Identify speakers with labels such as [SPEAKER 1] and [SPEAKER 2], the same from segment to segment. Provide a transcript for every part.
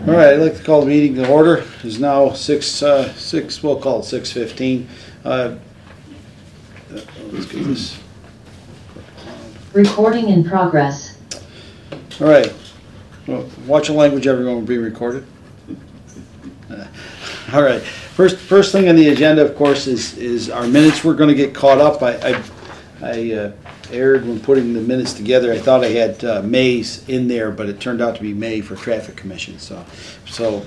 [SPEAKER 1] All right, I'd like to call the meeting to order. It's now we'll call it 6:15. Let's get this.
[SPEAKER 2] Recording in progress.
[SPEAKER 1] All right. Well, watch the language, everyone will be recorded. All right. First thing on the agenda, of course, is our minutes. We're going to get caught up. I erred when putting the minutes together. I thought I had May's in there, but it turned out to be May for Traffic Commission. So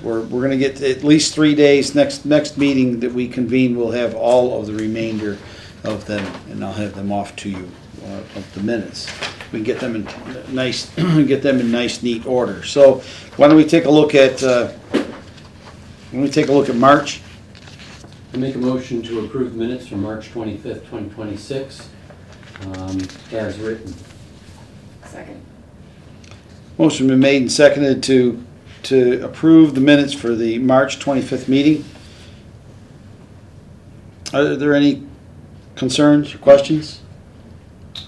[SPEAKER 1] we're going to get at least 3 days. Next meeting that we convene, we'll have all of the remainder of them, and I'll have them off to you of the minutes. We can get them in nice, neat order. So why don't we take a look at March?
[SPEAKER 3] I make a motion to approve the minutes from March 25th, 2026, as written.
[SPEAKER 4] Second.
[SPEAKER 1] Motion been made and seconded to approve the minutes for the March 25th meeting. Are there any concerns or questions?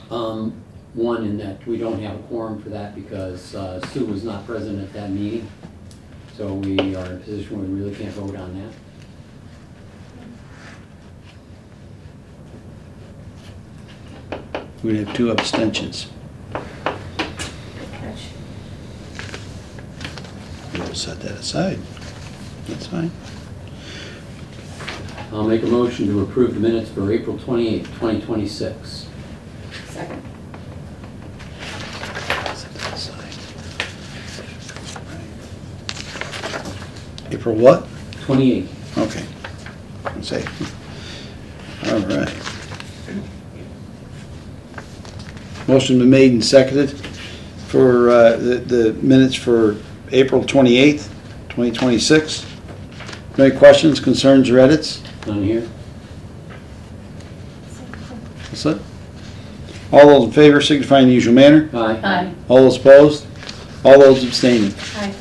[SPEAKER 3] One, in that we don't have a quorum for that because Sue was not present at that meeting. So we are in a position where we really can't vote on that.
[SPEAKER 1] We have 2 abstentions. We'll set that aside. That's fine.
[SPEAKER 3] I'll make a motion to approve the minutes for April 28th, 2026.
[SPEAKER 4] Second.
[SPEAKER 1] Set that aside. April what?
[SPEAKER 3] 28th.
[SPEAKER 1] Okay. Let's see. All right. Motion been made and seconded for the minutes for April 28th, 2026. Any questions, concerns, or edits?
[SPEAKER 3] None here.
[SPEAKER 1] That's it. All those in favor signify in the usual manner.
[SPEAKER 3] Aye.
[SPEAKER 4] Aye.
[SPEAKER 1] All those opposed? All those abstaining?
[SPEAKER 4] Aye.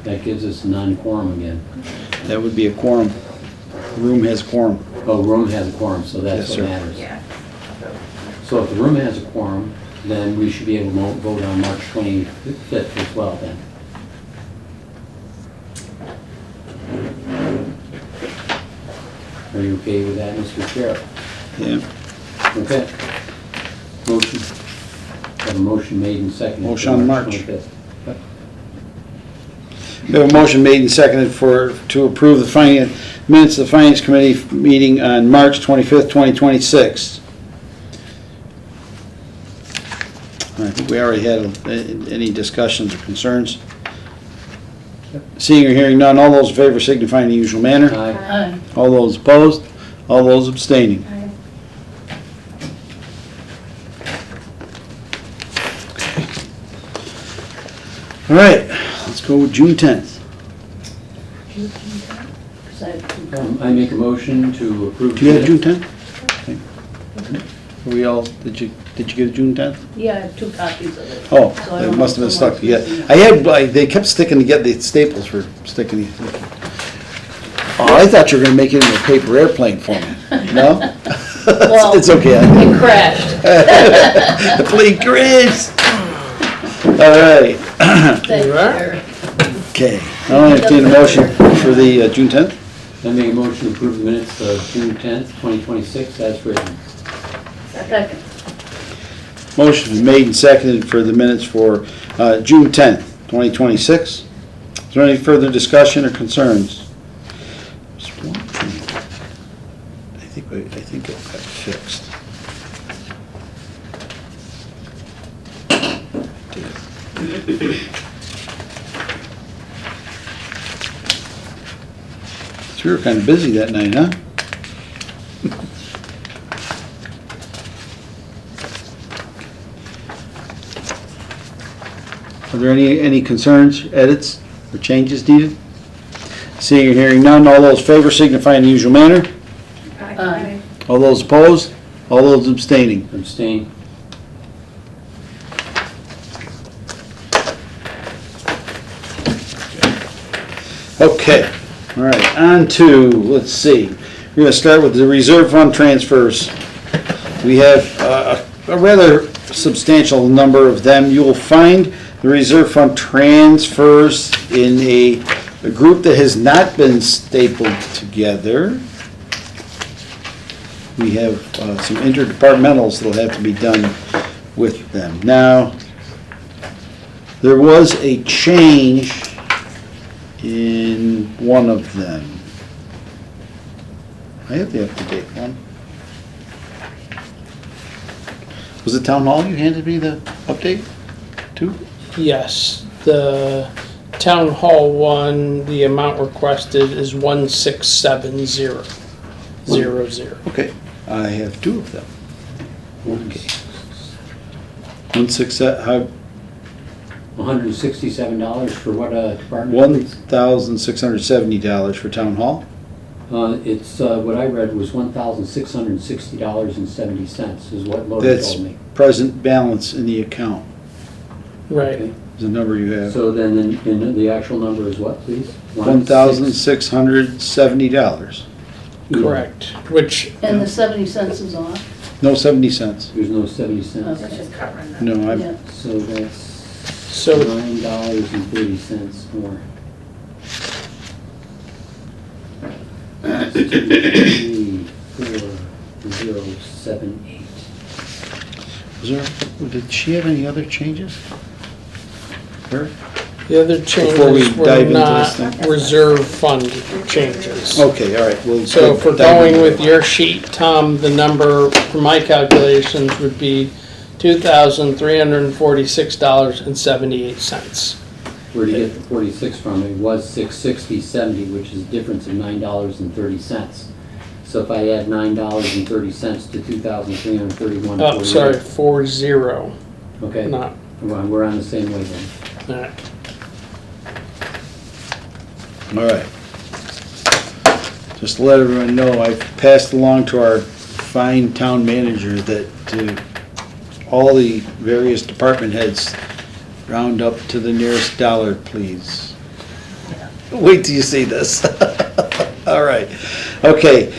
[SPEAKER 3] That gives us a non-quorum again.
[SPEAKER 1] That would be a quorum. The room has a quorum.
[SPEAKER 3] Oh, room has a quorum, so
[SPEAKER 1] Yes,
[SPEAKER 3] that's what
[SPEAKER 1] sir.
[SPEAKER 3] matters.
[SPEAKER 4] Yeah.
[SPEAKER 3] So if the room has a quorum, then we should be able to vote on March 25th as well then. Are you okay with that, Mr. Chair?
[SPEAKER 1] Yeah.
[SPEAKER 3] Okay. Motion. Have a motion made and seconded.
[SPEAKER 1] Motion
[SPEAKER 3] for
[SPEAKER 1] on March.
[SPEAKER 3] 25th. Yep.
[SPEAKER 1] We have a motion made and seconded to approve the minutes of the Finance Committee meeting on March 25th, 2026. I think we already had any discussions or concerns. Seeing or hearing none, all those in favor signify in the usual manner.
[SPEAKER 3] Aye.
[SPEAKER 4] Aye.
[SPEAKER 1] All those opposed, all those abstaining.
[SPEAKER 4] Aye.
[SPEAKER 1] All right, let's go with June 10th.
[SPEAKER 3] I make a motion to approve.
[SPEAKER 1] Do you have June 10th? Okay. Are we all, did you get a June 10th?
[SPEAKER 5] Yeah, I have 2 copies of it.
[SPEAKER 1] Oh,
[SPEAKER 5] So I
[SPEAKER 1] they
[SPEAKER 5] don't
[SPEAKER 1] must have
[SPEAKER 5] know
[SPEAKER 1] been
[SPEAKER 5] if
[SPEAKER 1] stuck
[SPEAKER 5] someone's
[SPEAKER 1] together.
[SPEAKER 5] using
[SPEAKER 1] They kept sticking together, the staples were sticking. Oh, I thought you were gonna make it into a paper airplane for me, no?
[SPEAKER 5] Well,
[SPEAKER 1] It's okay.
[SPEAKER 5] It crashed.
[SPEAKER 1] The plane crashed. All right,
[SPEAKER 5] Thank you.
[SPEAKER 1] okay. I'll entertain a motion for the June 10th.
[SPEAKER 3] I make a motion to approve the minutes of June 10th, 2026 as written.
[SPEAKER 5] Second.
[SPEAKER 1] Motion is made and seconded for the minutes for June 10th, 2026. Is there any further discussion or concerns? There's one thing. I think it got fixed. So we were kind of busy that night, huh? Are there any concerns, edits, or changes needed? Seeing or hearing none, all those in favor signify in the usual manner.
[SPEAKER 5] Aye.
[SPEAKER 1] All those opposed, all those abstaining.
[SPEAKER 3] Abstain.
[SPEAKER 1] Okay, all right, on to, let's see, we're going to start with the reserve fund transfers. We have a rather substantial number of them. You will find the reserve fund transfers in a group that has not been stapled together. We have some interdepartmentals that'll have to be done with them. Now, there was a change in one of them. I have the up-to-date one. Was it Town Hall you handed me the update to?
[SPEAKER 2] Yes, the town hall one, the amount requested is 167000.
[SPEAKER 1] Okay, I have two of them. Okay.
[SPEAKER 3] 167 for what department? please?
[SPEAKER 1] $1,670 for Town Hall.
[SPEAKER 3] It's, what I read was $1,660.70 is what Logan
[SPEAKER 1] That's
[SPEAKER 3] told me.
[SPEAKER 1] present balance in the account,
[SPEAKER 2] Right,
[SPEAKER 3] Okay.
[SPEAKER 1] is the number you have.
[SPEAKER 3] So then the actual number is what, please?
[SPEAKER 1] $1,670.
[SPEAKER 2] correct, which,
[SPEAKER 5] And the 70 cents is off?
[SPEAKER 1] No 70 cents.
[SPEAKER 3] There's no 70 cents.
[SPEAKER 4] That's just covering that.
[SPEAKER 1] No, I'm,
[SPEAKER 5] Yeah.
[SPEAKER 3] So that's
[SPEAKER 2] so
[SPEAKER 3] $9.30 more. 34078.
[SPEAKER 1] was there, did she have any other changes? Her?
[SPEAKER 2] the other
[SPEAKER 1] Before we
[SPEAKER 2] changes were
[SPEAKER 1] dive into
[SPEAKER 2] not
[SPEAKER 1] this thing.
[SPEAKER 2] reserve fund changes.
[SPEAKER 1] Okay, all right, we'll.
[SPEAKER 2] So if we're
[SPEAKER 1] dive
[SPEAKER 2] going
[SPEAKER 1] into
[SPEAKER 2] with
[SPEAKER 1] it.
[SPEAKER 2] your sheet, Tom, the number for my calculations would be $2,346.78.
[SPEAKER 3] Where do you get the 46 from? It was 660.70, which is a difference of $9.30. So if I add $9.30 to 2,331.
[SPEAKER 2] Oh, sorry, 40,
[SPEAKER 3] Okay,
[SPEAKER 2] not,
[SPEAKER 3] well, we're on the same wavelength.
[SPEAKER 2] all right.
[SPEAKER 1] All right. Just to let everyone know, I've passed along to our fine town manager that all the various department heads round up to the nearest dollar, please. Wait till you see this. All right. Okay,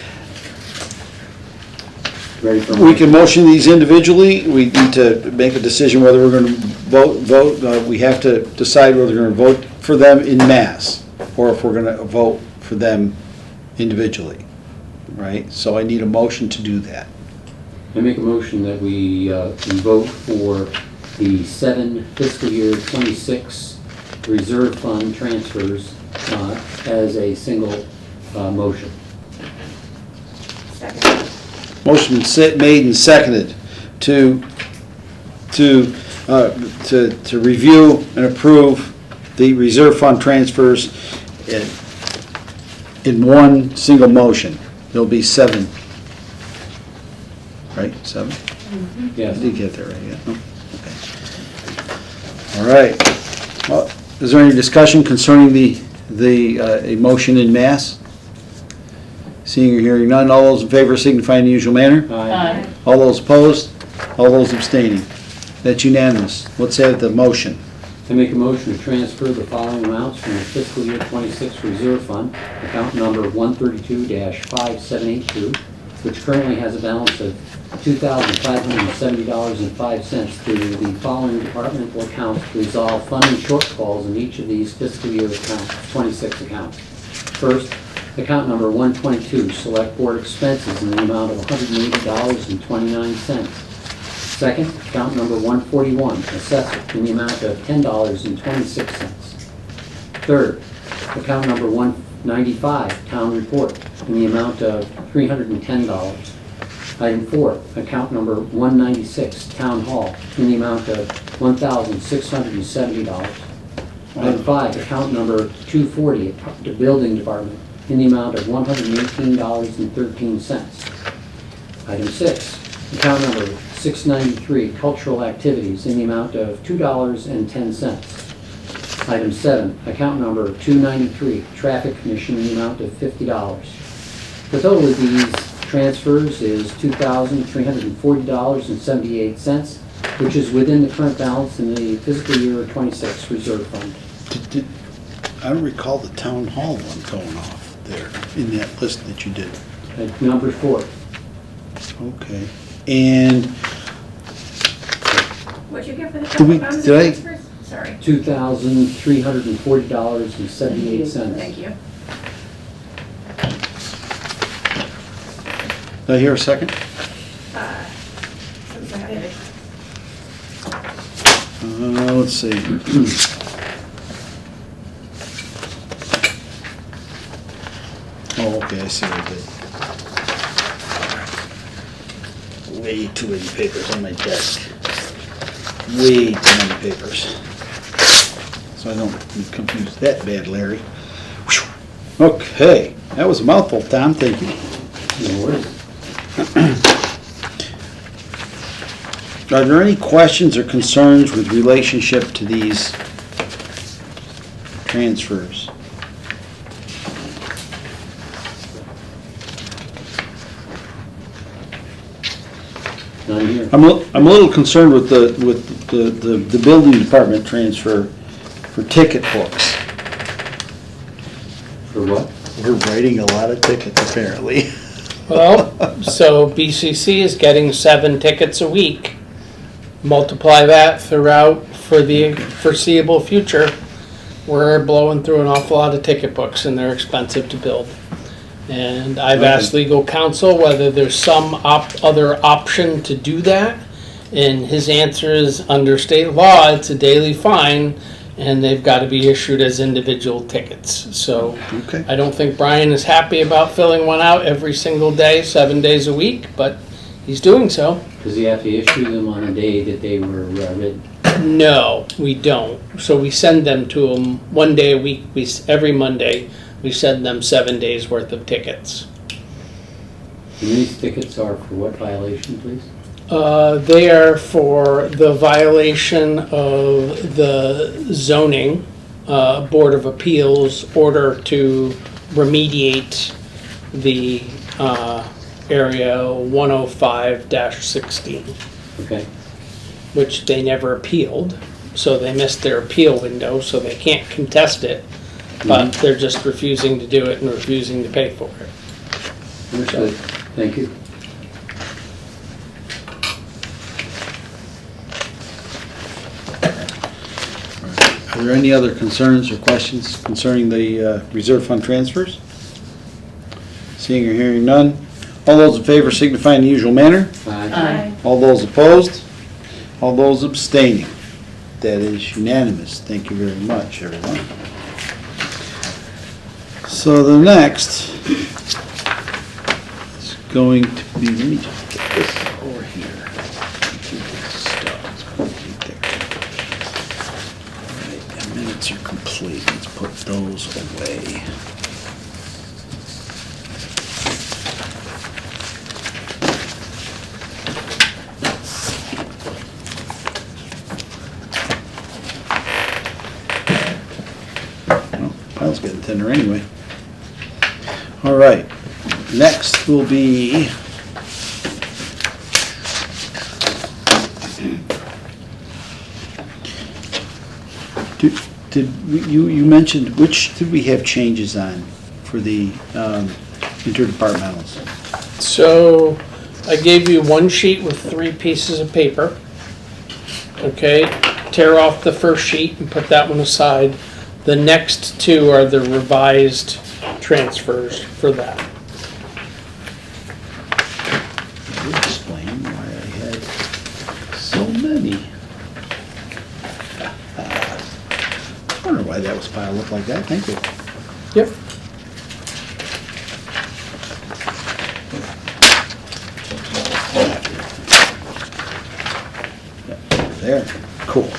[SPEAKER 3] Ready for
[SPEAKER 1] we can motion these individually. We need to make a decision whether we're going to vote. We have to decide whether we're going to vote for them in mass or if we're going to vote for them individually, right? So I need a motion to do that.
[SPEAKER 3] I make a motion that we vote for the 7 fiscal year 26 reserve fund transfers as a single motion.
[SPEAKER 4] Second.
[SPEAKER 1] Motion made and seconded to review and approve the reserve fund transfers in one single motion. There'll be 7. Right, 7?
[SPEAKER 3] Yes.
[SPEAKER 1] Did you get that right? Yeah. Oh, okay. All right. Well, is there any discussion concerning a motion in mass? Seeing or hearing none, all those in favor signify in the usual manner.
[SPEAKER 5] Aye.
[SPEAKER 1] All those opposed, all those abstaining. That's unanimous. Let's have the motion.
[SPEAKER 3] I make a motion to transfer the following amounts from the fiscal year 26 reserve fund, account number 132-5782, which currently has a balance of $2,570.05 to the following departmental accounts to resolve funding shortfalls in each of these fiscal year accounts, 26 accounts. First, account number 122, select board expenses in the amount of $180.29. Second, account number 141, assessor in the amount of $10.26. Third, account number 195, town report in the amount of $310. Item 4, account number 196, town hall in the amount of $1,670. Item 5, account number 240, the building department in the amount of $118.13. Item 6, account number 693, cultural activities in the amount of $2.10. Item 7, account number 293, traffic commission in the amount of $50. The total of these transfers is $2,340.78, which is within the current balance in the fiscal year 26 reserve fund.
[SPEAKER 1] I don't recall the town hall one going off there in that list that you did.
[SPEAKER 3] Number 4.
[SPEAKER 1] Okay. And
[SPEAKER 4] What'd you get for the
[SPEAKER 1] Did we-
[SPEAKER 4] total balance
[SPEAKER 1] did I-
[SPEAKER 4] transfers? Sorry.
[SPEAKER 3] $2,340.78.
[SPEAKER 4] Thank you.
[SPEAKER 1] Do I hear a second?
[SPEAKER 4] Since I did it.
[SPEAKER 1] Let's see. Oh, okay, I see what I did. Way too many papers on my desk. Way too many papers. So I don't confuse that bad, Larry. Whew. Okay, that was a mouthful, Tom, thank you.
[SPEAKER 3] No worries.
[SPEAKER 1] Are there any questions or concerns with relationship to these transfers?
[SPEAKER 3] None here.
[SPEAKER 1] I'm a little concerned with the building department transfer for ticket books.
[SPEAKER 3] For what?
[SPEAKER 1] We're writing a lot of tickets apparently.
[SPEAKER 2] Well, so BCC is getting 7 tickets a week. Multiply that throughout for the foreseeable future. We're blowing through an awful lot of ticket books and they're expensive to build. And I've asked legal counsel whether there's some other option to do that. And his answer is under state law, it's a daily fine and they've got to be issued as individual tickets. So
[SPEAKER 1] Okay.
[SPEAKER 2] I don't think Brian is happy about filling one out every single day, 7 days a week, but he's doing so.
[SPEAKER 3] Does he have to issue them on a day that they were written?
[SPEAKER 2] No, we don't. So we send them to him 1 day a week. Every Monday, we send them 7 days worth of tickets.
[SPEAKER 3] And these tickets are for what violation, please?
[SPEAKER 2] They are for the violation of the zoning Board of Appeals order to remediate the area 105-16,
[SPEAKER 3] Okay.
[SPEAKER 2] which they never appealed. So they missed their appeal window, so they can't contest it. But they're just refusing to do it and refusing to pay for it.
[SPEAKER 3] Understood. Thank you.
[SPEAKER 1] Are there any other concerns or questions concerning the reserve fund transfers? Seeing or hearing none. All those in favor signify in the usual manner.
[SPEAKER 5] Aye.
[SPEAKER 1] All those opposed? All those abstaining? That is unanimous. Thank you very much, everyone. So the next is going to be, let me just get this over here. Alright, the minutes are complete. Let's put those away. Well, pile's getting thinner anyway. All right, next will be you mentioned, which did we have changes on for the interdepartmentals?
[SPEAKER 2] So I gave you one sheet with 3 pieces of paper. Okay, tear off the first sheet and put that one aside. The next 2 are the revised transfers for that.
[SPEAKER 1] That would explain why I had so many. I wonder why that was piled up like that. Thank you.
[SPEAKER 2] Yep.
[SPEAKER 1] There, cool.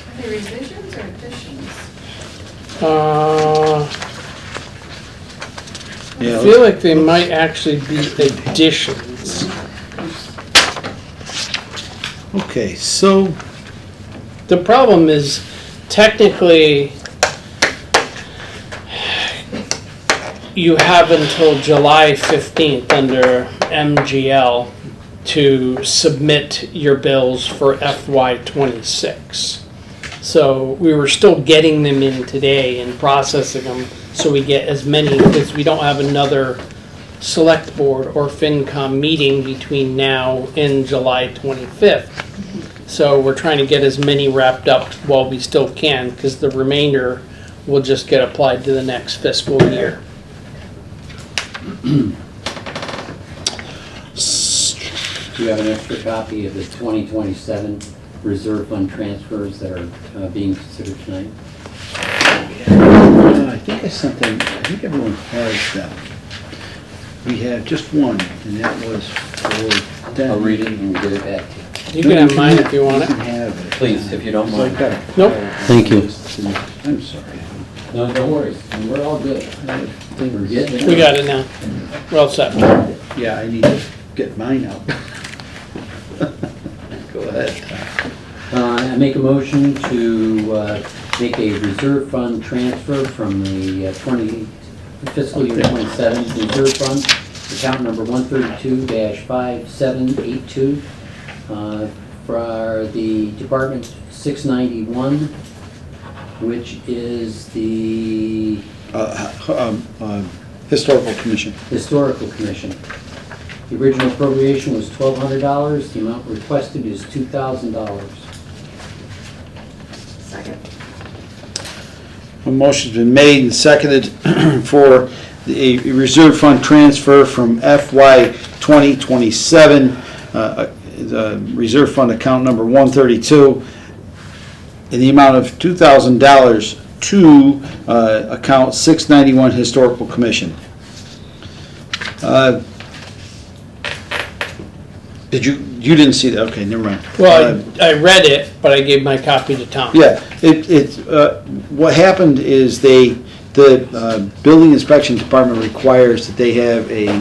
[SPEAKER 4] Are they revisions or additions?
[SPEAKER 1] Yeah,
[SPEAKER 2] I feel like they might actually be additions.
[SPEAKER 1] okay, so
[SPEAKER 2] The problem is, technically, you have until July 15th under MGL to submit your bills for FY '26. So we were still getting them in today and processing them, so we get as many, because we don't have another select board or FinCom meeting between now and July 25th. So we're trying to get as many wrapped up while we still can, because the remainder will just get applied to the next fiscal year.
[SPEAKER 3] Do you have an extra copy of the 2027 reserve fund transfers that are being considered tonight?
[SPEAKER 1] I think I sent them, I think everyone has them. We have just one, and that was for Denny.
[SPEAKER 6] I'll read it and get it back to you.
[SPEAKER 2] You can have mine if you want
[SPEAKER 1] You can
[SPEAKER 2] it.
[SPEAKER 1] have it.
[SPEAKER 6] Please, if you don't
[SPEAKER 1] So I
[SPEAKER 6] mind.
[SPEAKER 1] got it.
[SPEAKER 2] Nope.
[SPEAKER 3] Thank you.
[SPEAKER 1] I'm sorry.
[SPEAKER 3] No, don't worry, we're all good. We're getting it.
[SPEAKER 2] We got it now. We're all set.
[SPEAKER 1] Yeah, I need to get mine out. Go ahead.
[SPEAKER 3] I make a motion to make a reserve fund transfer from the fiscal year 27 reserve fund, account number 132-5782, for the Department 691, which is the
[SPEAKER 1] Historical Commission.
[SPEAKER 3] Historical Commission. The original appropriation was $1,200. The amount requested is $2,000.
[SPEAKER 4] Second.
[SPEAKER 1] A motion's been made and seconded for a reserve fund transfer from FY 2027, the reserve fund account number 132, in the amount of $2,000 to account 691 Historical Commission. You didn't see that? Okay, never mind.
[SPEAKER 2] Well, I read it, but I gave my copy to Tom.
[SPEAKER 1] Yeah, what happened is the building inspection department requires that they have a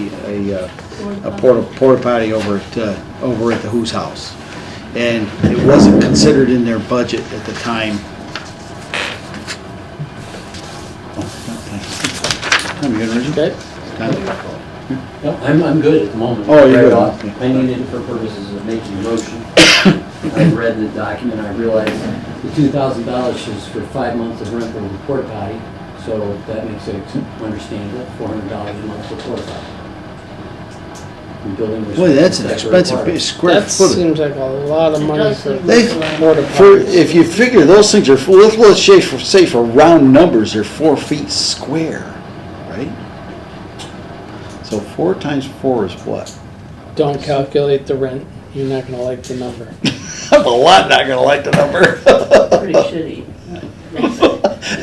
[SPEAKER 1] porta potty over at the Who's house. And it wasn't considered in their budget at the time. Oh, thanks. Tom, you good, Richard?
[SPEAKER 2] Okay.
[SPEAKER 1] Tom?
[SPEAKER 3] No, I'm good at the moment.
[SPEAKER 1] Oh, you're good.
[SPEAKER 3] I needed it for purposes of making a motion. I read the document, I realized the $2,000 is for 5 months of rental of the porta potty, so that makes it understandable, $400 a month for porta potty. And building
[SPEAKER 1] Boy, that's an
[SPEAKER 3] inspector
[SPEAKER 1] expensive
[SPEAKER 3] required.
[SPEAKER 1] big square
[SPEAKER 2] That
[SPEAKER 1] footage.
[SPEAKER 2] seems like a lot of money
[SPEAKER 5] does
[SPEAKER 2] for
[SPEAKER 5] seem
[SPEAKER 1] They,
[SPEAKER 5] like a lot.
[SPEAKER 2] porta
[SPEAKER 1] for,
[SPEAKER 2] potties.
[SPEAKER 1] if you figure those things are, let's say for round numbers, they're 4 feet square, right? So 4 times 4 is what?
[SPEAKER 2] Don't calculate the rent. You're not gonna like the number.
[SPEAKER 1] I'm a lot not gonna like the number.
[SPEAKER 5] Pretty shitty.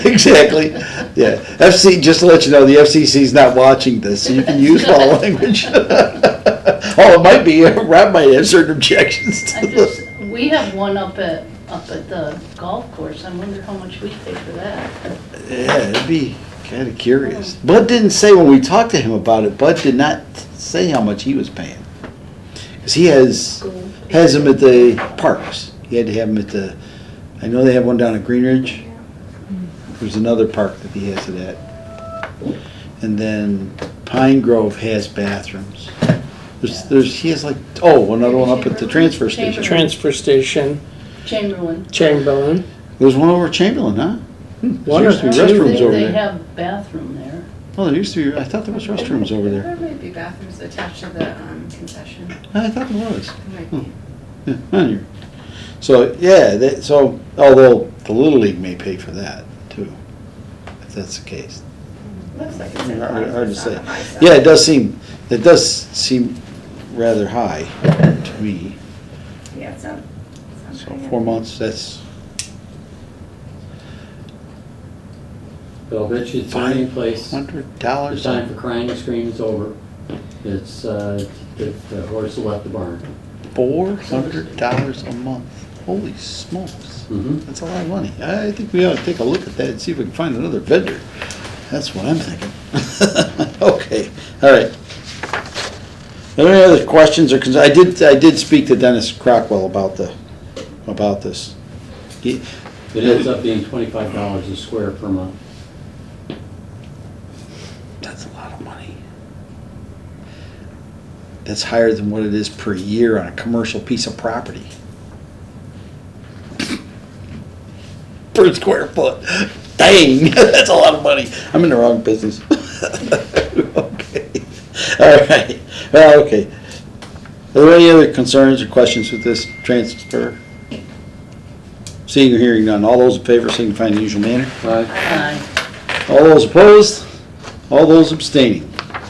[SPEAKER 1] Exactly. Yeah. FC, just to let you know, the FCC's not watching this, so you can use foul language. Oh, it might be. Rob might have certain objections to this.
[SPEAKER 5] We have one up at the golf course. I wonder how much we pay for that.
[SPEAKER 1] Yeah, it'd be kind of curious. Bud didn't say when we talked to him about it, Bud did not say how much he was paying. Because he has them at the parks. He had to have them at the, I know they have one down at Green Ridge. There's another park that he has it at. And then Pine Grove has bathrooms. He has like, another one up at the transfer station.
[SPEAKER 2] Transfer station,
[SPEAKER 5] Chamberlain.
[SPEAKER 2] Chamberlain.
[SPEAKER 1] There's one over at Chamberlain, huh?
[SPEAKER 2] One
[SPEAKER 1] There
[SPEAKER 2] or
[SPEAKER 1] used to be
[SPEAKER 2] two.
[SPEAKER 1] restrooms over
[SPEAKER 5] They
[SPEAKER 1] there.
[SPEAKER 5] have bathroom there.
[SPEAKER 1] Oh, there used to be, I thought there was restrooms over there.
[SPEAKER 4] There might be bathrooms attached to the concession.
[SPEAKER 1] I thought there was.
[SPEAKER 4] There might be.
[SPEAKER 1] Yeah, on here. So, yeah, although the Little League may pay for that too, if that's the case.
[SPEAKER 4] Looks like it's in
[SPEAKER 1] Hard to
[SPEAKER 4] it's on
[SPEAKER 1] say.
[SPEAKER 4] the high side.
[SPEAKER 1] Yeah, it does seem rather high to me.
[SPEAKER 4] Yeah, it's not.
[SPEAKER 1] So 4 months, that's
[SPEAKER 3] But I'll bet you it's the only place, the
[SPEAKER 1] $100.
[SPEAKER 3] time for crying and screaming is over. It's, the horse will left the barn.
[SPEAKER 1] $400 a month. Holy smokes.
[SPEAKER 3] Mm-hmm.
[SPEAKER 1] That's a lot of money. I think we ought to take a look at that and see if we can find another vendor. That's what I'm thinking. Okay, all right. Are there any other questions or concerns? I did speak to Dennis Crockwell about this.
[SPEAKER 3] It ends up being $25 a square per month.
[SPEAKER 1] That's a lot of money. That's higher than what it is per year on a commercial piece of property. per square foot. Dang, that's a lot of money. I'm in the wrong business. Okay. All right. Well, okay. Are there any other concerns or questions with this transfer? Seeing or hearing none. All those in favor signify in the usual manner.
[SPEAKER 5] Aye.
[SPEAKER 1] All those opposed? All those abstaining?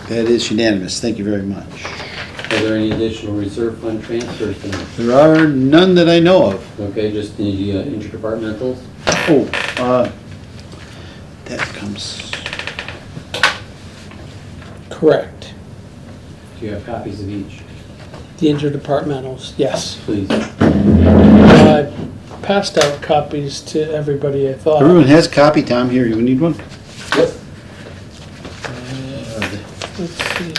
[SPEAKER 1] That is unanimous. Thank you very much.
[SPEAKER 3] Are there any additional reserve fund transfers tonight?
[SPEAKER 1] There are none that I know of.
[SPEAKER 3] Okay, just the interdepartmentals?
[SPEAKER 1] Oh, that comes,
[SPEAKER 2] Correct.
[SPEAKER 3] Do you have copies of each?
[SPEAKER 2] The interdepartmentals, yes.
[SPEAKER 3] Please.
[SPEAKER 2] I passed out copies to everybody, I thought.
[SPEAKER 1] everyone has a copy, Tom, here, you need one?
[SPEAKER 3] Yep.
[SPEAKER 2] Let's see.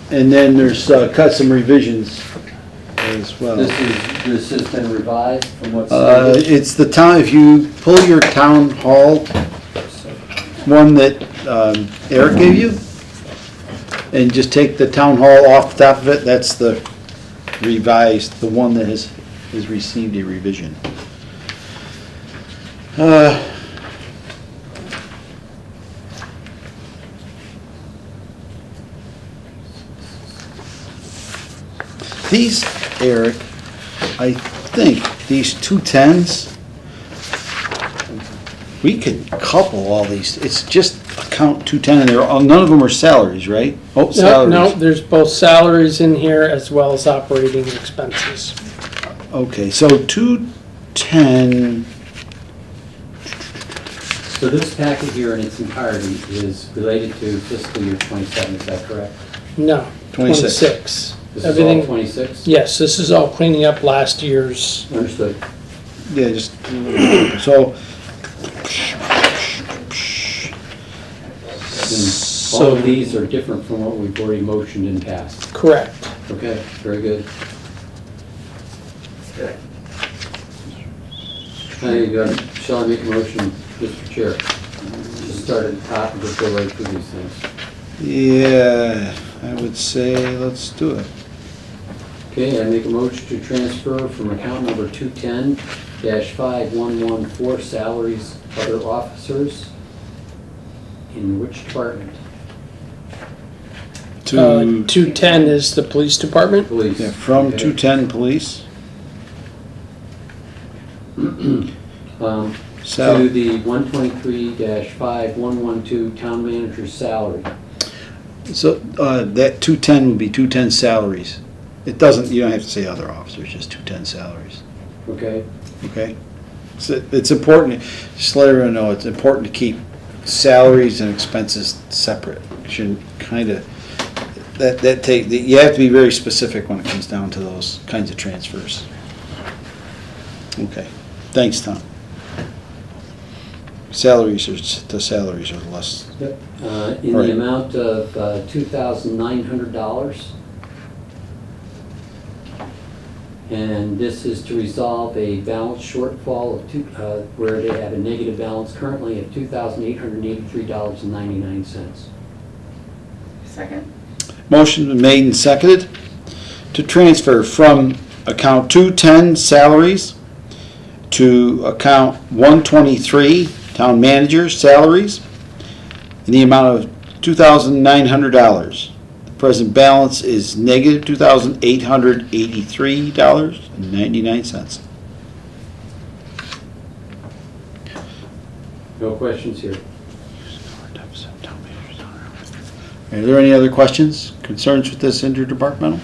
[SPEAKER 1] And then there's cut some revisions as well.
[SPEAKER 3] This has been revised from what's.
[SPEAKER 1] It's the town, if you pull your town hall, one that Eric gave you, and just take the town hall off the top of it, that's the revised, the one that has received a revision. These, Eric, I think these 210s, we could couple all these. It's just account 210 and none of them are salaries, right? Oh,
[SPEAKER 2] No,
[SPEAKER 1] salaries.
[SPEAKER 2] no, there's both salaries in here as well as operating expenses.
[SPEAKER 1] Okay, so 210,
[SPEAKER 3] So this packet here in its entirety is related to fiscal year 27, is that correct?
[SPEAKER 2] No,
[SPEAKER 1] 26.
[SPEAKER 2] 26.
[SPEAKER 3] This is all
[SPEAKER 2] Everything,
[SPEAKER 3] 26?
[SPEAKER 2] yes, this is all cleaning up last year's.
[SPEAKER 3] Understood.
[SPEAKER 1] yeah, just, so.
[SPEAKER 3] And all of these are different from what we've already motioned in past.
[SPEAKER 2] Correct.
[SPEAKER 3] Okay, very good. Shall I make a motion, Mr. Chair? Just start at the top and just go right through these things.
[SPEAKER 1] Yeah, I would say let's do it.
[SPEAKER 3] Okay, I make a motion to transfer from account number 210-5114 salaries other officers. In which department?
[SPEAKER 2] 210 is the police department.
[SPEAKER 3] Police.
[SPEAKER 1] Yeah, from
[SPEAKER 3] Okay.
[SPEAKER 1] 210 police. So-
[SPEAKER 3] To the 123-5112 town manager's salary.
[SPEAKER 1] So, that 210 would be 210 salaries. It doesn't, you don't have to say other officers, just 210 salaries,
[SPEAKER 3] Okay?
[SPEAKER 1] okay? So it's important, just let everyone know, it's important to keep salaries and expenses separate. You should kind of, you have to be very specific when it comes down to those kinds of transfers. Okay, thanks, Tom. Salaries are, the salaries are less.
[SPEAKER 3] Yep. In
[SPEAKER 1] Right.
[SPEAKER 3] the amount of $2,900. And this is to resolve a balance shortfall of where they have a negative balance currently of $2,883.99.
[SPEAKER 4] Second?
[SPEAKER 1] Motion been made and seconded to transfer from account 210 salaries to account 123 town manager salaries in the amount of $2,900. The present balance is negative $2,883.99.
[SPEAKER 3] No questions here.
[SPEAKER 1] Are there any other questions, concerns with this interdepartmental?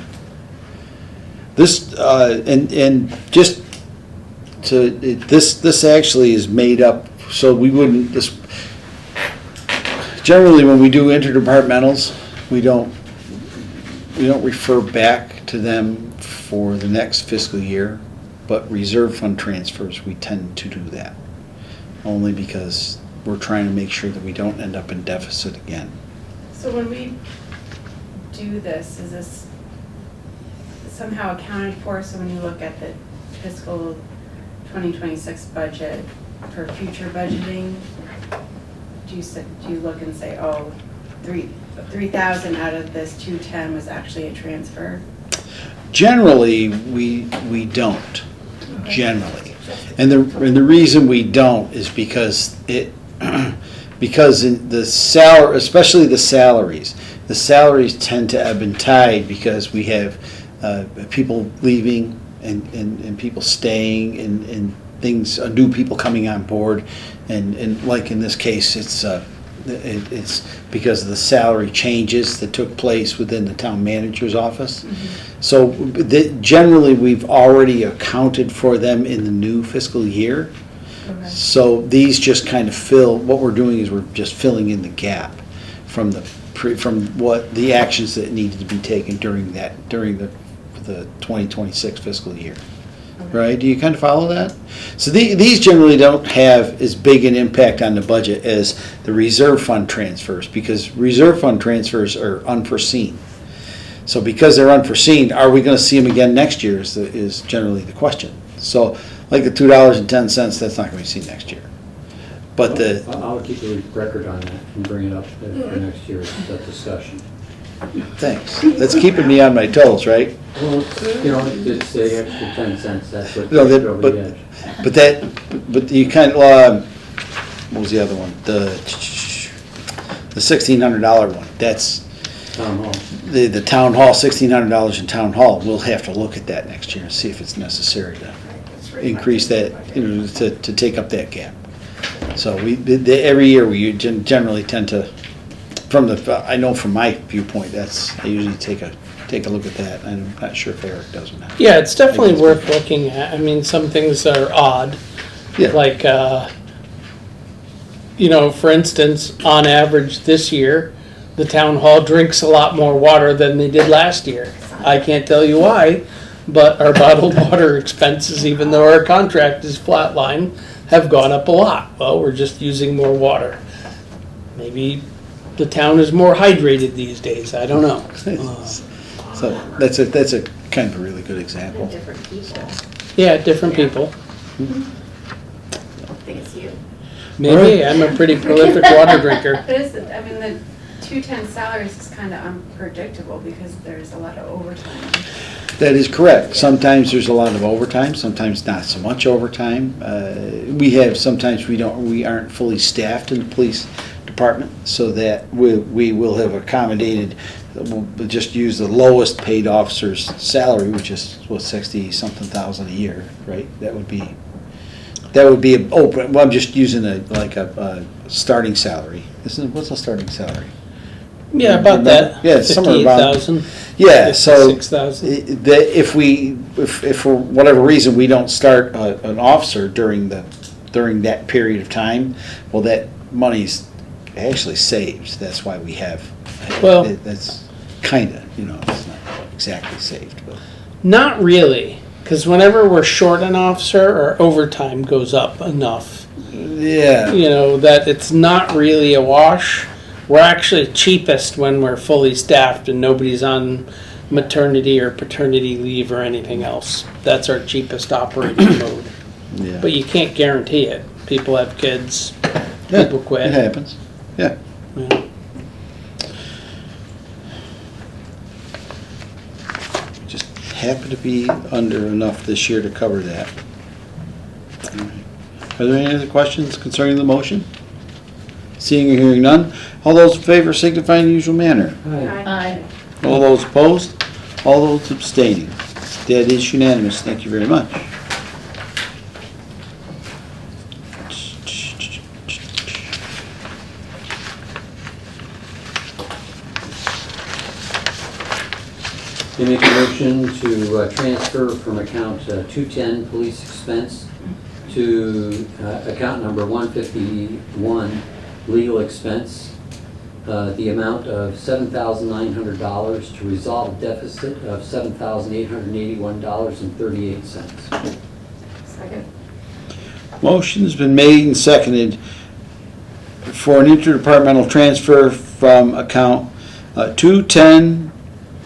[SPEAKER 1] This, and just to, this actually is made up, so we wouldn't, generally when we do interdepartmentals, we don't refer back to them for the next fiscal year, but reserve fund transfers, we tend to do that. Only because we're trying to make sure that we don't end up in deficit again.
[SPEAKER 4] So when we do this, is this somehow accounted for? So when you look at the fiscal 2026 budget for future budgeting, do you look and say, oh, 3,000 out of this 210 was actually a transfer?
[SPEAKER 1] Generally, we don't,
[SPEAKER 4] Okay.
[SPEAKER 1] generally. And the reason we don't is because because in the salary, especially the salaries tend to ebb and tide because we have people leaving and people staying and things, new people coming on board, and like in this case, it's because of the salary changes that took place within the town manager's office. So generally, we've already accounted for them in the new fiscal year.
[SPEAKER 4] Okay.
[SPEAKER 1] So these just kind of fill, what we're doing is we're just filling in the gap from what the actions that needed to be taken during the 2026 fiscal year.
[SPEAKER 4] Okay.
[SPEAKER 1] Right, do you kind of follow that? So these generally don't have as big an impact on the budget as the reserve fund transfers, because reserve fund transfers are unforeseen. So because they're unforeseen, are we gonna see them again next year is generally the question. So like the $2.10, that's not gonna be seen next year. But
[SPEAKER 3] I'll keep a record on that and bring it up for next year's discussion.
[SPEAKER 1] thanks, that's keeping me on my toes, right?
[SPEAKER 3] Well, it's the extra 10 cents, that's what
[SPEAKER 1] No,
[SPEAKER 3] takes it
[SPEAKER 1] that-
[SPEAKER 3] over the edge.
[SPEAKER 1] But you kind of, what was the other one? The $1,600 one, that's
[SPEAKER 3] Town hall.
[SPEAKER 1] the town hall, $1,600 in town hall. We'll have to look at that next year and see if it's necessary to increase that, to take up that gap. So every year we generally tend to, I know from my viewpoint, I usually take a look at that. I'm not sure if Eric does or not.
[SPEAKER 2] Yeah, it's definitely worth looking at. I mean, some things are odd,
[SPEAKER 1] Yeah.
[SPEAKER 2] like, for instance, on average this year, the town hall drinks a lot more water than they did last year. I can't tell you why, but our bottled water expenses, even though our contract is flatline, have gone up a lot. Well, we're just using more water. Maybe the town is more hydrated these days, I don't know.
[SPEAKER 1] So that's a kind of a really good example.
[SPEAKER 4] Different people.
[SPEAKER 2] Yeah, different people.
[SPEAKER 4] I think it's you.
[SPEAKER 2] Maybe, I'm a pretty prolific water drinker.
[SPEAKER 4] It is, I mean, the 210 salaries is kind of unpredictable because there's a lot of overtime.
[SPEAKER 1] That is correct. Sometimes there's a lot of overtime, sometimes not so much overtime. Sometimes we aren't fully staffed in the police department, so that we will have accommodated, we'll just use the lowest paid officer's salary, which is, 60-something thousand a year, right? That would be open, well, I'm just using a starting salary. What's a starting salary?
[SPEAKER 2] Yeah, about that.
[SPEAKER 1] Yeah, somewhere around.
[SPEAKER 2] 58,000.
[SPEAKER 1] Yeah, so
[SPEAKER 2] 6,000.
[SPEAKER 1] if for whatever reason we don't start an officer during that period of time, well, that money's actually saved. That's why we have.
[SPEAKER 2] Well,
[SPEAKER 1] that's kind of, it's not exactly saved, but
[SPEAKER 2] Not really, because whenever we're short an officer, our overtime goes up enough,
[SPEAKER 1] yeah.
[SPEAKER 2] that it's not really a wash. We're actually cheapest when we're fully staffed and nobody's on maternity or paternity leave or anything else. That's our cheapest operating mode.
[SPEAKER 1] Yeah.
[SPEAKER 2] But you can't guarantee it. People have kids,
[SPEAKER 1] Yeah,
[SPEAKER 2] people quit.
[SPEAKER 1] It happens. Yeah.
[SPEAKER 2] Yeah.
[SPEAKER 1] Just happen to be under enough this year to cover that. All right. Are there any other questions concerning the motion? Seeing or hearing none, all those in favor signify in the usual manner.
[SPEAKER 5] Aye.
[SPEAKER 1] All those opposed, all those abstaining. That is unanimous. Thank you very much.
[SPEAKER 3] I make a motion to transfer from account 210 police expense to account number 151 legal expense, the amount of $7,900 to resolve deficit of $7,881.38.
[SPEAKER 4] Second.
[SPEAKER 1] Motion's been made and seconded for an interdepartmental transfer from account 210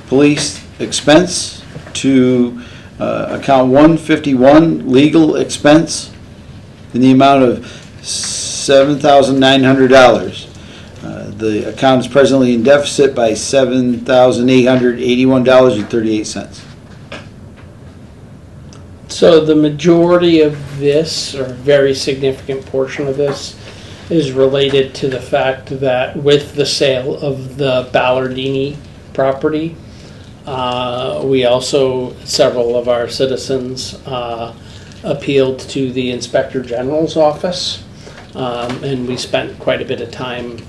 [SPEAKER 1] police expense to account 151 legal expense in the amount of $7,900. The account is presently in deficit by $7,881.38.
[SPEAKER 2] So the majority of this, or a very significant portion of this, is related to the fact that with the sale of the Ballardini property, we also, several of our citizens appealed to the Inspector General's office, and we spent quite a bit of time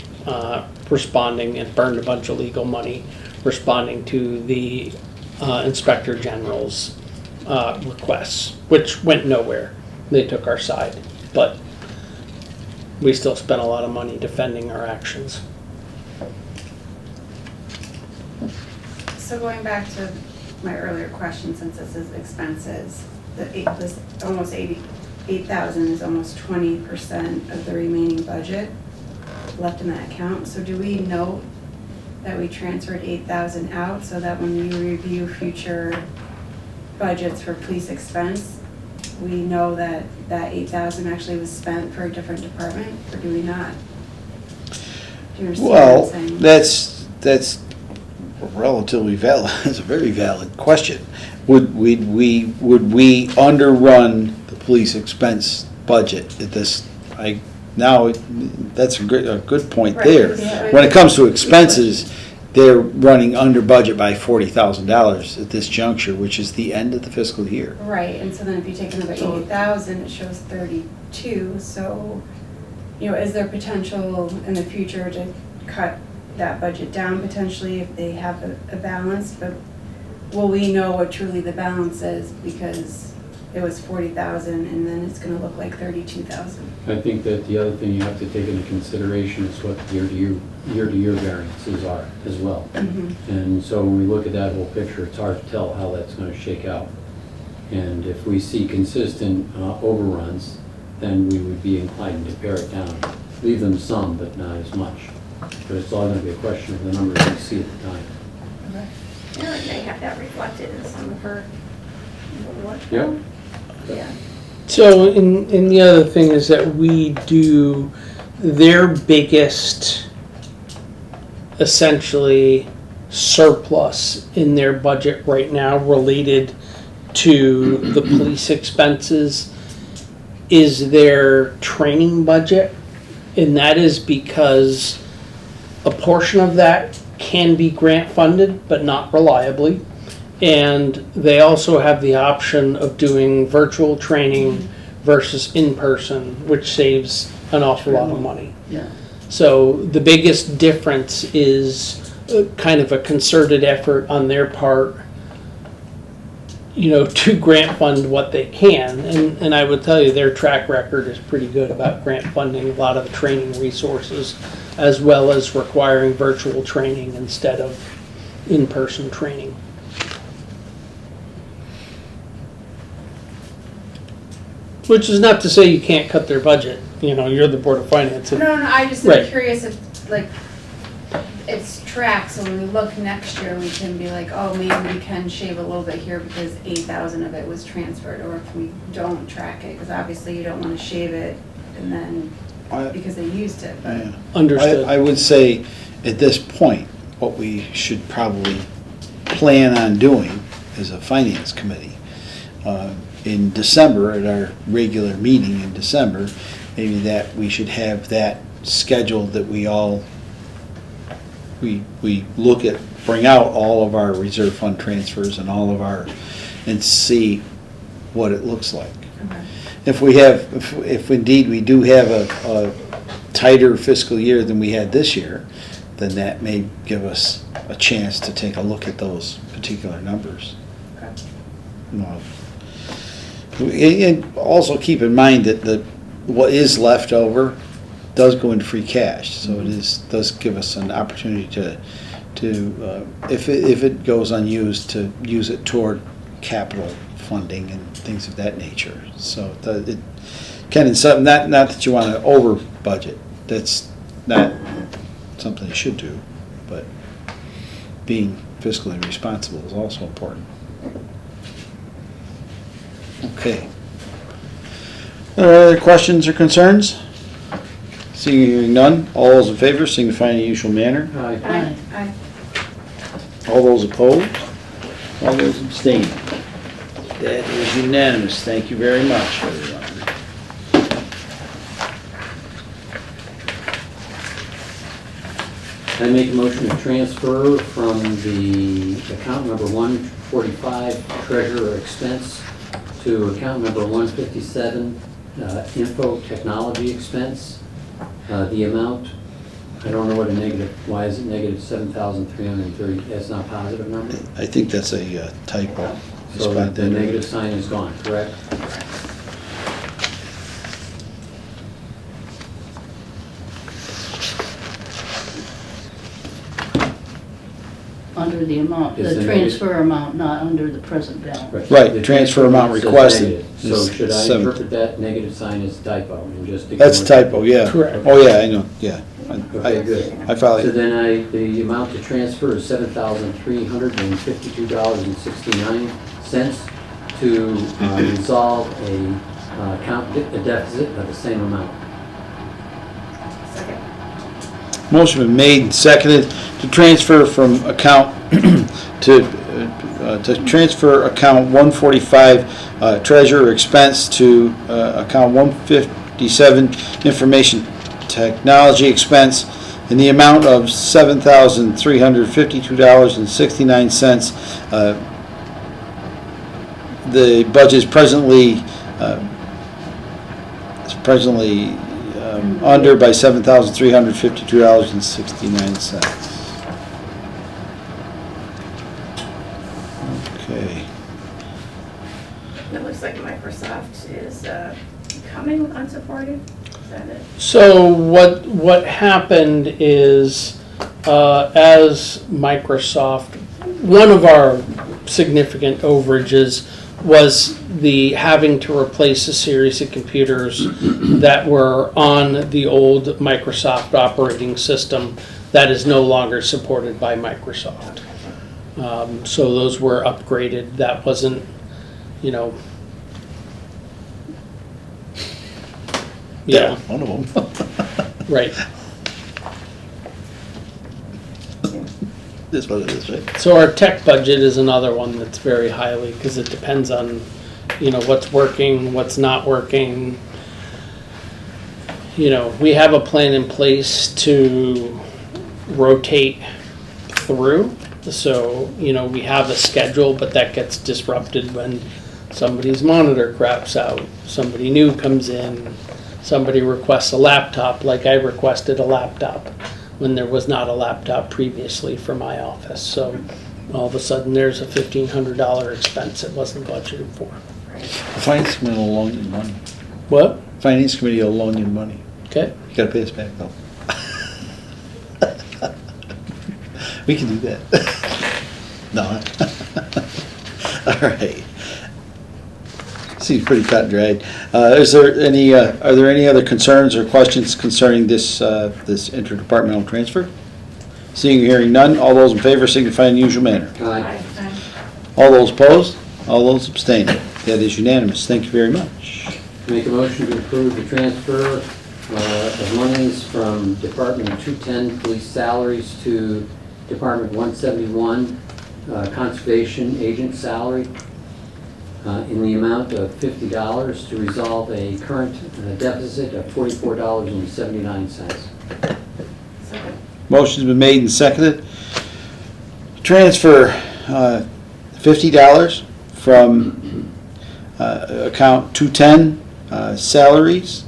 [SPEAKER 2] responding and burned a bunch of legal money responding to the Inspector General's requests, which went nowhere. They took our side, but we still spent a lot of money defending our actions.
[SPEAKER 4] So going back to my earlier question, since this is expenses, this almost 8,000 is almost 20% of the remaining budget left in that account. So do we note that we transferred 8,000 out so that when we review future budgets for police expense, we know that that 8,000 actually was spent for a different department, or do we not? Do you understand what I'm
[SPEAKER 1] Well,
[SPEAKER 4] saying?
[SPEAKER 1] that's relatively valid, it's a very valid question. Would we underrun the police expense budget at this, that's a good point
[SPEAKER 4] Right,
[SPEAKER 1] there.
[SPEAKER 4] yeah.
[SPEAKER 1] When it comes to expenses, they're running under budget by $40,000 at this juncture, which is the end of the fiscal year.
[SPEAKER 4] Right, and so then if you take another 80,000, it shows 32, so, is there potential in the future to cut that budget down potentially if they have a balance, but will we know what truly the balance is because it was 40,000 and then it's gonna look like 32,000?
[SPEAKER 3] I think that the other thing you have to take into consideration is what year-to-year variances are as well. And so when we look at that whole picture, it's hard to tell how that's going to shake out. And if we see consistent overruns, then we would be inclined to pare it down. Leave them some, but not as much. But it's all going to be a question of the numbers we see at the time.
[SPEAKER 7] Like they have that reflected in some of her, what?
[SPEAKER 3] Yep.
[SPEAKER 7] Yeah.
[SPEAKER 2] So, and the other thing is that we do their biggest, essentially, surplus in their budget right now related to the police expenses is their training budget. And that is because a portion of that can be grant funded, but not reliably. And they also have the option of doing virtual training versus in-person, which saves an awful lot of money.
[SPEAKER 3] Yeah.
[SPEAKER 2] So the biggest difference is kind of a concerted effort on their part, to grant fund what they can. And I would tell you their track record is pretty good about grant funding a lot of the training resources, as well as requiring virtual training instead of in-person training. Which is not to say you can't cut their budget. You're the Board of Finance.
[SPEAKER 4] No, I just am
[SPEAKER 2] Right.
[SPEAKER 4] curious if, it's tracked, so when we look next year, we can be like, oh, maybe we can shave a little bit here because 8,000 of it was transferred, or if we don't track it, because obviously you don't want to shave it and then, because they used it, but.
[SPEAKER 1] Yeah.
[SPEAKER 2] Understood.
[SPEAKER 1] I would say, at this point, what we should probably plan on doing as a finance committee, in December, at our regular meeting in December, maybe that we should have that scheduled that we look at, bring out all of our reserve fund transfers and and see what it looks like.
[SPEAKER 4] Okay.
[SPEAKER 1] If indeed we do have a tighter fiscal year than we had this year, then that may give us a chance to take a look at those particular numbers.
[SPEAKER 4] Okay.
[SPEAKER 1] And also keep in mind that what is left over does go into free cash, so does give us an opportunity to if it goes unused, to use it toward capital funding and things of that nature. So it can, in some, not that you want to over budget, that's not something you should do, but being fiscally responsible is also important. Okay. Other questions or concerns? Seeing and hearing none, all those in favor signify in the usual manner.
[SPEAKER 3] Aye.
[SPEAKER 4] Aye.
[SPEAKER 1] All those opposed? All those abstained? That is unanimous. Thank you very much, everyone.
[SPEAKER 3] I make a motion to transfer from the account number 145, treasurer expense, to account number 157, info technology expense. The amount, I don't know what a negative, why is it negative 7,330? That's not a positive number?
[SPEAKER 1] I think that's a typo.
[SPEAKER 3] So the negative sign is gone, correct?
[SPEAKER 5] Under the amount,
[SPEAKER 3] Is
[SPEAKER 5] the
[SPEAKER 3] the
[SPEAKER 5] transfer amount, not under the present balance.
[SPEAKER 1] Right,
[SPEAKER 3] The
[SPEAKER 1] transfer amount
[SPEAKER 3] says
[SPEAKER 1] requested
[SPEAKER 3] negative. So
[SPEAKER 1] is
[SPEAKER 3] should I
[SPEAKER 1] 7.
[SPEAKER 3] interpret that negative sign as typo and just?
[SPEAKER 1] That's
[SPEAKER 3] ignore it?
[SPEAKER 1] typo, yeah.
[SPEAKER 2] Correct.
[SPEAKER 1] Oh, yeah, I know, yeah.
[SPEAKER 3] Okay, good.
[SPEAKER 1] I follow
[SPEAKER 3] So
[SPEAKER 1] you.
[SPEAKER 3] then the amount to transfer is $7,352.69 to resolve a deficit of the same amount.
[SPEAKER 4] Second.
[SPEAKER 1] Motion been made and seconded to transfer from account to transfer account 145 treasurer expense to account 157 information technology expense in the amount of $7,352.69. The budget is presently under by $7,352.69. Okay.
[SPEAKER 7] It looks like Microsoft is coming unsupported. Is that it?
[SPEAKER 2] So what happened is, as Microsoft, one of our significant overages was the having to replace a series of computers that were on the old Microsoft operating system that is no longer supported by Microsoft. So those were upgraded. That wasn't, you know. Yeah,
[SPEAKER 1] One of them.
[SPEAKER 2] right.
[SPEAKER 1] This one it is, right?
[SPEAKER 2] So our tech budget is another one that's very highly, because it depends on, you know, what's working, what's not working. You know, we have a plan in place to rotate through. So, you know, we have a schedule, but that gets disrupted when somebody's monitor craps out, somebody new comes in, somebody requests a laptop, like I requested a laptop when there was not a laptop previously for my office. So all of a sudden, there's a $1,500 expense that wasn't budgeted for.
[SPEAKER 1] The finance committee will loan you money.
[SPEAKER 2] What?
[SPEAKER 1] Finance committee will loan you money.
[SPEAKER 2] Okay.
[SPEAKER 1] You gotta pay us back though. We can do that. No. All right. Seems pretty cut and dried. Are there any other concerns or questions concerning this interdepartmental transfer? Seeing or hearing none, all those in favor signify in the usual manner.
[SPEAKER 3] Aye.
[SPEAKER 1] All those opposed, all those abstaining. That is unanimous. Thank you very much.
[SPEAKER 3] Make a motion to approve the transfer of monies from Department 210 police salaries to Department 171 conservation agent salary in the amount of $50 to resolve a current deficit of $44.79.
[SPEAKER 4] Second.
[SPEAKER 1] Motion's been made and seconded. Transfer $50 from account 210 salaries,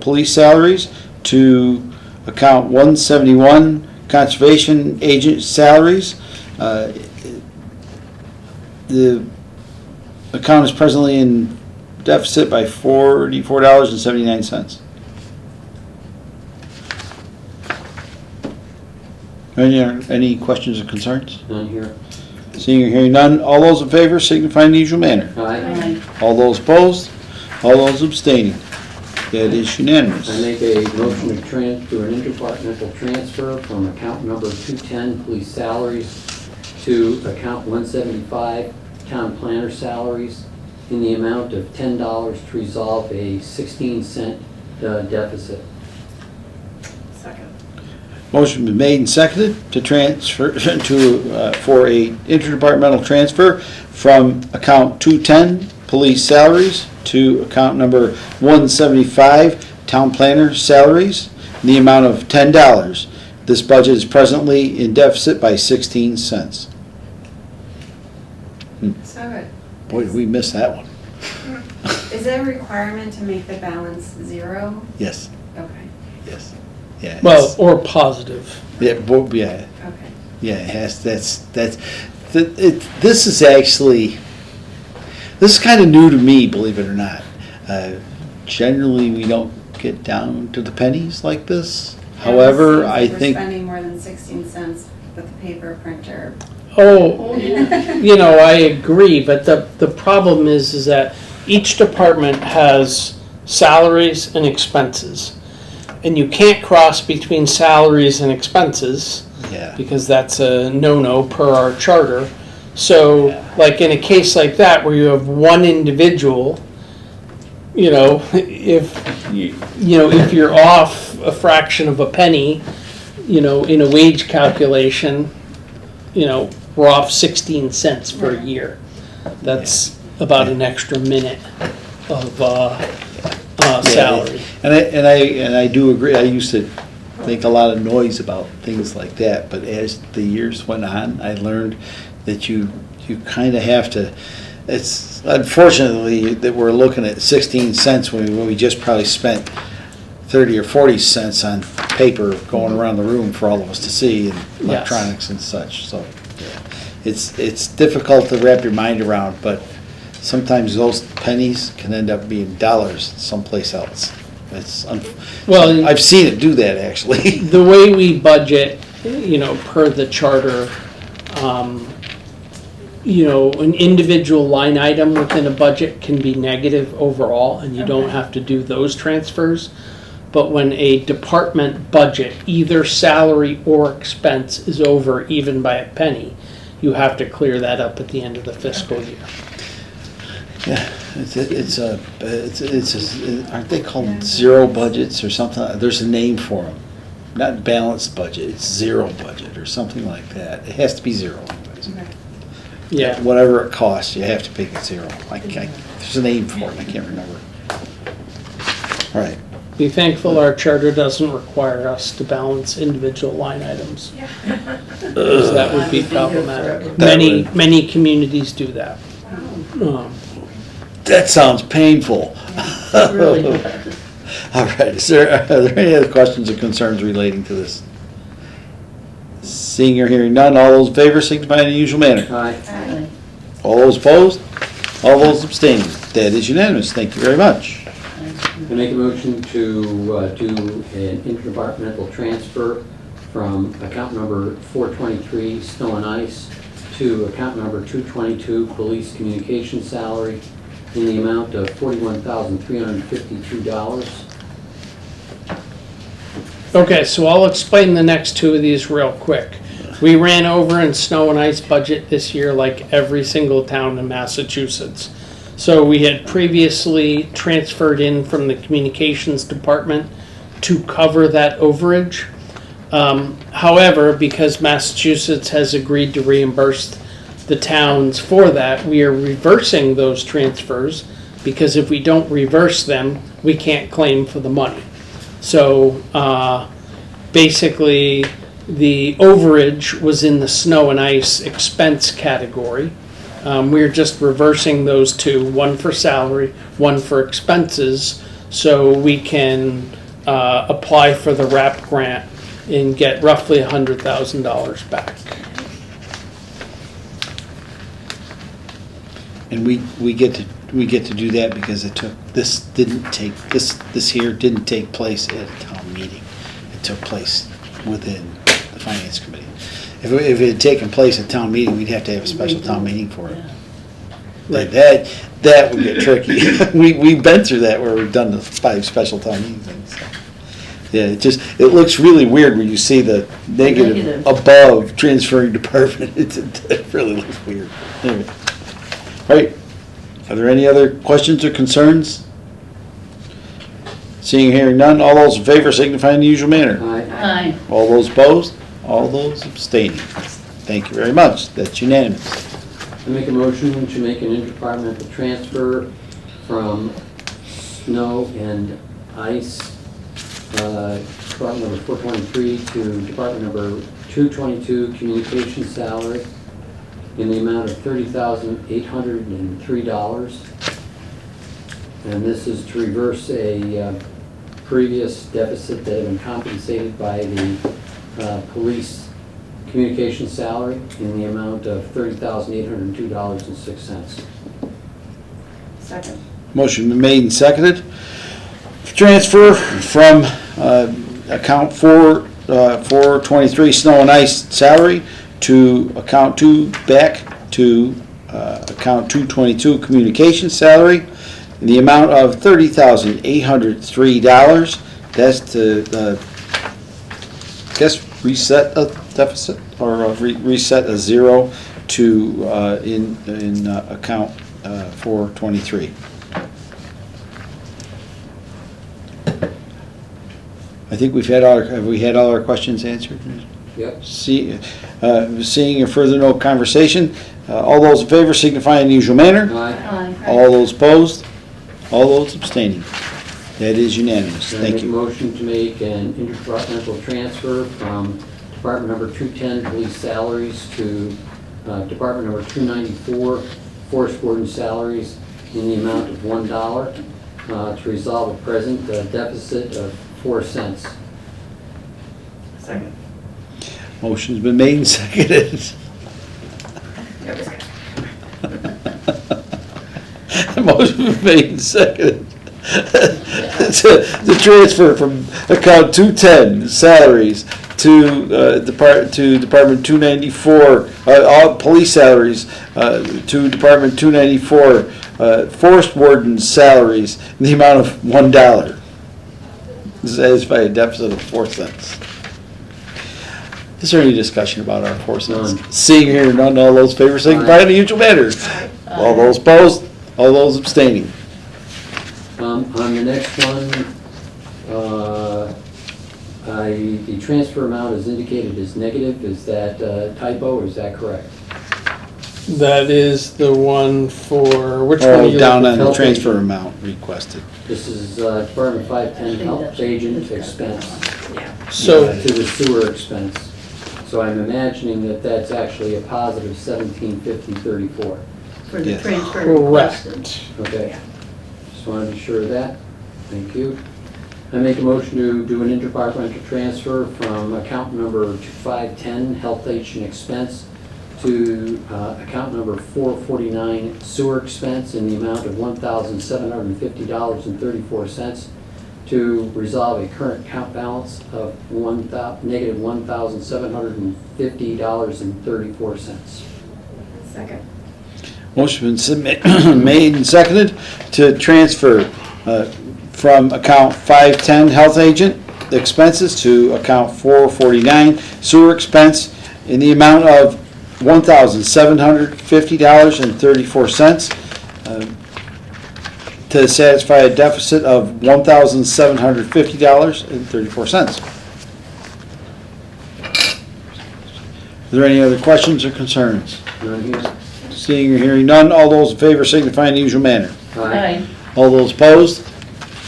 [SPEAKER 1] police salaries, to account 171 conservation agent salaries. The account is presently in deficit by $44.79. Any questions or concerns?
[SPEAKER 3] None here.
[SPEAKER 1] Seeing or hearing none, all those in favor signify in the usual manner.
[SPEAKER 3] Aye.
[SPEAKER 1] All those opposed, all those abstaining. That is unanimous.
[SPEAKER 3] I make a motion to do an interdepartmental transfer from account number 210 police salaries to account 175 town planner salaries in the amount of $10 to resolve a 16-cent deficit.
[SPEAKER 4] Second.
[SPEAKER 1] Motion been made and seconded to transfer for a interdepartmental transfer from account 210 police salaries to account number 175, town planner salaries, in the amount of $10. This budget is presently in deficit by 16 cents.
[SPEAKER 4] So
[SPEAKER 1] Boy, did we miss that one.
[SPEAKER 4] is there a requirement to make the balance 0?
[SPEAKER 1] Yes,
[SPEAKER 4] Okay,
[SPEAKER 1] yes. Yeah.
[SPEAKER 2] Well,
[SPEAKER 1] it's-
[SPEAKER 2] or positive.
[SPEAKER 1] Yeah, yeah,
[SPEAKER 4] okay.
[SPEAKER 1] yeah, it has, this is actually, this is kind of new to me, believe it or not. Generally, we don't get down to the pennies like this. However,
[SPEAKER 4] It
[SPEAKER 1] I
[SPEAKER 4] seems like
[SPEAKER 1] think,
[SPEAKER 4] we're spending more than 16 cents with the paper printer.
[SPEAKER 2] Oh, you know, I agree, but the problem is that each department has salaries and expenses. And you can't cross between salaries and expenses
[SPEAKER 1] yeah,
[SPEAKER 2] because that's a no-no per our charter. So, like in a case like that where you have one individual, you know, if if you're off a fraction of a penny, you know, in a wage calculation, you know, we're off 16 cents for a year. That's about an extra minute of salary.
[SPEAKER 1] and I do agree, I used to make a lot of noise about things like that, but as the years went on, I learned that you kind of have to, it's unfortunately that we're looking at 16 cents when we just probably spent 30 or 40 cents on paper going around the room for all of us to see, and electronics and such, so yeah. It's difficult to wrap your mind around, but sometimes those pennies can end up being dollars someplace else.
[SPEAKER 2] Well,
[SPEAKER 1] I've seen it do that, actually.
[SPEAKER 2] the way we budget, you know, per the charter, you know, an individual line item within a budget can be negative overall, and you don't have to do those transfers. But when a department budget, either salary or expense, is over even by a penny, you have to clear that up at the end of the fiscal year.
[SPEAKER 1] Yeah, aren't they called zero budgets or something? There's a name for them. Not balanced budget, it's zero budget or something like that. It has to be zero anyways.
[SPEAKER 4] Okay.
[SPEAKER 2] Yeah.
[SPEAKER 1] Whatever it costs, you have to pick it zero. There's a name for it, I can't remember. All right.
[SPEAKER 2] Be thankful our charter doesn't require us to balance individual line items, because that would be problematic. Many communities do that.
[SPEAKER 1] That sounds painful.
[SPEAKER 5] Really does.
[SPEAKER 1] All right, are there any other questions or concerns relating to this? Seeing or hearing none, all those in favor signify in the usual manner.
[SPEAKER 3] Aye.
[SPEAKER 1] All those opposed? All those abstaining? That is unanimous. Thank you very much.
[SPEAKER 3] I make a motion to do an interdepartmental transfer from account number 423, snow and ice, to account number 222, police communication salary, in the amount of $41,352.
[SPEAKER 2] Okay, so I'll explain the next two of these real quick. We ran over in snow and ice budget this year like every single town in Massachusetts. So we had previously transferred in from the communications department to cover that overage. However, because Massachusetts has agreed to reimburse the towns for that, we are reversing those transfers, because if we don't reverse them, we can't claim for the money. So basically, the overage was in the snow and ice expense category. We're just reversing those two, one for salary, one for expenses, so we can apply for the RAP grant and get roughly $100,000 back.
[SPEAKER 1] And we get to do that because this here didn't take place at a town meeting. It took place within the finance committee. If it had taken place at town meeting, we'd have to have a special town meeting for it. Like that would get tricky. We've been through that where we've done the 5 special town meetings. So. Yeah, it looks really weird when you see the negative above transferring department. It really looks weird. Anyway. All right. Are there any other questions or concerns? Seeing or hearing none, all those in favor signify in the usual manner.
[SPEAKER 5] Aye.
[SPEAKER 1] All those opposed? All those abstaining. Thank you very much. That's unanimous.
[SPEAKER 3] I make a motion to make an interdepartmental transfer from snow and ice, Department number 423 to Department number 222, communication salary, in the amount of $30,803. And this is to reverse a previous deficit that had been compensated by the police communication salary in the amount of $30,802.06.
[SPEAKER 7] Second.
[SPEAKER 1] Motion been made and seconded. Transfer from account 423 snow and ice salary to account 2 back to account 222 communication salary in the amount of $30,803. That's to reset a deficit or reset a zero to in account 423. I think have we had all our questions answered?
[SPEAKER 3] Yep.
[SPEAKER 1] Seeing a further no conversation, all those in favor signify in the usual manner.
[SPEAKER 3] Aye.
[SPEAKER 5] Aye.
[SPEAKER 1] All those opposed, all those abstaining. That is unanimous.
[SPEAKER 3] And I
[SPEAKER 1] Thank
[SPEAKER 3] make a
[SPEAKER 1] you.
[SPEAKER 3] motion to make an interdepartmental transfer from Department number 210, police salaries, to Department number 294, forest warden salaries, in the amount of $1 to resolve a present deficit of 4 cents.
[SPEAKER 7] Second.
[SPEAKER 1] Motion's been made and seconded.
[SPEAKER 7] That was good.
[SPEAKER 1] Motion been made and seconded. The transfer from account 210 salaries to Department 294 all police salaries to Department 294 forest warden salaries in the amount of $1. Satisfy a deficit of 4 cents. Is there any discussion about our 4 cents?
[SPEAKER 3] None.
[SPEAKER 1] Seeing here none, all those in favor signify in the usual manner. All those opposed, all those abstaining.
[SPEAKER 3] On the next one, the transfer amount is indicated as negative. Is that typo or is that correct?
[SPEAKER 2] That is the one for, which one are
[SPEAKER 1] Oh,
[SPEAKER 2] you
[SPEAKER 1] down
[SPEAKER 2] looking
[SPEAKER 1] on the
[SPEAKER 3] Health
[SPEAKER 1] transfer
[SPEAKER 3] agent.
[SPEAKER 1] amount requested.
[SPEAKER 3] This is Department 510 health agent expense
[SPEAKER 7] Yeah.
[SPEAKER 2] So,
[SPEAKER 3] to the sewer expense. So I'm imagining that that's actually a positive 1750.34.
[SPEAKER 5] For the
[SPEAKER 1] Yes.
[SPEAKER 5] transfer
[SPEAKER 2] correct.
[SPEAKER 5] requested.
[SPEAKER 3] Okay. Just want to be sure of that. Thank you. I make a motion to do an interdepartmental transfer from account number 510 health agent expense to account number 449 sewer expense in the amount of $1,750.34 to resolve a current account balance of negative $1,750.34.
[SPEAKER 7] Second.
[SPEAKER 1] Motion been made and seconded to transfer from account 510 health agent expenses to account 449 sewer expense in the amount of $1,750.34 to satisfy a deficit of $1,750.34. Are there any other questions or concerns?
[SPEAKER 3] None here?
[SPEAKER 1] Seeing or hearing none, all those in favor signify in the usual manner.
[SPEAKER 5] Aye.
[SPEAKER 1] All those opposed,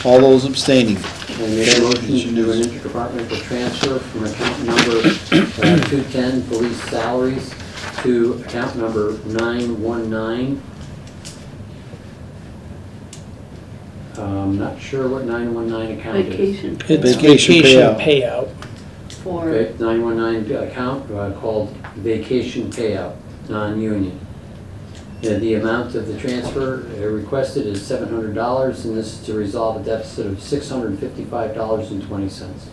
[SPEAKER 1] all those abstaining.
[SPEAKER 3] I make a motion to do an interdepartmental transfer from account number 210 police salaries to account number 919. Not sure what 919 account is.
[SPEAKER 5] Vacation
[SPEAKER 2] It's
[SPEAKER 1] Vacation
[SPEAKER 2] vacation
[SPEAKER 1] payout.
[SPEAKER 2] payout.
[SPEAKER 5] for,
[SPEAKER 3] Okay, 919 account called vacation payout, non-union. The amount of the transfer requested is $700, and this is to resolve a deficit of $655.20.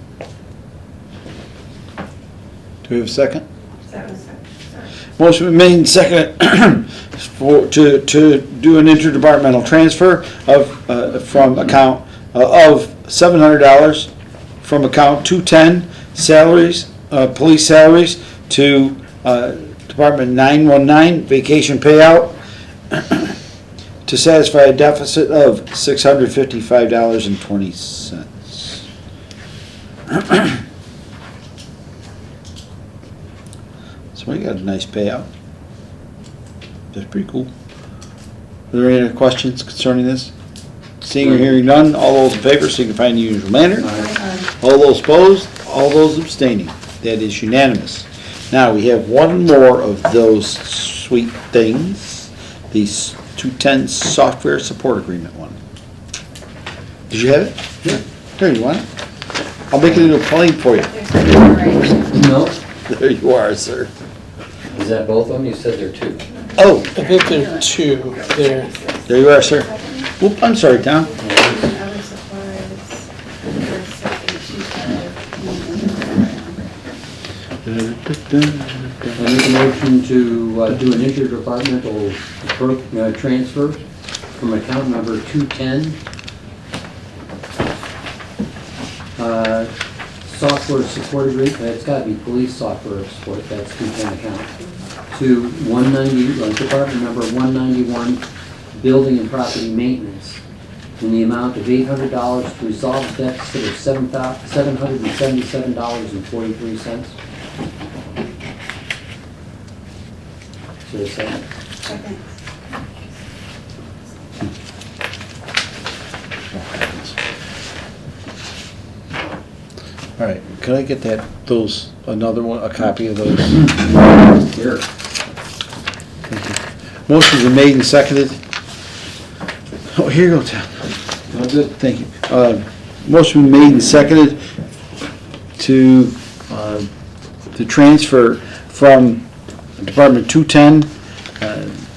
[SPEAKER 1] Do we have a second?
[SPEAKER 7] That was second. Sorry.
[SPEAKER 1] Motion been made and seconded to do an interdepartmental transfer of from account of $700 from account 210 salaries, police salaries to Department 919 vacation payout to satisfy a deficit of $655.20. So we got a nice payout. That's pretty cool. Are there any other questions concerning this? Seeing or hearing none, all those in favor signify in the usual manner. All those opposed, all those abstaining. That is unanimous. Now, we have one more of those sweet things, the 210 software support agreement one. Did you have it? Yeah. There, you want it? I'll make it into a plane for you.
[SPEAKER 4] There's one right.
[SPEAKER 3] No,
[SPEAKER 1] There you are, sir.
[SPEAKER 3] is that both of them? You said there are two.
[SPEAKER 1] Oh,
[SPEAKER 2] I think there are two there.
[SPEAKER 1] there you are, sir. Whoop, I'm sorry, Tom.
[SPEAKER 4] And other supplies, for 6,825.
[SPEAKER 3] I make a motion to do an interdepartmental transfer from account number 210. Software support agreement, it's gotta be police software support, that's 210 account. To 190, department number 191, building and property maintenance, in the amount of $800 to resolve the deficit of $777.43. Is there a second?
[SPEAKER 4] Second.
[SPEAKER 1] All right, can I get another one, a copy of those?
[SPEAKER 3] Here.
[SPEAKER 1] Motion's been made and seconded. Oh, here you go, Tom. Oh, good, thank you. Motion been made and seconded to transfer from Department 210,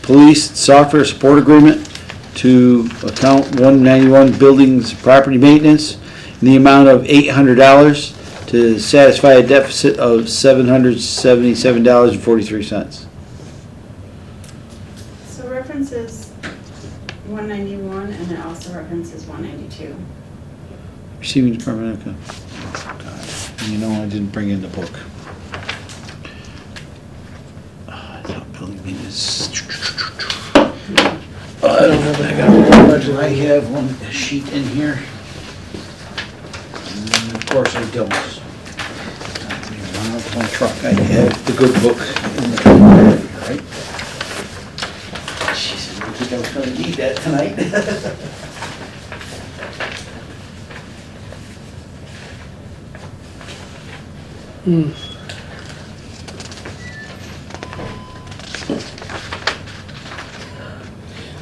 [SPEAKER 1] Police Software Support Agreement to account 191, Buildings Property Maintenance, in the amount of $800 to satisfy a deficit of $777.43.
[SPEAKER 4] So references 191 and it also references 192.
[SPEAKER 1] Receiving Department, okay. God, you know, I didn't bring in the book. I thought building maintenance. I don't have it. I got a budget. I have one sheet in here. And of course I don't. Out my truck, I have the good book in the truck, right? Jeez, I didn't think I was gonna need that tonight.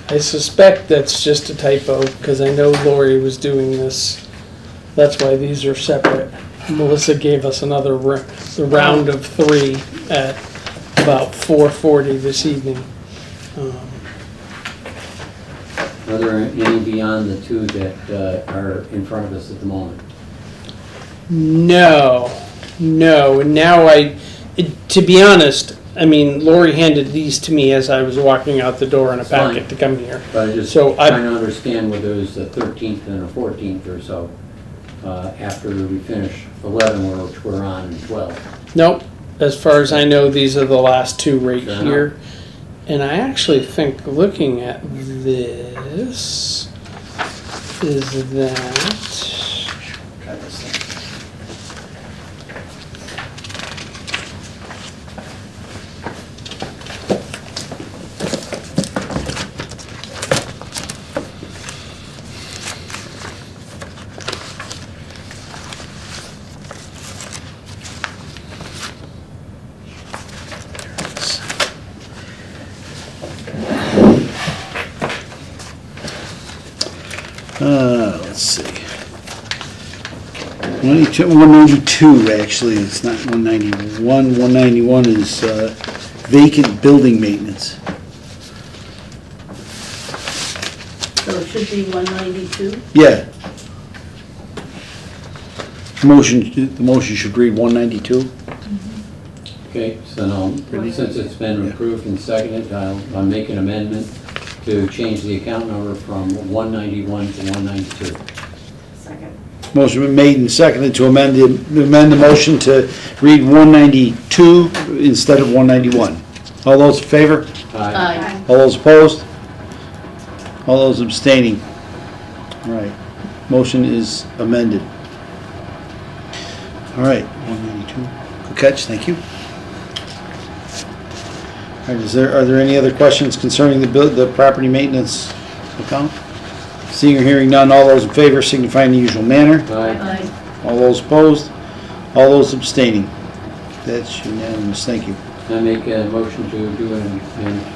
[SPEAKER 2] I suspect that's just a typo, because I know Lori was doing this. That's why these are separate. Melissa gave us another the round of 3 at about 4:40 this evening.
[SPEAKER 3] Are there any beyond the two that are in front of us at the moment?
[SPEAKER 2] No, and now to be honest, I mean, Lori handed these to me as I was walking out the door in a
[SPEAKER 3] Fine.
[SPEAKER 2] packet to come here.
[SPEAKER 3] But I just
[SPEAKER 2] So
[SPEAKER 3] trying to understand whether there's a 13th and a 14th or so after we finish 11, which we're on, and 12.
[SPEAKER 2] Nope, as far as I know, these are the last 2 right
[SPEAKER 3] Fair
[SPEAKER 2] here. And I actually think looking at this is that.
[SPEAKER 1] Got this thing. Let's see. 192, actually, it's not 191. 191 is vacant building maintenance.
[SPEAKER 5] So it should be 192?
[SPEAKER 1] Yeah. The motion should read 192.
[SPEAKER 3] Okay, so now, since it's been approved and seconded, I'll make an amendment to change the account number from 191 to 192.
[SPEAKER 4] Second.
[SPEAKER 1] Motion been made and seconded to amend the motion to read 192 instead of 191. All those in favor?
[SPEAKER 5] Aye.
[SPEAKER 1] All those opposed? All those abstaining? All right, motion is amended. All right, 192. Good catch, thank you. All right, are there any other questions concerning the property maintenance account? Seeing or hearing none, all those in favor signify in the usual manner.
[SPEAKER 3] Aye.
[SPEAKER 1] All those opposed, all those abstaining. That's unanimous, thank you.
[SPEAKER 3] I make a motion to do an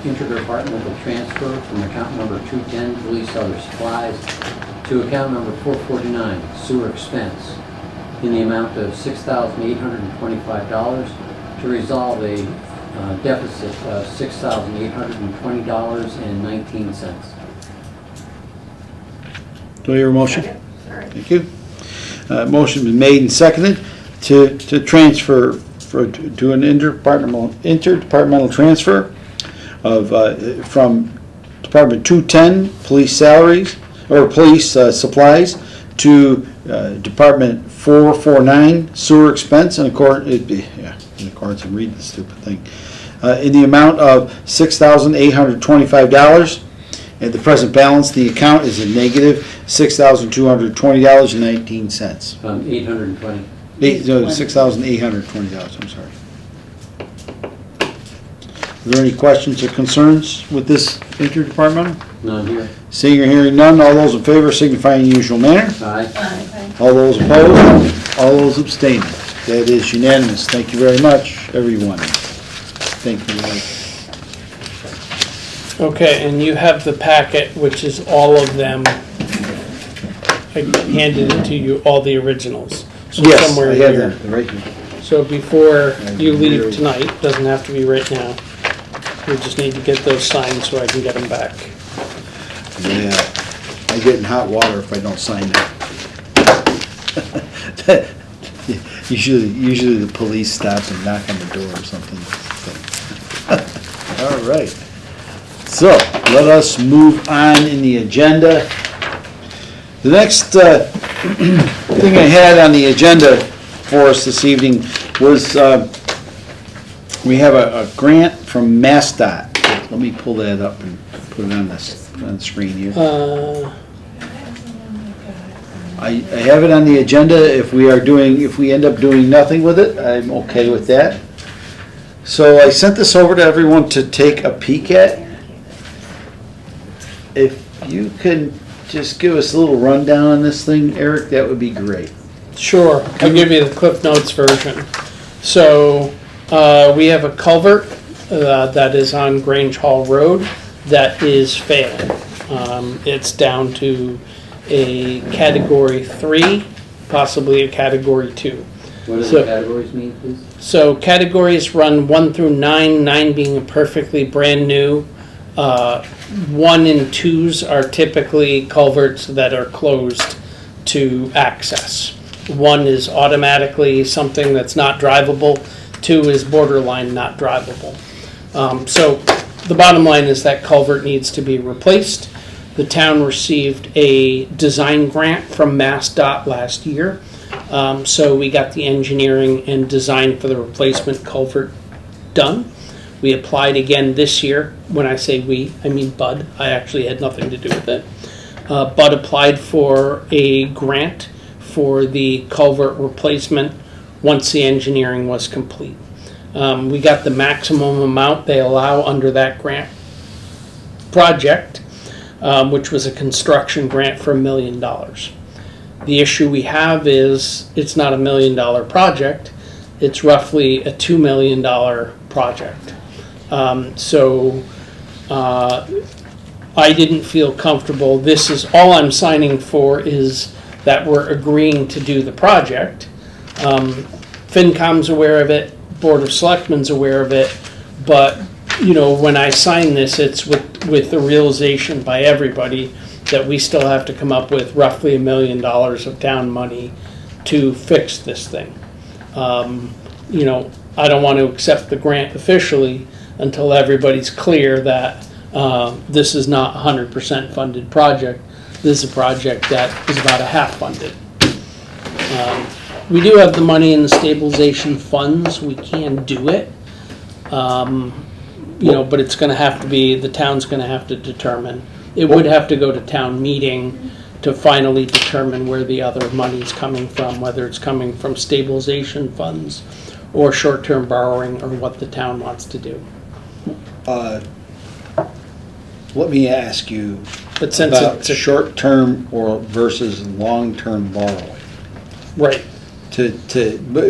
[SPEAKER 3] interdepartmental transfer from account number 210, police other supplies, to account number 449, sewer expense, in the amount of $6,825 to resolve a deficit of $6,820.19.
[SPEAKER 1] Do I hear a motion?
[SPEAKER 7] Second. Sorry.
[SPEAKER 1] Thank you. Motion been made and seconded to transfer to an interdepartmental transfer of from Department 210 police salaries or police supplies to Department 449 sewer expense in accordance. I'm reading the stupid thing. In the amount of $6,825. At the present balance, the account is a negative $6,220.19.
[SPEAKER 3] 820.
[SPEAKER 1] $6,820, I'm sorry. Are there any questions or concerns with this interdepartmental?
[SPEAKER 3] None here.
[SPEAKER 1] Seeing or hearing none, all those in favor signify in the usual manner.
[SPEAKER 3] Aye.
[SPEAKER 5] Aye.
[SPEAKER 1] All those opposed, all those abstaining. That is unanimous. Thank you very much, everyone. Thank you.
[SPEAKER 2] Okay, and you have the packet, which is all of them. I handed it to you, all the originals. So
[SPEAKER 1] Yes,
[SPEAKER 2] somewhere
[SPEAKER 1] I have
[SPEAKER 2] here.
[SPEAKER 1] that right here.
[SPEAKER 2] So before you leave tonight, doesn't have to be right now, we just need to get those signed so I can get them back.
[SPEAKER 1] Yeah, I get in hot water if I don't sign that. Usually the police stop and knock on the door or something. All right. So, let us move on in the agenda. The next thing I had on the agenda for us this evening was we have a grant from MassDOT. Let me pull that up and put it on the screen here. I have it on the agenda. If we end up doing nothing with it, I'm okay with that. So I sent this over to everyone to take a peek at. If you can just give us a little rundown on this thing, Eric, that would be great.
[SPEAKER 2] Sure, I'll give you the Cliff Notes version. So, we have a culvert that is on Grange Hall Road that is failing. It's down to a Category 3, possibly a Category 2.
[SPEAKER 3] What do
[SPEAKER 2] So-
[SPEAKER 3] the categories mean, please?
[SPEAKER 2] So categories run 1 through 9, 9 being a perfectly brand new. 1 and 2s are typically culverts that are closed to access. 1 is automatically something that's not drivable. 2 is borderline not drivable. So the bottom line is that culvert needs to be replaced. The town received a design grant from MassDOT last year. So we got the engineering and design for the replacement culvert done. We applied again this year. When I say we, I mean Bud. I actually had nothing to do with it. Bud applied for a grant for the culvert replacement once the engineering was complete. We got the maximum amount they allow under that grant project, which was a construction grant for $1 million. The issue we have is it's not a $1 million project. It's roughly a $2 million project. I didn't feel comfortable. This is all I'm signing for is that we're agreeing to do the project. FinCom's aware of it, Board of Selectmen's aware of it, but when I sign this, it's with the realization by everybody that we still have to come up with roughly $1 million of town money to fix this thing. I don't want to accept the grant officially until everybody's clear that this is not a 100% funded project. This is a project that is about a half funded. We do have the money in the stabilization funds. We can do it. But it's going to have to be, the town's going to have to determine. It would have to go to town meeting to finally determine where the other money's coming from, whether it's coming from stabilization funds or short-term borrowing or what the town wants to do.
[SPEAKER 1] Let me ask you
[SPEAKER 2] But since
[SPEAKER 1] about
[SPEAKER 2] it's a
[SPEAKER 1] short-term or versus long-term borrowing.
[SPEAKER 2] right,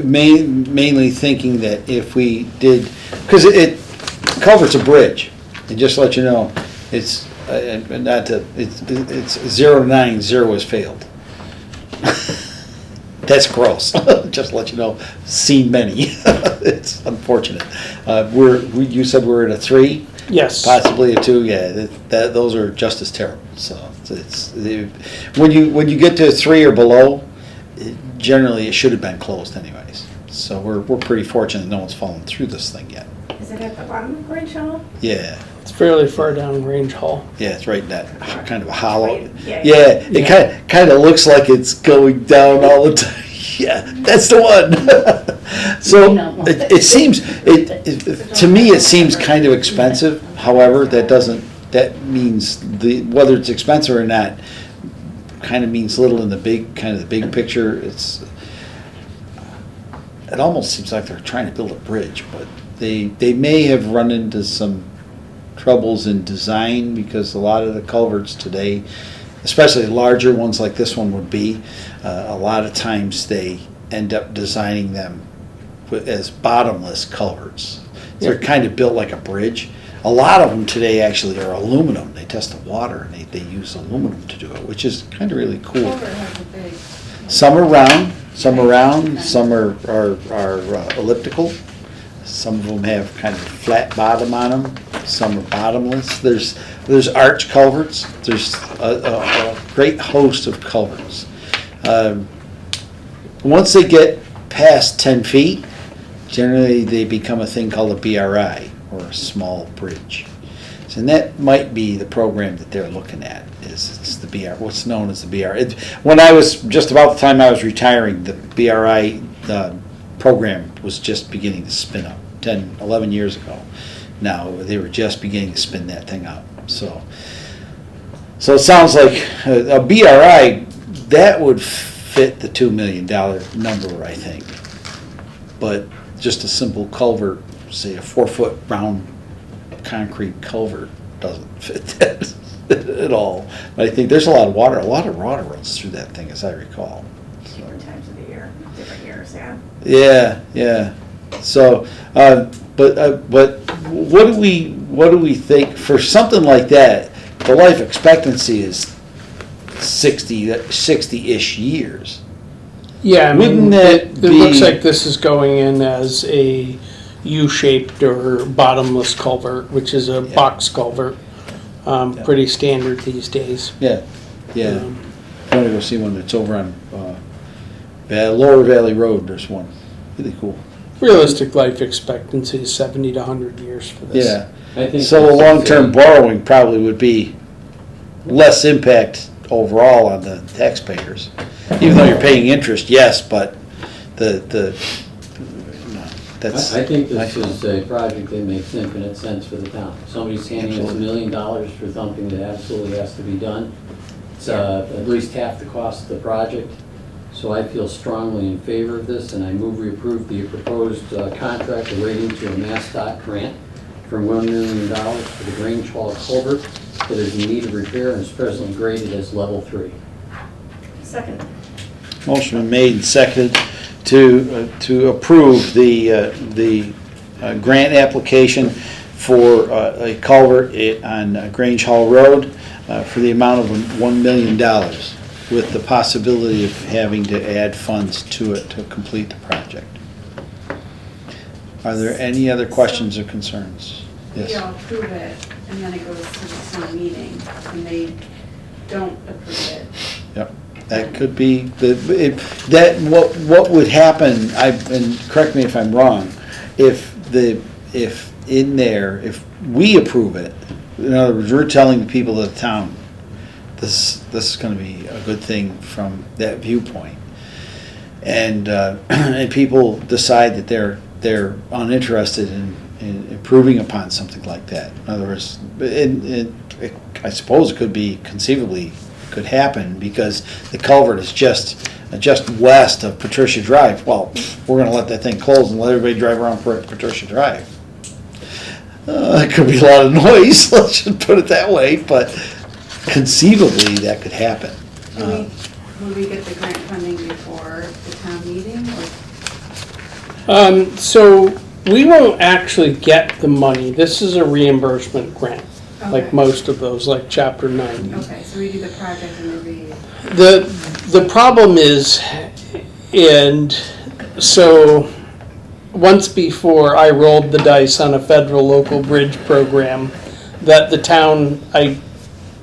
[SPEAKER 1] Mainly thinking that if we did, because culvert's a bridge, and just to let you know, it's, it's 0 to 9, 0 has failed. That's gross, just to let you know, seen many, it's unfortunate. You said we're at a 3?
[SPEAKER 2] yes.
[SPEAKER 1] Possibly a 2, yeah, those are just as terrible, so when you get to a 3 or below, generally it should have been closed anyways. So we're pretty fortunate no one's fallen through this thing yet.
[SPEAKER 7] Is it at the bottom of Grange Hill?
[SPEAKER 1] Yeah,
[SPEAKER 2] It's fairly far down Range Hall.
[SPEAKER 1] yeah, it's right in that kind of a hollow.
[SPEAKER 7] Yeah.
[SPEAKER 1] Yeah, it kind of looks like it's going down all the time. Yeah, that's the one. So it seems, to me, it seems kind of expensive. However, that means whether it's expensive or not, kind of means little in the big picture. It almost seems like they're trying to build a bridge, but they may have run into some troubles in design, because a lot of the culverts today, especially larger ones like this one would be, a lot of times they end up designing them as bottomless culverts. They're kind of built like a bridge. A lot of them today actually are aluminum. They test the water and they use aluminum to do it, which is kind of really cool.
[SPEAKER 4] Culvert has a big,
[SPEAKER 1] Some are round, some are elliptical. Some of them have kind of flat bottom on them. Some are bottomless. There's arch culverts. There's a great host of culverts. Once they get past 10 feet, generally they become a thing called a BRI, or a small bridge. And that might be the program that they're looking at, it's the BR, what's known as the BRI. When I was, just about the time I was retiring, the BRI program was just beginning to spin up, 10, 11 years ago. Now, they were just beginning to spin that thing up. So it sounds like a BRI, that would fit the $2 million number, I think. But just a simple culvert, say a 4-foot round concrete culvert, doesn't fit that at all. But I think there's a lot of water runs through that thing, as I recall.
[SPEAKER 7] Different times of the year, different years, yeah.
[SPEAKER 1] Yeah. So, but what do we think for something like that? The life expectancy is 60-ish years.
[SPEAKER 2] Yeah, I mean,
[SPEAKER 1] Wouldn't that
[SPEAKER 2] it looks
[SPEAKER 1] be-
[SPEAKER 2] like this is going in as a U-shaped or bottomless culvert, which is a box culvert. Pretty standard these days.
[SPEAKER 1] Yeah. I'm going to go see one that's over on Lower Valley Road. There's one. Really cool.
[SPEAKER 2] Realistic life expectancy is 70 to 100 years for this.
[SPEAKER 1] Yeah.
[SPEAKER 3] I think
[SPEAKER 1] So
[SPEAKER 3] that's
[SPEAKER 1] long-term
[SPEAKER 3] it.
[SPEAKER 1] borrowing probably would be less impact overall on the taxpayers. Even though you're paying interest, yes, but that's.
[SPEAKER 3] I think this is a project that makes infinite sense for the town. Somebody's handing us $1 million for something that absolutely has to be done. It's at least half the cost of the project. So I feel strongly in favor of this, and I move we approve the proposed contract relating to a MassDOT grant for $1 million for the Grange Hall culvert that is in need of repair and is presently graded as level 3.
[SPEAKER 7] Second.
[SPEAKER 1] Motion been made and seconded to approve the grant application for a culvert on Grange Hall Road for the amount of $1 million, with the possibility of having to add funds to it to complete the project. Are there any other questions or concerns?
[SPEAKER 4] we
[SPEAKER 1] Yes.
[SPEAKER 4] all approve it, and then it goes to the town meeting, and they don't approve it.
[SPEAKER 1] Yep. That could be, what would happen, and correct me if I'm wrong, if we approve it, in other words, we're telling the people of the town, this is gonna be a good thing from that viewpoint. And people decide that they're uninterested in improving upon something like that. In other words, I suppose it conceivably could happen, because the culvert is just west of Patricia Drive. Well, we're gonna let that thing close and let everybody drive around Patricia Drive. It could be a lot of noise, let's just put it that way, but conceivably, that could happen.
[SPEAKER 4] Will we get the grant funding before the town meeting or?
[SPEAKER 2] So we won't actually get the money. This is a reimbursement grant, like
[SPEAKER 4] Okay.
[SPEAKER 2] most of those, like Chapter 90.
[SPEAKER 4] Okay, so we do the project and the
[SPEAKER 2] The problem is, and so once before I rolled the dice on a federal local bridge program that the town I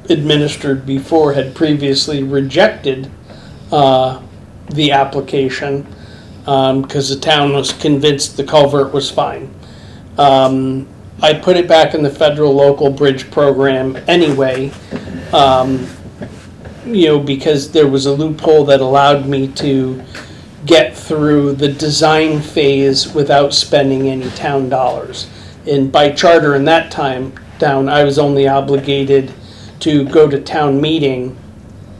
[SPEAKER 2] administered before had previously rejected the application because the town was convinced the culvert was fine. I put it back in the federal local bridge program anyway, because there was a loophole that allowed me to get through the design phase without spending any town dollars. And by charter in that time down, I was only obligated to go to town meeting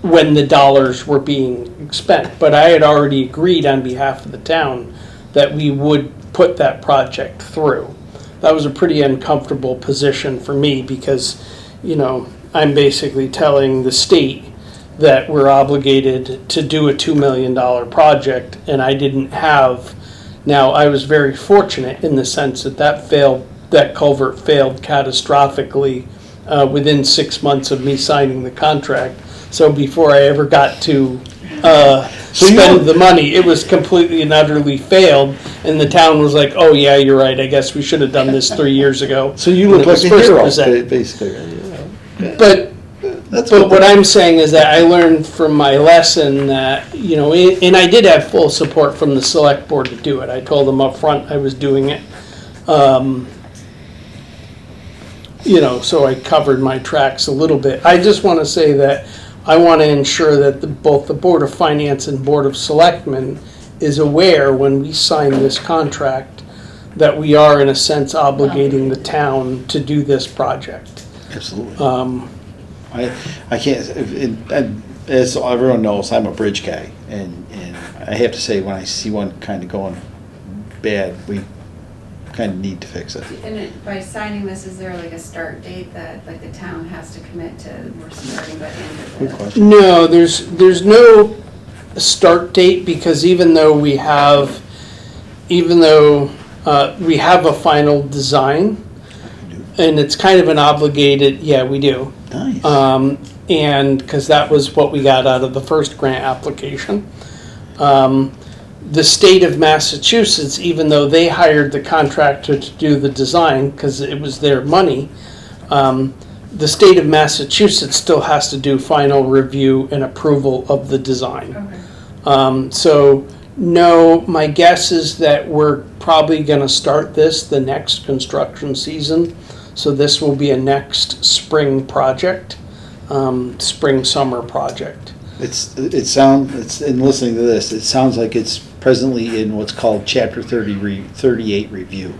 [SPEAKER 2] when the dollars were being spent. But I had already agreed on behalf of the town that we would put that project through. That was a pretty uncomfortable position for me because, I'm basically telling the state that we're obligated to do a $2 million project, and I didn't have. Now, I was very fortunate in the sense that culvert failed catastrophically within 6 months of me signing the contract. So before I ever got to spend the money, it was completely and utterly failed, and the town was like, "Oh yeah, you're right. I guess we should have done this 3 years ago."
[SPEAKER 1] So you look
[SPEAKER 2] And it
[SPEAKER 1] like
[SPEAKER 2] was
[SPEAKER 1] a
[SPEAKER 2] first
[SPEAKER 1] hero,
[SPEAKER 2] presented.
[SPEAKER 1] basically.
[SPEAKER 2] But
[SPEAKER 1] That's
[SPEAKER 2] But
[SPEAKER 1] good.
[SPEAKER 2] what I'm saying is that I learned from my lesson that, and I did have full support from the select board to do it. I told them up front I was doing it. So I covered my tracks a little bit. I just want to say that I want to ensure that both the Board of Finance and Board of Selectmen is aware when we sign this contract that we are in a sense obligating the town to do this project.
[SPEAKER 1] Absolutely. I can't, as everyone knows, I'm a bridge guy, and I have to say, when I see one kind of going bad, we kind of need to fix it.
[SPEAKER 4] And by signing this, is there like a start date that like the town has to commit to, we're starting by the end of
[SPEAKER 1] Good
[SPEAKER 4] the?
[SPEAKER 1] question.
[SPEAKER 2] No, there's no start date because even though we have a final design, and it's kind of an obligated, yeah, we do.
[SPEAKER 1] Nice.
[SPEAKER 2] And because that was what we got out of the first grant application. The state of Massachusetts, even though they hired the contractor to do the design because it was their money, the state of Massachusetts still has to do final review and approval of the design.
[SPEAKER 4] Okay.
[SPEAKER 2] So no, my guess is that we're probably going to start this the next construction season. So this will be a next spring project, spring-summer project.
[SPEAKER 1] In listening to this, it sounds like it's presently in what's called Chapter 38 review.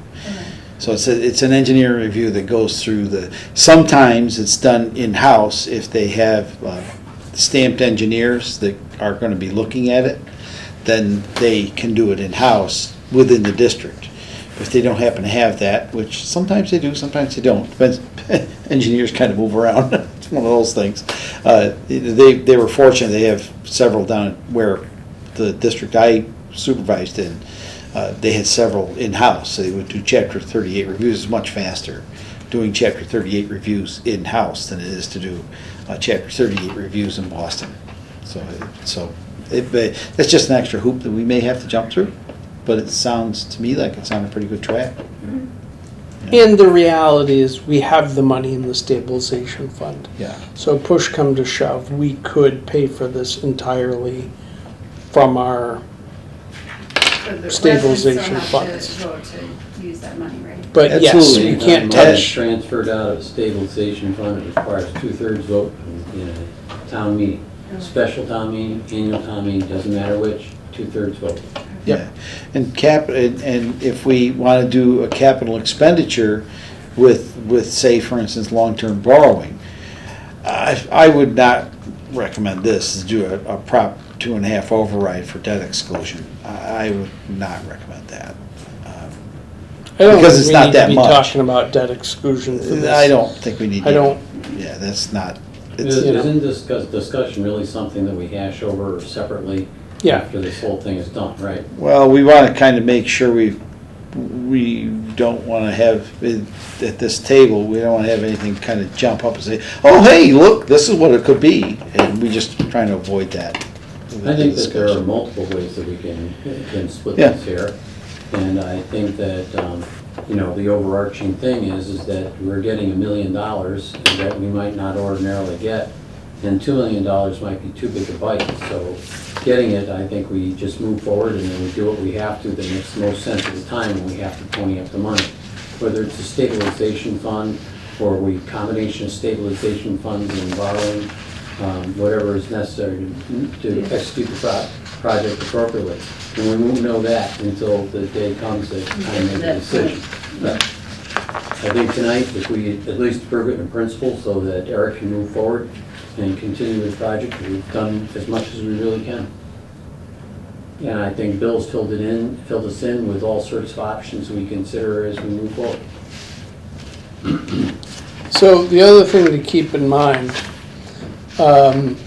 [SPEAKER 1] So it's an engineering review that goes through sometimes it's done in-house if they have stamped engineers that are going to be looking at it, then they can do it in-house within the district. If they don't happen to have that, which sometimes they do, sometimes they don't. Depends. Engineers kind of move around. It's one of those things. They were fortunate. They have several down where the district I supervised in. They had several in-house. So they would do Chapter 38 reviews. It's much faster doing Chapter 38 reviews in-house than it is to do Chapter 38 reviews in Boston. So that's just an extra hoop that we may have to jump through. But it sounds to me like it's on a pretty good track.
[SPEAKER 2] And the reality is we have the money in the stabilization fund.
[SPEAKER 1] Yeah.
[SPEAKER 2] So push come to shove, we could pay for this entirely from our,
[SPEAKER 4] So the
[SPEAKER 2] Stabilization
[SPEAKER 4] residents still have
[SPEAKER 2] funds.
[SPEAKER 4] to vote to use that money, right?
[SPEAKER 2] but yes,
[SPEAKER 1] Absolutely.
[SPEAKER 2] we can't
[SPEAKER 3] Money
[SPEAKER 2] touch.
[SPEAKER 3] transferred out of stabilization fund, it requires 2/3 vote in a town meeting. Special town meeting, annual town meeting, doesn't matter which, 2/3 vote.
[SPEAKER 1] Yeah, and if we want to do a capital expenditure with say, for instance, long-term borrowing, I would not recommend this, to do a Prop 2.5 override for debt exclusion. I would not recommend that.
[SPEAKER 2] I don't
[SPEAKER 1] Because
[SPEAKER 2] think
[SPEAKER 1] it's
[SPEAKER 2] we
[SPEAKER 1] not
[SPEAKER 2] need
[SPEAKER 1] that
[SPEAKER 2] to be
[SPEAKER 1] much.
[SPEAKER 2] talking about debt exclusion for this.
[SPEAKER 1] I don't think we need to.
[SPEAKER 2] I don't.
[SPEAKER 1] Yeah, that's not,
[SPEAKER 3] Is-
[SPEAKER 1] it's,
[SPEAKER 2] you know.
[SPEAKER 3] Isn't this discussion really something that we hash over separately?
[SPEAKER 2] Yeah.
[SPEAKER 3] After this whole thing is done, right?
[SPEAKER 1] well, we want to kind of make sure we don't want to have, at this table, we don't want to have anything kind of jump up and say, oh, hey, look, this is what it could be. And we just trying to avoid that.
[SPEAKER 3] I think that there are multiple ways that we can split
[SPEAKER 1] Yeah.
[SPEAKER 3] this here. And I think that, the overarching thing is that we're getting $1 million that we might not ordinarily get. And $2 million might be too big a bite. So getting it, I think we just move forward and then we do what we have to that makes the most sense at the time when we have to pony up the money. Whether it's a stabilization fund or combination of stabilization funds and borrowing, whatever is necessary to execute the project appropriately. And we won't know that until the day comes that time to make a decision. But I think tonight, if we at least approve it in principle so that Eric can move forward and continue the project, we've done as much as we really can. And I think Bill's filled us in with all sorts of options we consider as we move forward.
[SPEAKER 2] So the other thing to keep in mind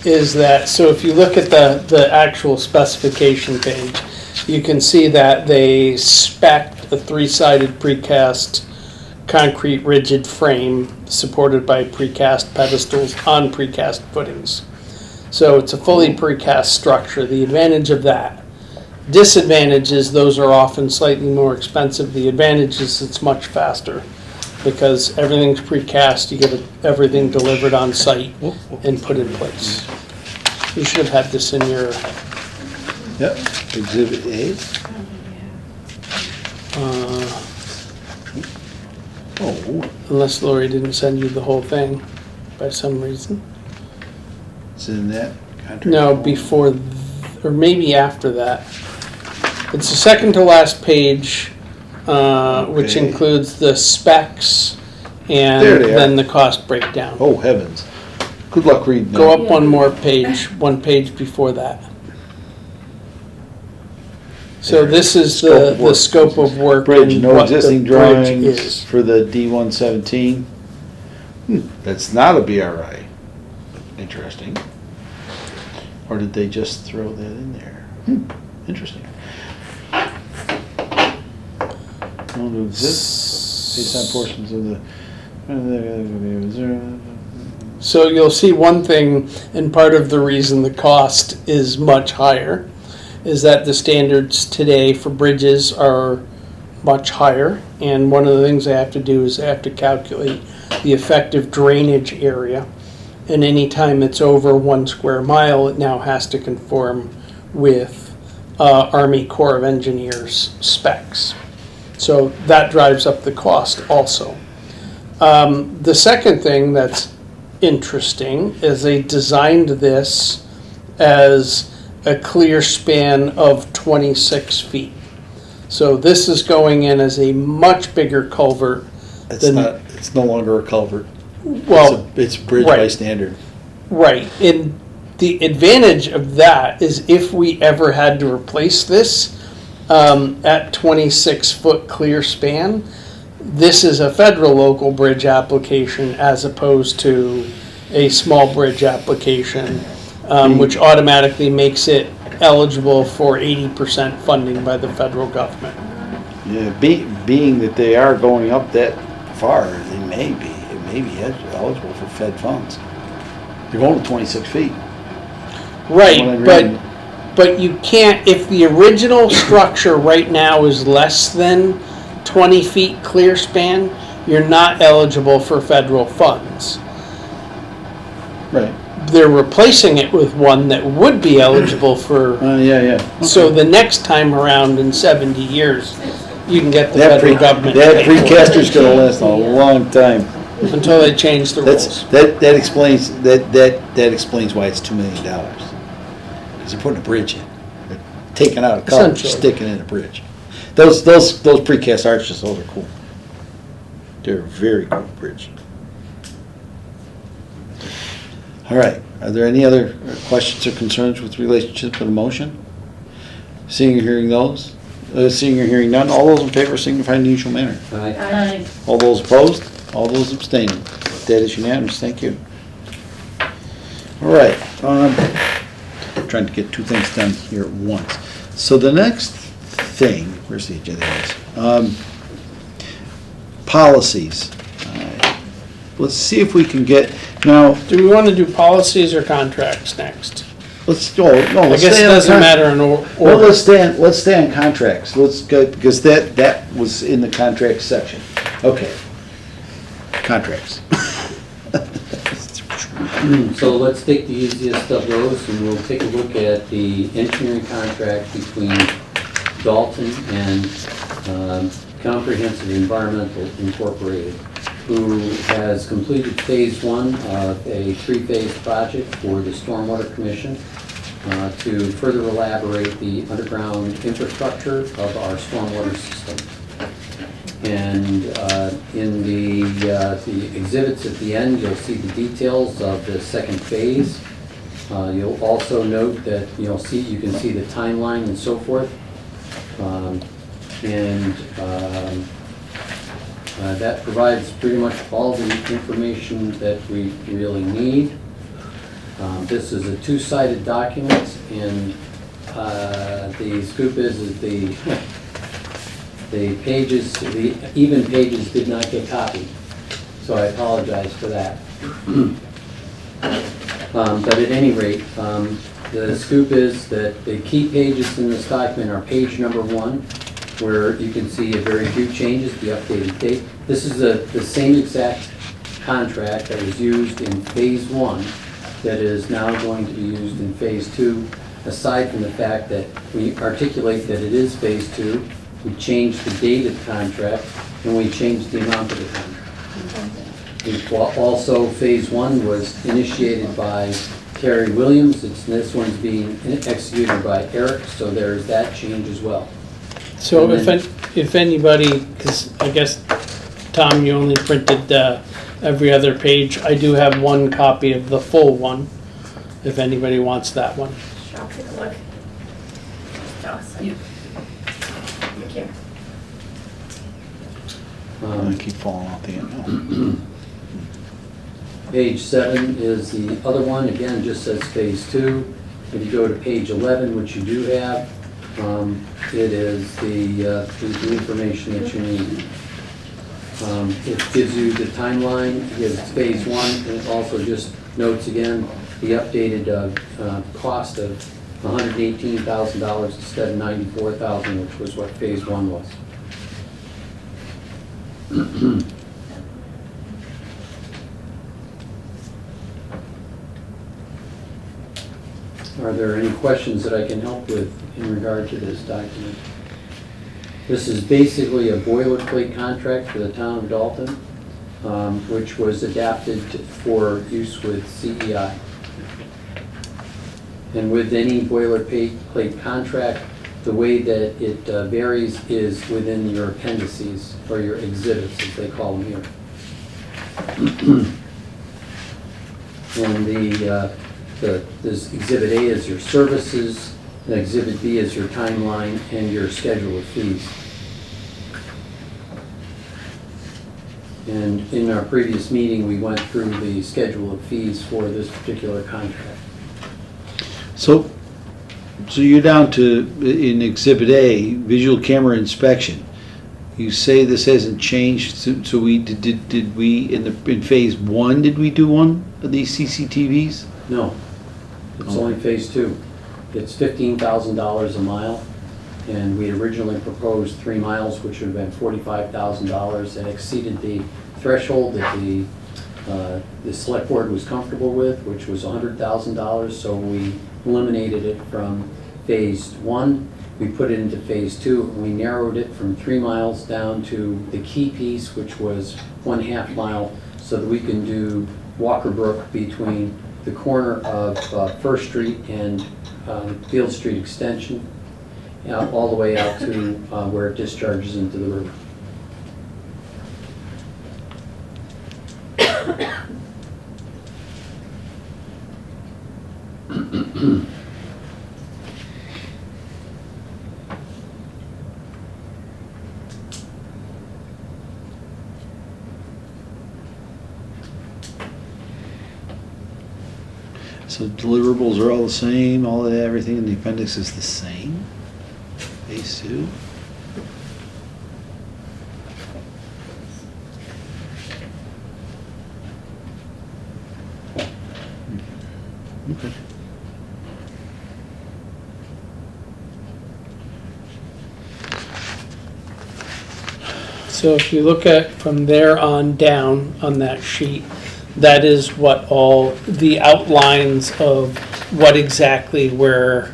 [SPEAKER 2] is that, so if you look at the actual specification page, you can see that they spec'd a 3-sided precast concrete rigid frame supported by precast pedestals on precast footings. So it's a fully precast structure. The advantage of that. Disadvantage is those are often slightly more expensive. The advantage is it's much faster because everything's precast. You get everything delivered on site and put in place. You should have had this in your
[SPEAKER 1] yep, Exhibit A. Oh,
[SPEAKER 2] unless Lori didn't send you the whole thing by some reason.
[SPEAKER 1] it's in that contract.
[SPEAKER 2] No, before, or maybe after that. It's the second to last page, which
[SPEAKER 1] Okay.
[SPEAKER 2] includes the specs and
[SPEAKER 1] There they are.
[SPEAKER 2] then the cost breakdown.
[SPEAKER 1] Oh, heavens. Good luck reading that.
[SPEAKER 2] Go up one more page, one page before that. So
[SPEAKER 1] There.
[SPEAKER 2] this is
[SPEAKER 1] Scope of
[SPEAKER 2] the
[SPEAKER 1] work.
[SPEAKER 2] scope of work
[SPEAKER 1] Bridge,
[SPEAKER 2] and
[SPEAKER 1] no
[SPEAKER 2] what the
[SPEAKER 1] existing
[SPEAKER 2] bridge
[SPEAKER 1] drawings
[SPEAKER 2] is.
[SPEAKER 1] for the D-117. That's not a BRI. Interesting. Or did they just throw that in there? Interesting. Known to exist, based on portions of the.
[SPEAKER 2] So you'll see one thing, and part of the reason the cost is much higher is that the standards today for bridges are much higher. And one of the things they have to do is they have to calculate the effective drainage area. And anytime it's over 1 square mile, it now has to conform with Army Corps of Engineers specs. So that drives up the cost also. The second thing that's interesting is they designed this as a clear span of 26 feet. So this is going in as a much bigger culvert than,
[SPEAKER 1] It's no longer a culvert.
[SPEAKER 2] well,
[SPEAKER 1] It's a bridge by
[SPEAKER 2] right.
[SPEAKER 1] standard.
[SPEAKER 2] right. And the advantage of that is if we ever had to replace this at 26-foot clear span, this is a federal local bridge application as opposed to a small bridge application, which automatically makes it eligible for 80% funding by the federal government.
[SPEAKER 1] Yeah, being that they are going up that far, it may be eligible for Fed funds. They're going to 26 feet.
[SPEAKER 2] Right,
[SPEAKER 1] What I'm
[SPEAKER 2] but
[SPEAKER 1] reading.
[SPEAKER 2] but you can't, if the original structure right now is less than 20 feet clear span, you're not eligible for federal funds.
[SPEAKER 1] Right.
[SPEAKER 2] They're replacing it with one that would be eligible for,
[SPEAKER 1] Yeah.
[SPEAKER 2] so the next time around in 70 years, you can get the
[SPEAKER 1] That
[SPEAKER 2] federal government to
[SPEAKER 1] that
[SPEAKER 2] pay for it
[SPEAKER 1] precaster's gonna last a long time.
[SPEAKER 2] until they change the rules.
[SPEAKER 1] That explains why it's $2 million. Because they're putting a bridge in. They're taking out a culvert,
[SPEAKER 2] Essentially.
[SPEAKER 1] sticking in a bridge. Those precast arches, those are cool. They're a very cool bridge. All right, are there any other questions or concerns with relationship to the motion? Seeing or hearing those, Seeing or hearing none, all those in favor signify in the usual manner.
[SPEAKER 3] Aye.
[SPEAKER 5] Aye.
[SPEAKER 1] All those opposed? All those abstaining? That is unanimous, thank you. All right, trying to get two things done here at once. So the next thing, where's the agenda? Policies. Let's see if we can get, now,
[SPEAKER 2] Do we want to do policies or contracts next?
[SPEAKER 1] let's, no,
[SPEAKER 2] I
[SPEAKER 1] let's
[SPEAKER 2] guess
[SPEAKER 1] stay
[SPEAKER 2] it
[SPEAKER 1] on
[SPEAKER 2] doesn't
[SPEAKER 1] con-
[SPEAKER 2] matter in
[SPEAKER 1] Well,
[SPEAKER 2] order.
[SPEAKER 1] let's stay on contracts, let's go, because that was in the contract section. Okay. Contracts.
[SPEAKER 3] So let's take the easiest of those, and we'll take a look at the engineering contract between Dalton and Comprehensive Environmental Incorporated, who has completed phase one of a three-phase project for the Stormwater Commission to further elaborate the underground infrastructure of our stormwater system. And in the exhibits at the end, you'll see the details of the second phase. You'll also note that you can see the timeline and so forth. That provides pretty much all the information that we really need. This is a two-sided document, and the scoop is the pages, the even pages did not get copied, so I apologize for that. But at any rate, the scoop is that the key pages in this document are page number 1, where you can see a very few changes, the updated date. This is the same exact contract that was used in phase 1 that is now going to be used in phase 2, aside from the fact that we articulate that it is phase 2, we changed the date of the contract, and we changed the amount of the contract. Also, phase 1 was initiated by Terry Williams. This one's being executed by Eric, so there's that change as well.
[SPEAKER 2] So
[SPEAKER 3] And
[SPEAKER 2] if anybody, because I guess, Tom, you only printed every other page, I do have one copy of the full one, if anybody wants that one.
[SPEAKER 7] Sure, I'll take a look. Awesome. Thank you.
[SPEAKER 1] I keep falling off the end.
[SPEAKER 3] Page 7 is the other one, again, just says phase 2. If you go to page 11, which you do have, it is the information that you need. It gives you the timeline, it gives phase 1, and it also just notes again the updated cost of $118,000 instead of $94,000, which was what phase 1 was. Are there any questions that I can help with in regard to this document? This is basically a boilerplate contract for the town of Dalton, which was adapted for use with CEI. And with any boilerplate contract, the way that it varies is within your appendices, or your exhibits, as they call them here. And this Exhibit A is your services, and Exhibit B is your timeline and your schedule of fees. And in our previous meeting, we went through the schedule of fees for this particular contract.
[SPEAKER 1] So you're down to, in Exhibit A, visual camera inspection. You say this hasn't changed, so we, did we, in phase 1, did we do one of these CCTVs?
[SPEAKER 3] No, it's only phase 2. It's $15,000 a mile, and we originally proposed 3 miles, which would have been $45,000. That exceeded the threshold that the select board was comfortable with, which was $100,000, so we eliminated it from phase 1. We put it into phase 2, and we narrowed it from 3 miles down to the key piece, which was 1/2 mile, so that we can do Walker Brook between the corner of First Street and Field Street Extension, all the way out to where it discharges into the river.
[SPEAKER 1] So deliverables are all the same, all of that, everything in the appendix is the same? Phase two? Okay.
[SPEAKER 2] So if you look at from there on down on that sheet, that is what all the outlines of what exactly we're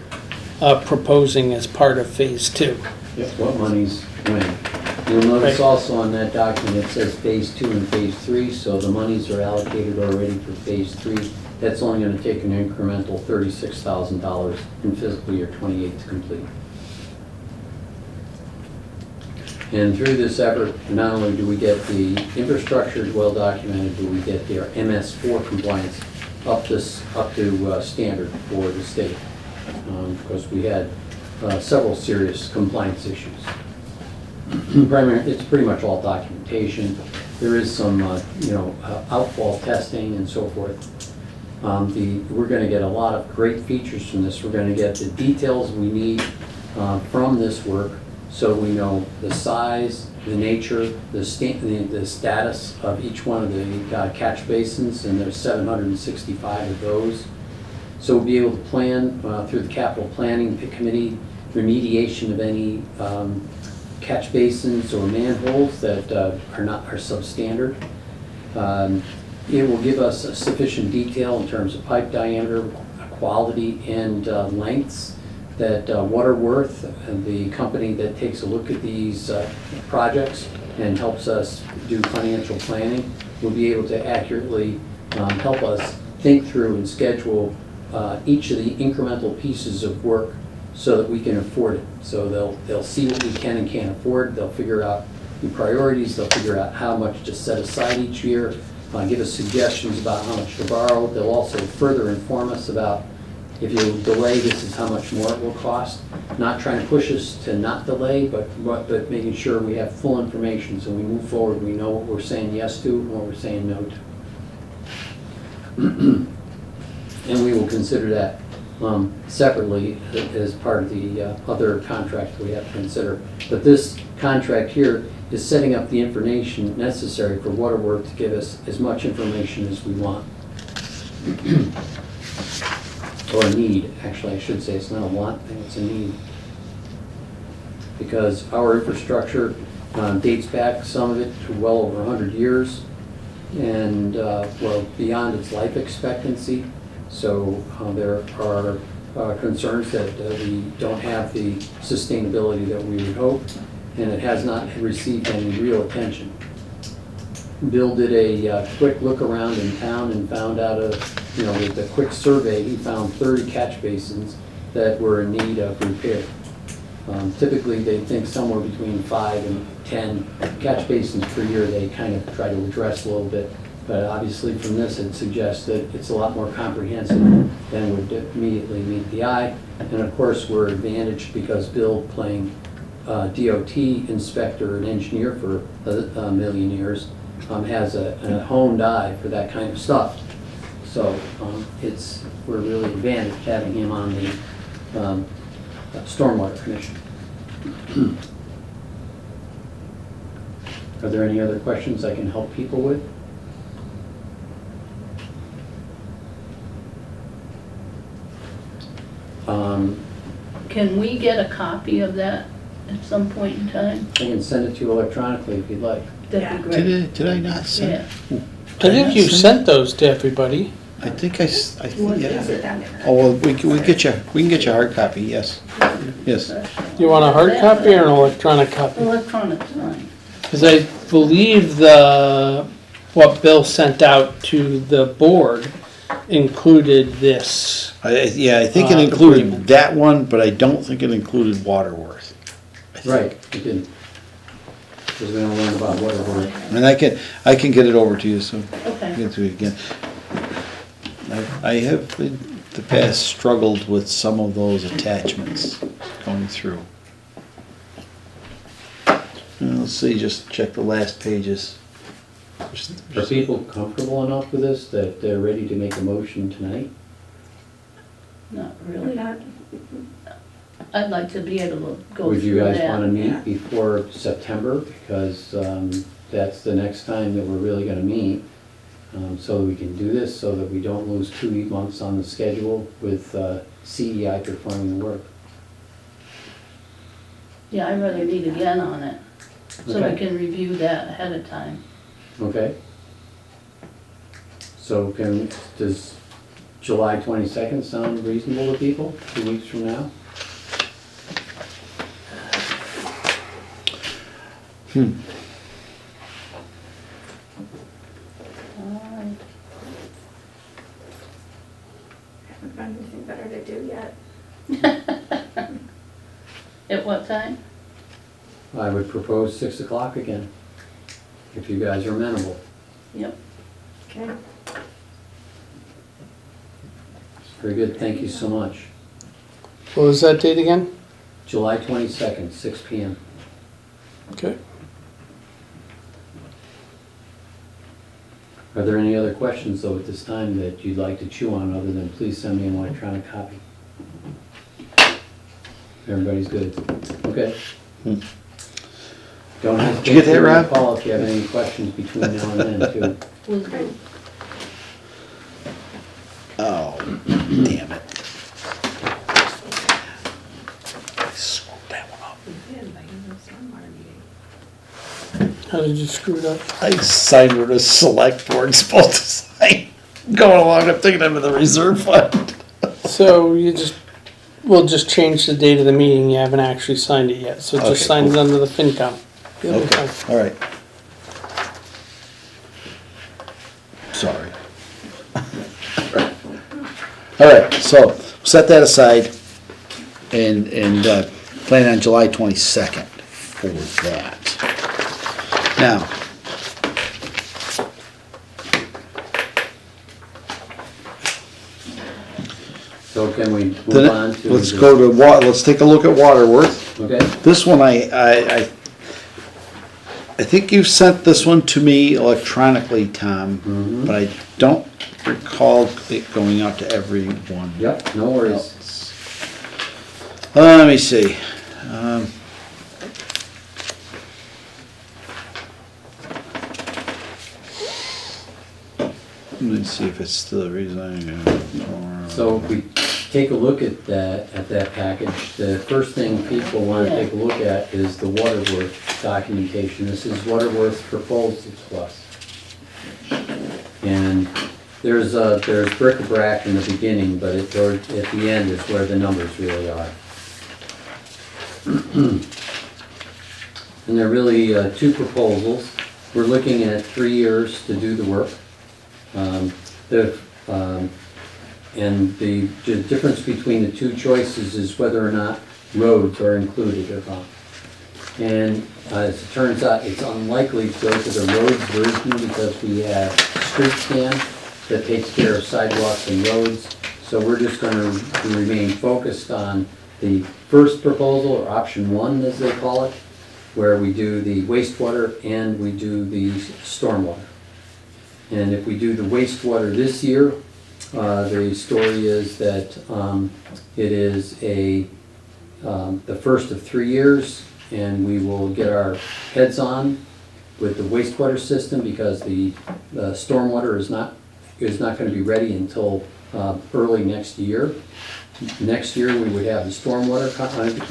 [SPEAKER 2] proposing as part of phase two.
[SPEAKER 3] What monies when. You'll notice
[SPEAKER 2] Right.
[SPEAKER 3] also on that document, it says phase 2 and phase 3, so the monies are allocated already for phase 3. That's only gonna take an incremental $36,000 in fiscal year '28 to complete. And through this effort, not only do we get the infrastructure well documented, but we get their MS4 compliance up to standard for the state. Because we had several serious compliance issues. It's pretty much all documentation. There is some, outfall testing and so forth. We're going to get a lot of great features from this. We're going to get the details we need from this work, so we know the size, the nature, the status of each one of the catch basins, and there's 765 of those. So we'll be able to plan through the capital planning committee remediation of any catch basins or manholes that are substandard. It will give us sufficient detail in terms of pipe diameter, quality, and lengths that Waterworth, the company that takes a look at these projects and helps us do financial planning, will be able to accurately help us think through and schedule each of the incremental pieces of work so that we can afford it. So they'll see what we can and can't afford. They'll figure out the priorities. They'll figure out how much to set aside each year. Give us suggestions about how much to borrow. They'll also further inform us about if you delay, this is how much more it will cost. Not trying to push us to not delay, but making sure we have full information so we move forward. We know what we're saying yes to and what we're saying no to. And we will consider that separately as part of the other contract we have to consider. But this contract here is setting up the information necessary for Waterworth to give us as much information as we want. Or a need, actually, I should say. It's not a want thing, it's a need. Because our infrastructure dates back, some of it, to well over 100 years, and well, beyond its life expectancy. So there are concerns that we don't have the sustainability that we would hope, and it has not received any real attention. Bill did a quick look around in town and found out, with a quick survey, he found 30 catch basins that were in need of repair. Typically, they think somewhere between 5 and 10 catch basins per year they kind of try to address a little bit. But obviously from this, it suggests that it's a lot more comprehensive than would immediately meet the eye. And of course, we're advantaged because Bill, playing DOT inspector and engineer for a million years, has a honed eye for that kind of stuff. So we're really advantaged having him on the Stormwater Commission. Are there any other questions I can help people with?
[SPEAKER 5] Can we get a copy of that at some point in time?
[SPEAKER 3] I can send it to you electronically if you'd like.
[SPEAKER 5] That'd be great.
[SPEAKER 1] Did I not send?
[SPEAKER 5] Yeah.
[SPEAKER 2] I think you sent those to everybody.
[SPEAKER 1] I think
[SPEAKER 7] Is it down there?
[SPEAKER 1] Oh, well, we can get you a hard copy, yes. Yes.
[SPEAKER 2] You want a hard copy or an electronic copy?
[SPEAKER 5] Electronic's fine.
[SPEAKER 2] Because I believe what Bill sent out to the board included this.
[SPEAKER 1] I think it included
[SPEAKER 2] agreement.
[SPEAKER 1] that one, but I don't think it included Waterworth. I think.
[SPEAKER 3] Right, it didn't. Because we're gonna learn about Waterworth.
[SPEAKER 1] And I can get it over to you, so
[SPEAKER 5] Okay.
[SPEAKER 1] get to it again. I have in the past struggled with some of those attachments going through. Let's see, just check the last pages.
[SPEAKER 3] Are people comfortable enough with this that they're ready to make a motion tonight?
[SPEAKER 5] Not really.
[SPEAKER 7] Not,
[SPEAKER 5] I'd like to be able to go
[SPEAKER 3] Would you
[SPEAKER 5] through
[SPEAKER 3] guys want to
[SPEAKER 5] that.
[SPEAKER 3] meet before September? Because that's the next time that we're really going to meet. So that we can do this, so that we don't lose 2 months on the schedule with CEI performing the work.
[SPEAKER 5] Yeah, I'd rather meet again on it, so we
[SPEAKER 3] Okay.
[SPEAKER 5] can review that ahead of time.
[SPEAKER 3] Okay? So does July 22nd sound reasonable to people, 2 weeks from now?
[SPEAKER 5] Alright.
[SPEAKER 7] haven't found anything better to do yet.
[SPEAKER 5] At what time?
[SPEAKER 3] I would propose 6 o'clock again, if you guys are amenable.
[SPEAKER 5] Yep.
[SPEAKER 7] Okay.
[SPEAKER 3] Very good, thank you so much.
[SPEAKER 2] What was that date again?
[SPEAKER 3] July 22nd, 6 PM.
[SPEAKER 2] Okay.
[SPEAKER 3] Are there any other questions, though, at this time that you'd like to chew on, other than please send me an electronic copy? Everybody's good? Okay. Don't hesitate
[SPEAKER 1] Did you get that,
[SPEAKER 3] to
[SPEAKER 1] Rob?
[SPEAKER 3] call if you have any questions between now and then, too.
[SPEAKER 5] Will do.
[SPEAKER 1] Oh, damn it. I screwed that one up.
[SPEAKER 2] How did you screw it up?
[SPEAKER 1] I signed where the select board's supposed to sign. Going along, I'm thinking I'm in the reserve fund.
[SPEAKER 2] So we'll just change the date of the meeting, you haven't actually signed it yet, so
[SPEAKER 1] Okay,
[SPEAKER 2] just sign it
[SPEAKER 1] cool.
[SPEAKER 2] under the FinCom. You'll be
[SPEAKER 1] Okay,
[SPEAKER 2] fine.
[SPEAKER 1] all right. Sorry. All right, so set that aside and plan on July 22nd for that. Now,
[SPEAKER 3] So can we move on to?
[SPEAKER 1] let's go to let's take a look at Waterworth.
[SPEAKER 3] Okay,
[SPEAKER 1] This one, I think you sent this one to me electronically, Tom,
[SPEAKER 3] Mhm.
[SPEAKER 1] but I don't recall it going out to everyone.
[SPEAKER 3] yep, no worries.
[SPEAKER 1] Let me see. Let me see if it's the reason.
[SPEAKER 3] So if we take a look at that package, the first thing people want to take a look at is the Waterworth documentation. This is Waterworth's proposals to us. And there's bric-a-brac in the beginning, but at the end is where the numbers really are. And there are really two proposals. We're looking at 3 years to do the work. And the difference between the two choices is whether or not roads are included or not. And as it turns out, it's unlikely to go to the roads version because we have street scan that takes care of sidewalks and roads. So we're just going to remain focused on the first proposal, or option 1 as they call it, where we do the wastewater and we do the stormwater. And if we do the wastewater this year, the story is that it is the first of 3 years, and we will get our heads on with the wastewater system because the stormwater is not going to be ready until early next year. Next year, we would have the stormwater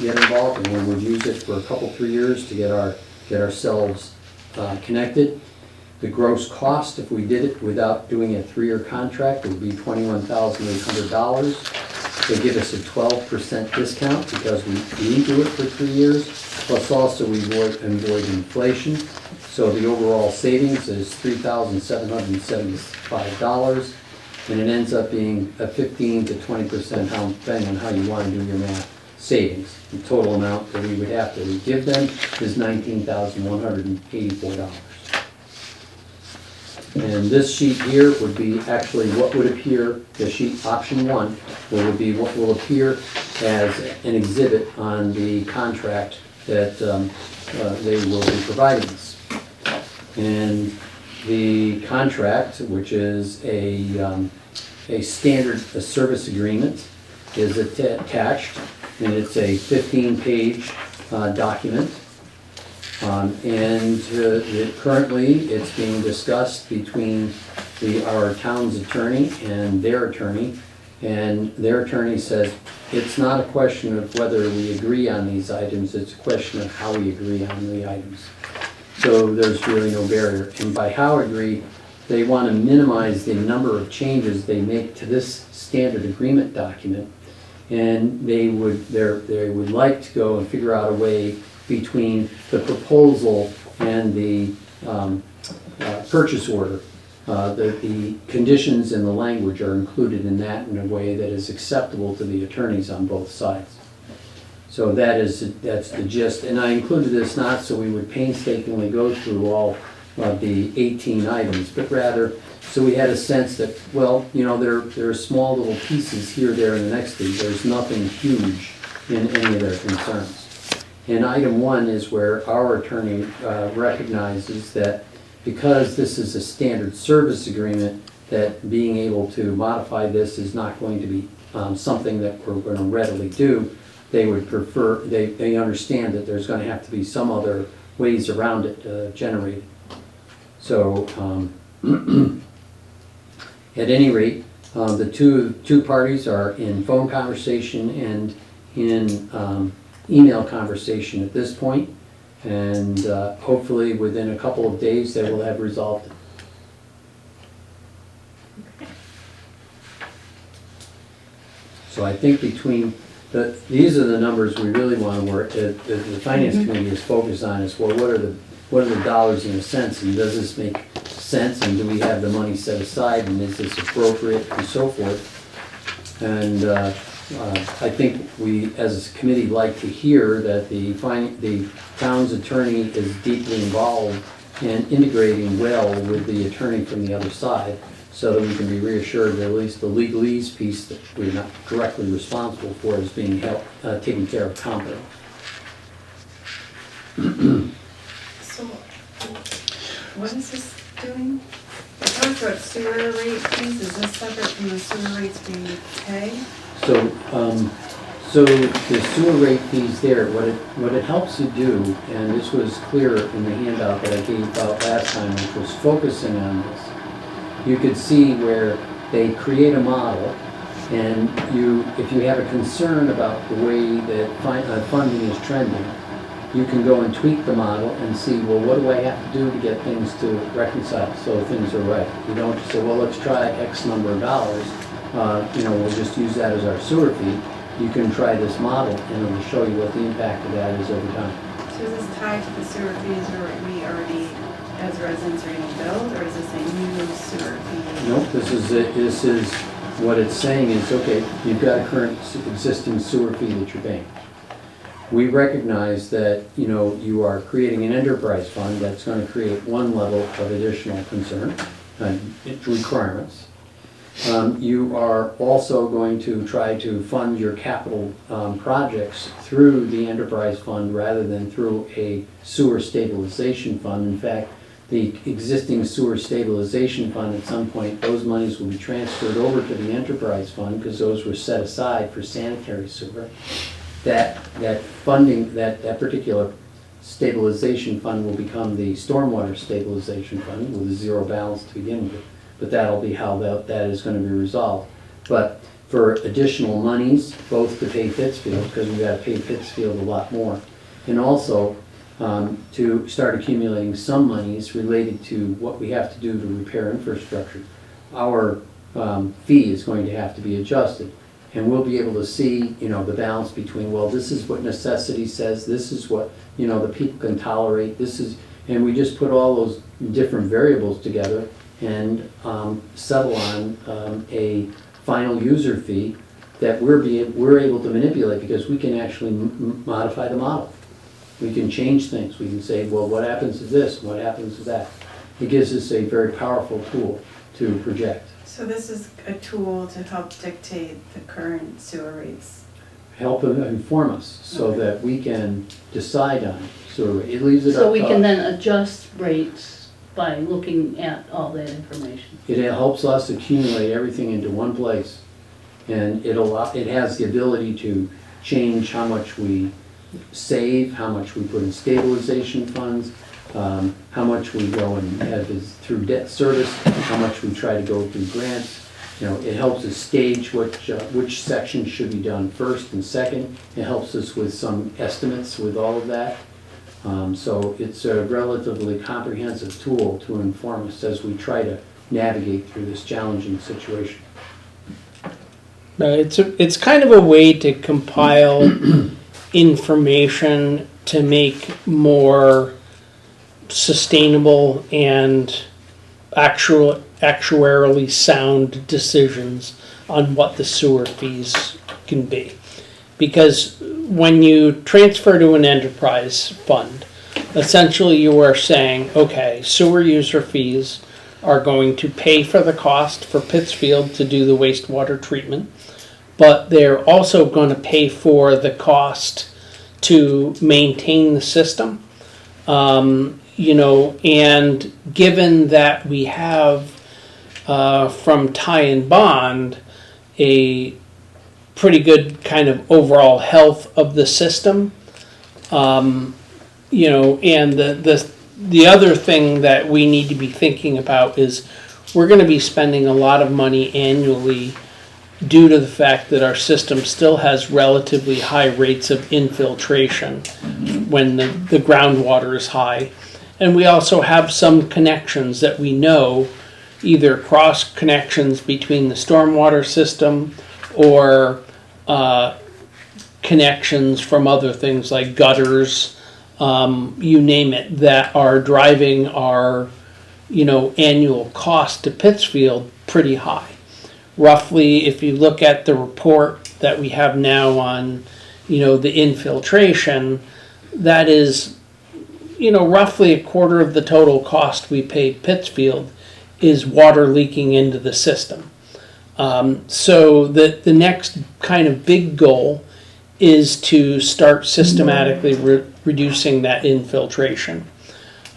[SPEAKER 3] get involved, and we would use it for a couple, 3 years to get ourselves connected. The gross cost, if we did it without doing a 3-year contract, would be $21,800. They give us a 12% discount because we do it for 3 years, plus also we avoid inflation. So the overall savings is $3,775, and it ends up being a 15 to 20%, depending on how you want to do your math, savings. The total amount that we would have to give them is $19,184. And this sheet here would be actually what would appear, the sheet option 1, would be what will appear as an exhibit on the contract that they will be providing us. And the contract, which is a standard service agreement, is attached, and it's a 15-page document. Currently, it's being discussed between our town's attorney and their attorney. And their attorney says, it's not a question of whether we agree on these items, it's a question of how we agree on the items. So there's really no barrier. And by how agree, they want to minimize the number of changes they make to this standard agreement document. And they would like to go and figure out a way between the proposal and the purchase order. The conditions and the language are included in that in a way that is acceptable to the attorneys on both sides. So that's the gist. And I included this not so we would painstakingly go through all of the 18 items, but rather so we had a sense that, well, you know, there are small little pieces here, there, and the next thing. There's nothing huge in any of their concerns. And item 1 is where our attorney recognizes that because this is a standard service agreement, that being able to modify this is not going to be something that we're going to readily do. They would prefer, they understand that there's going to have to be some other ways around it generated. So at any rate, the two parties are in phone conversation and in email conversation at this point. And hopefully within a couple of days they will have resolved it. So I think between these are the numbers we really want to work. The finance committee is focused on is, well, what are the dollars in a cents, and does this make sense, and do we have the money set aside, and is this appropriate, and so forth. And I think we, as a committee, like to hear that the town's attorney is deeply involved in integrating well with the attorney from the other side, so that we can be reassured that at least the legalese piece that we're not directly responsible for is being taken care of competently.
[SPEAKER 4] So, what is this doing? It talks about sewer rate fees. Is this separate from the sewer rates we pay?
[SPEAKER 3] So the sewer rate fees there, what it helps you do, and this was clear in the handout that I gave out last time, which was focusing on this. You could see where they create a model, and if you have a concern about the way that funding is trending, you can go and tweak the model and see, well, what do I have to do to get things to reconcile so things are right? You don't just say, well, let's try X number of dollars. We'll just use that as our sewer fee. You can try this model, and it will show you what the impact of that is over time.
[SPEAKER 4] So is this tied to the sewer fees where we already, as residents, are getting billed, or is this a new sewer fee?
[SPEAKER 3] Nope, this is it. This is what it's saying is, okay, you've got a current existing sewer fee that you're paying. We recognize that, you are creating an enterprise fund that's going to create one level of additional concern and requirements. You are also going to try to fund your capital projects through the enterprise fund rather than through a sewer stabilization fund. In fact, the existing sewer stabilization fund, at some point, those monies will be transferred over to the enterprise fund because those were set aside for sanitary sewer. That funding, that particular stabilization fund will become the stormwater stabilization fund with a zero balance to begin with. But that'll be how that is going to be resolved. But for additional monies, both to pay Pittsfield, because we've got to pay Pittsfield a lot more, and also to start accumulating some monies related to what we have to do to repair infrastructure. Our fee is going to have to be adjusted. And we'll be able to see, the balance between, well, this is what necessity says, this is what, the people can tolerate, and we just put all those different variables together and settle on a final user fee that we're able to manipulate because we can actually modify the model. We can change things. We can say, well, what happens to this? What happens to that? It gives us a very powerful tool to project.
[SPEAKER 4] So this is a tool to help dictate the current sewer rates?
[SPEAKER 3] Help inform us so that we can decide on it. So it leaves it up
[SPEAKER 5] So we
[SPEAKER 3] to
[SPEAKER 5] can
[SPEAKER 3] us.
[SPEAKER 5] then adjust rates by looking at all that information.
[SPEAKER 3] It helps us accumulate everything into one place And it has the ability to change how much we save, how much we put in stabilization funds, how much we go and have is through debt service, how much we try to go through grants. You know, it helps us stage which section should be done first and second. It helps us with some estimates with all of that. So it's a relatively comprehensive tool to inform us as we try to navigate through this challenging situation.
[SPEAKER 2] It's kind of a way to compile information to make more sustainable and actuarially sound decisions on what the sewer fees can be. Because when you transfer to an enterprise fund, essentially you are saying, okay, sewer user fees are going to pay for the cost for Pittsfield to do the wastewater treatment, but they're also going to pay for the cost to maintain the system. And given that we have from Tie and Bond a pretty good kind of overall health of the system, and the other thing that we need to be thinking about is we're going to be spending a lot of money annually due to the fact that our system still has relatively high rates of infiltration when the groundwater is high. And we also have some connections that we know, either cross connections between the stormwater system or connections from other things like gutters, you name it, that are driving our annual cost to Pittsfield pretty high. Roughly, if you look at the report that we have now on the infiltration, that is roughly a quarter of the total cost we paid Pittsfield is water leaking into the system. So the next kind of big goal is to start systematically reducing that infiltration.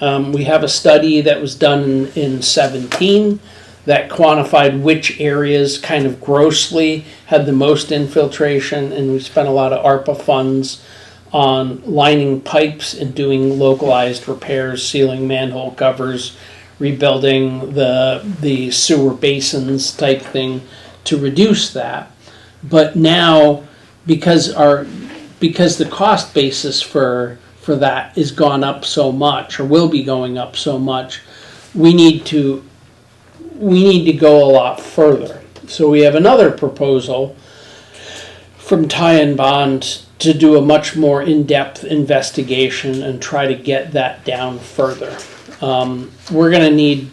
[SPEAKER 2] We have a study that was done in 17 that quantified which areas kind of grossly had the most infiltration, and we spent a lot of ARPA funds on lining pipes and doing localized repairs, sealing manhole covers, rebuilding the sewer basins type thing to reduce that. But now, because the cost basis for that is gone up so much, or will be going up so much, we need to go a lot further. So we have another proposal from Tie and Bond to do a much more in-depth investigation and try to get that down further. We're going to need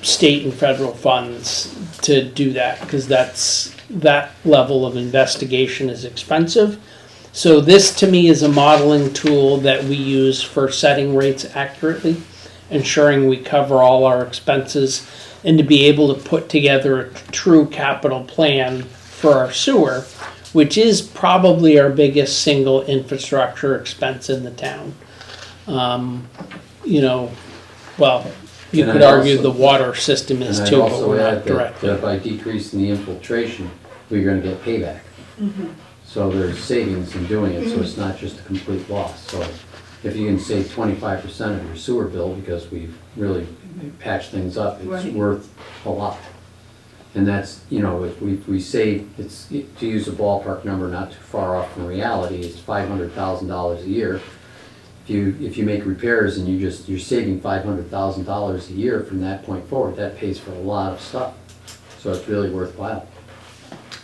[SPEAKER 2] state and federal funds to do that, because that level of investigation is expensive. So this to me is a modeling tool that we use for setting rates accurately, ensuring we cover all our expenses, and to be able to put together a true capital plan for our sewer, which is probably our biggest single infrastructure expense in the town. You could argue the water system is too, but we're not directly.
[SPEAKER 3] That by decreasing the infiltration, we're going to get payback.
[SPEAKER 4] Mm-hmm.
[SPEAKER 3] So there's savings in doing it, so it's not just a complete loss. So if you can save 25% of your sewer bill because we've really patched things up, it's
[SPEAKER 4] Right.
[SPEAKER 3] worth a lot. And that's, if we save, it's, to use a ballpark number not too far off from reality, it's $500,000 a year. If you make repairs and you're saving $500,000 a year from that point forward, that pays for a lot of stuff. So it's really worthwhile.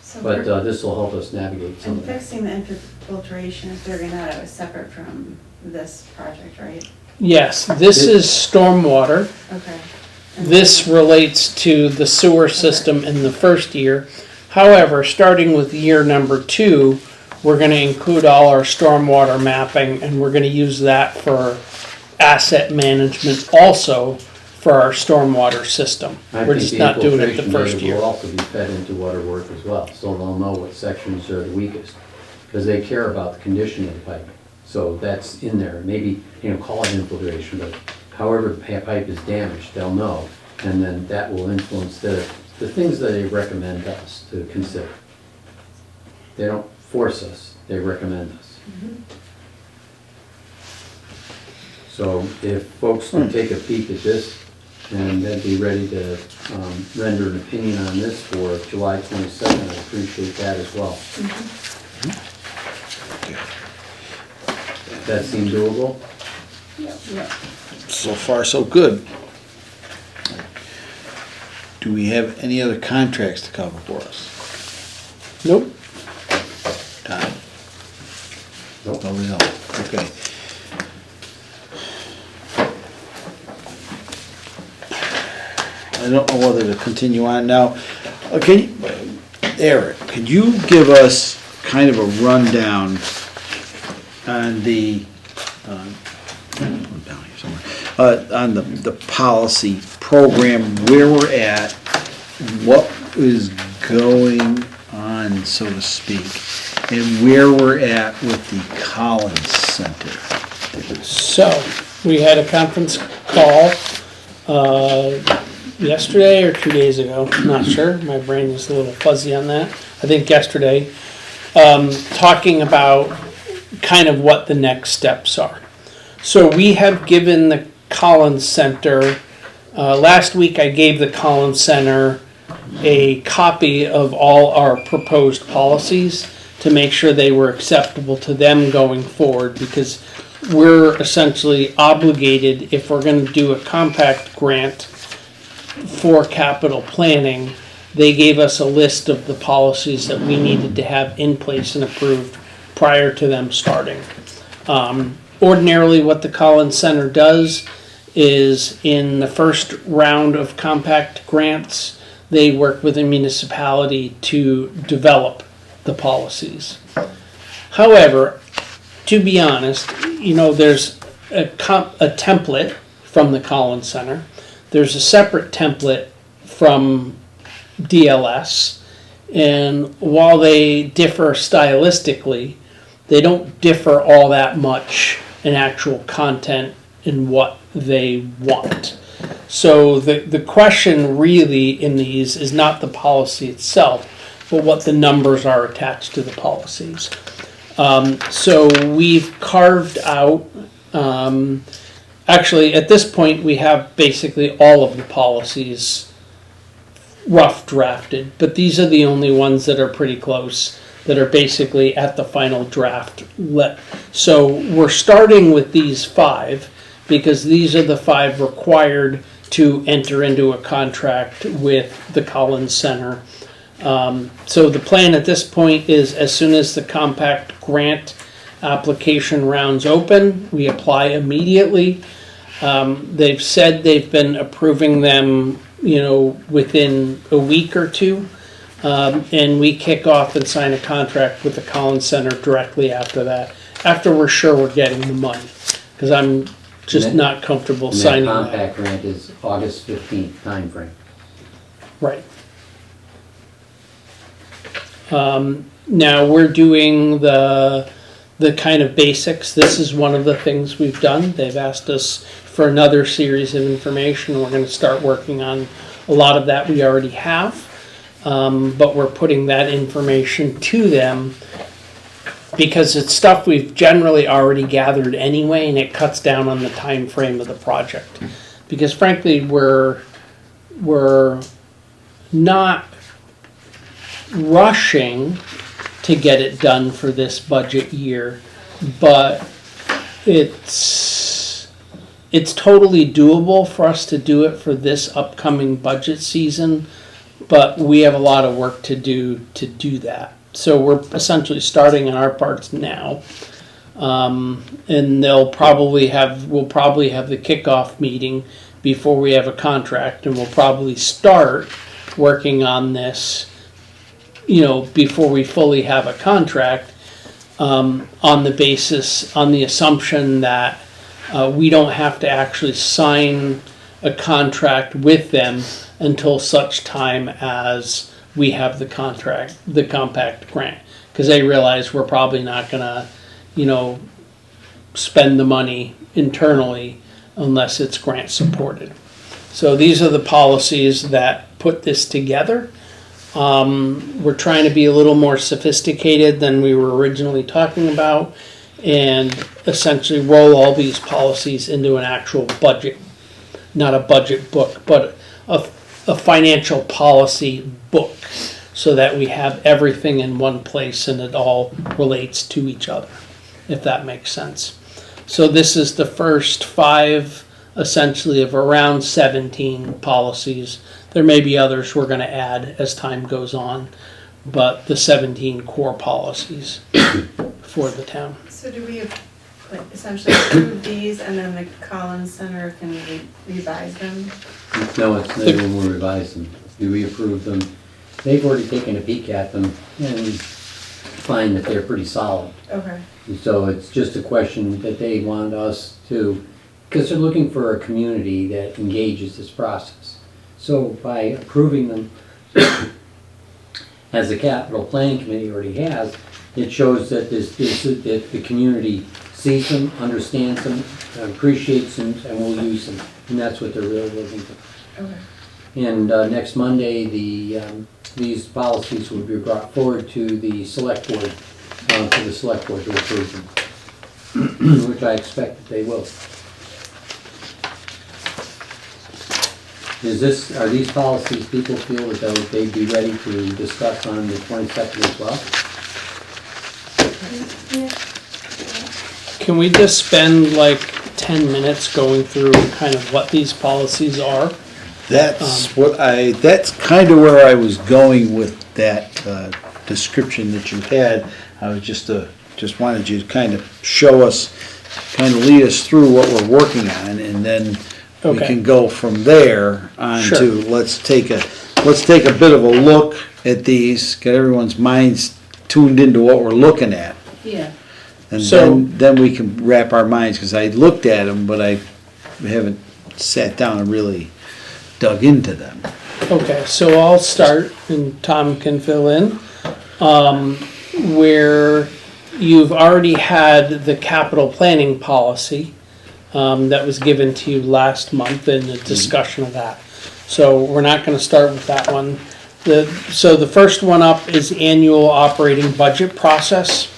[SPEAKER 4] So
[SPEAKER 3] But this will help us navigate some
[SPEAKER 4] and
[SPEAKER 3] of that.
[SPEAKER 4] fixing the infiltration and figuring that out is separate from this project, right?
[SPEAKER 2] Yes, this is stormwater.
[SPEAKER 4] Okay. And
[SPEAKER 2] This relates to the sewer system in the first year. However, starting with year number 2, we're going to include all our stormwater mapping, and we're going to use that for asset management also for our stormwater system.
[SPEAKER 3] I
[SPEAKER 2] We're
[SPEAKER 3] think
[SPEAKER 2] just
[SPEAKER 3] the
[SPEAKER 2] not doing it the
[SPEAKER 3] infiltration
[SPEAKER 2] first
[SPEAKER 3] data
[SPEAKER 2] year.
[SPEAKER 3] will also be fed into waterwork as well, so they'll know what sections are the weakest, because they care about the condition of the pipe. So that's in there. Maybe, call it infiltration, but however the pipe is damaged, they'll know. And then that will influence the things that they recommend us to consider. They don't force us, they recommend us. So if folks can take a peek at this and then be ready to render an opinion on this for July 22nd, I appreciate that as well. Does that seem doable?
[SPEAKER 1] So far, so good. Do we have any other contracts to cover for us?
[SPEAKER 2] Nope.
[SPEAKER 1] Tom?
[SPEAKER 3] Nope.
[SPEAKER 1] No result, okay. I don't know whether to continue on now. Okay, Eric, could you give us kind of a rundown on the, down here somewhere, on the policy program, where we're at, what is going on, so to speak, and where we're at with the Collins Center?
[SPEAKER 2] So, we had a conference call, yesterday or 2 days ago, not sure, my brain is a little fuzzy on that, I think yesterday, talking about kind of what the next steps are. So we have given the Collins Center, last week I gave the Collins Center a copy of all our proposed policies to make sure they were acceptable to them going forward, because we're essentially obligated, if we're going to do a compact grant for capital planning, they gave us a list of the policies that we needed to have in place and approved prior to them starting. Ordinarily, what the Collins Center does is in the first round of compact grants, they work with a municipality to develop the policies. However, to be honest, you know, there's a template from the Collins Center. There's a separate template from DLS, and while they differ stylistically, they don't differ all that much in actual content in what they want. So the question really in these is not the policy itself, but what the numbers are attached to the policies. So we've carved out, actually at this point we have basically all of the policies rough drafted, but these are the only ones that are pretty close, that are basically at the final draft. So we're starting with these 5 because these are the 5 required to enter into a contract with the Collins Center. So the plan at this point is as soon as the compact grant application rounds open, we apply immediately. They've said they've been approving them, you know, within a week or 2. And we kick off and sign a contract with the Collins Center directly after that, after we're sure we're getting the money. Because I'm just not comfortable
[SPEAKER 3] And
[SPEAKER 2] signing
[SPEAKER 3] that
[SPEAKER 2] that.
[SPEAKER 3] compact grant is August 15th timeframe.
[SPEAKER 2] Right. Now we're doing the kind of basics. This is one of the things we've done. They've asked us for another series of information. We're going to start working on a lot of that we already have. But we're putting that information to them because it's stuff we've generally already gathered anyway, and it cuts down on the time frame of the project. Because frankly, we're not rushing to get it done for this budget year, but it's totally doable for us to do it for this upcoming budget season. But we have a lot of work to do that. So we're essentially starting on our parts now. And we'll probably have the kickoff meeting before we have a contract, and we'll probably start working on this, you know, before we fully have a contract, on the assumption that we don't have to actually sign a contract with them until such time as we have the compact grant. Because they realize we're probably not gonna, you know, spend the money internally unless it's grant supported. So these are the policies that put this together. We're trying to be a little more sophisticated than we were originally talking about, and essentially roll all these policies into an actual budget, not a budget book, but a financial policy book, so that we have everything in one place and it all relates to each other, if that makes sense. So this is the first 5, essentially, of around 17 policies. There may be others we're going to add as time goes on, but the 17 core policies for the town.
[SPEAKER 4] So do we essentially approve these and then the Collins Center can revise them?
[SPEAKER 3] No, it's not when we revise them. We approve them. They've already taken a peek at them and find that they're pretty solid.
[SPEAKER 4] Okay.
[SPEAKER 3] And so it's just a question that they want us to, because they're looking for a community that engages this process. So by approving them, as the capital planning committee already has, it shows that that the community sees them, understands them, appreciates them, and will use them. And that's what they're really looking for.
[SPEAKER 4] Okay.
[SPEAKER 3] And next Monday, these policies will be brought forward to the select board, to approve them, which I expect that they will. Are these policies people feel that they'd be ready to discuss on the 22nd as well?
[SPEAKER 2] Can we just spend like 10 minutes going through kind of what these policies are?
[SPEAKER 1] That's that's kind of where I was going with that description that you had. I was just wanted you to kind of show us, kind of lead us through what we're working on, and then we
[SPEAKER 2] Okay.
[SPEAKER 1] can go from there on
[SPEAKER 2] Sure.
[SPEAKER 1] to let's take a bit of a look at these, get everyone's minds tuned into what we're looking at,
[SPEAKER 5] Yeah,
[SPEAKER 1] and
[SPEAKER 2] So-
[SPEAKER 1] then we can wrap our minds, because I looked at them, but I haven't sat down and really dug into them.
[SPEAKER 2] Okay, so I'll start and Tom can fill in. Where you've already had the capital planning policy that was given to you last month and the discussion of that. So we're not going to start with that one. So the first one up is annual operating budget process.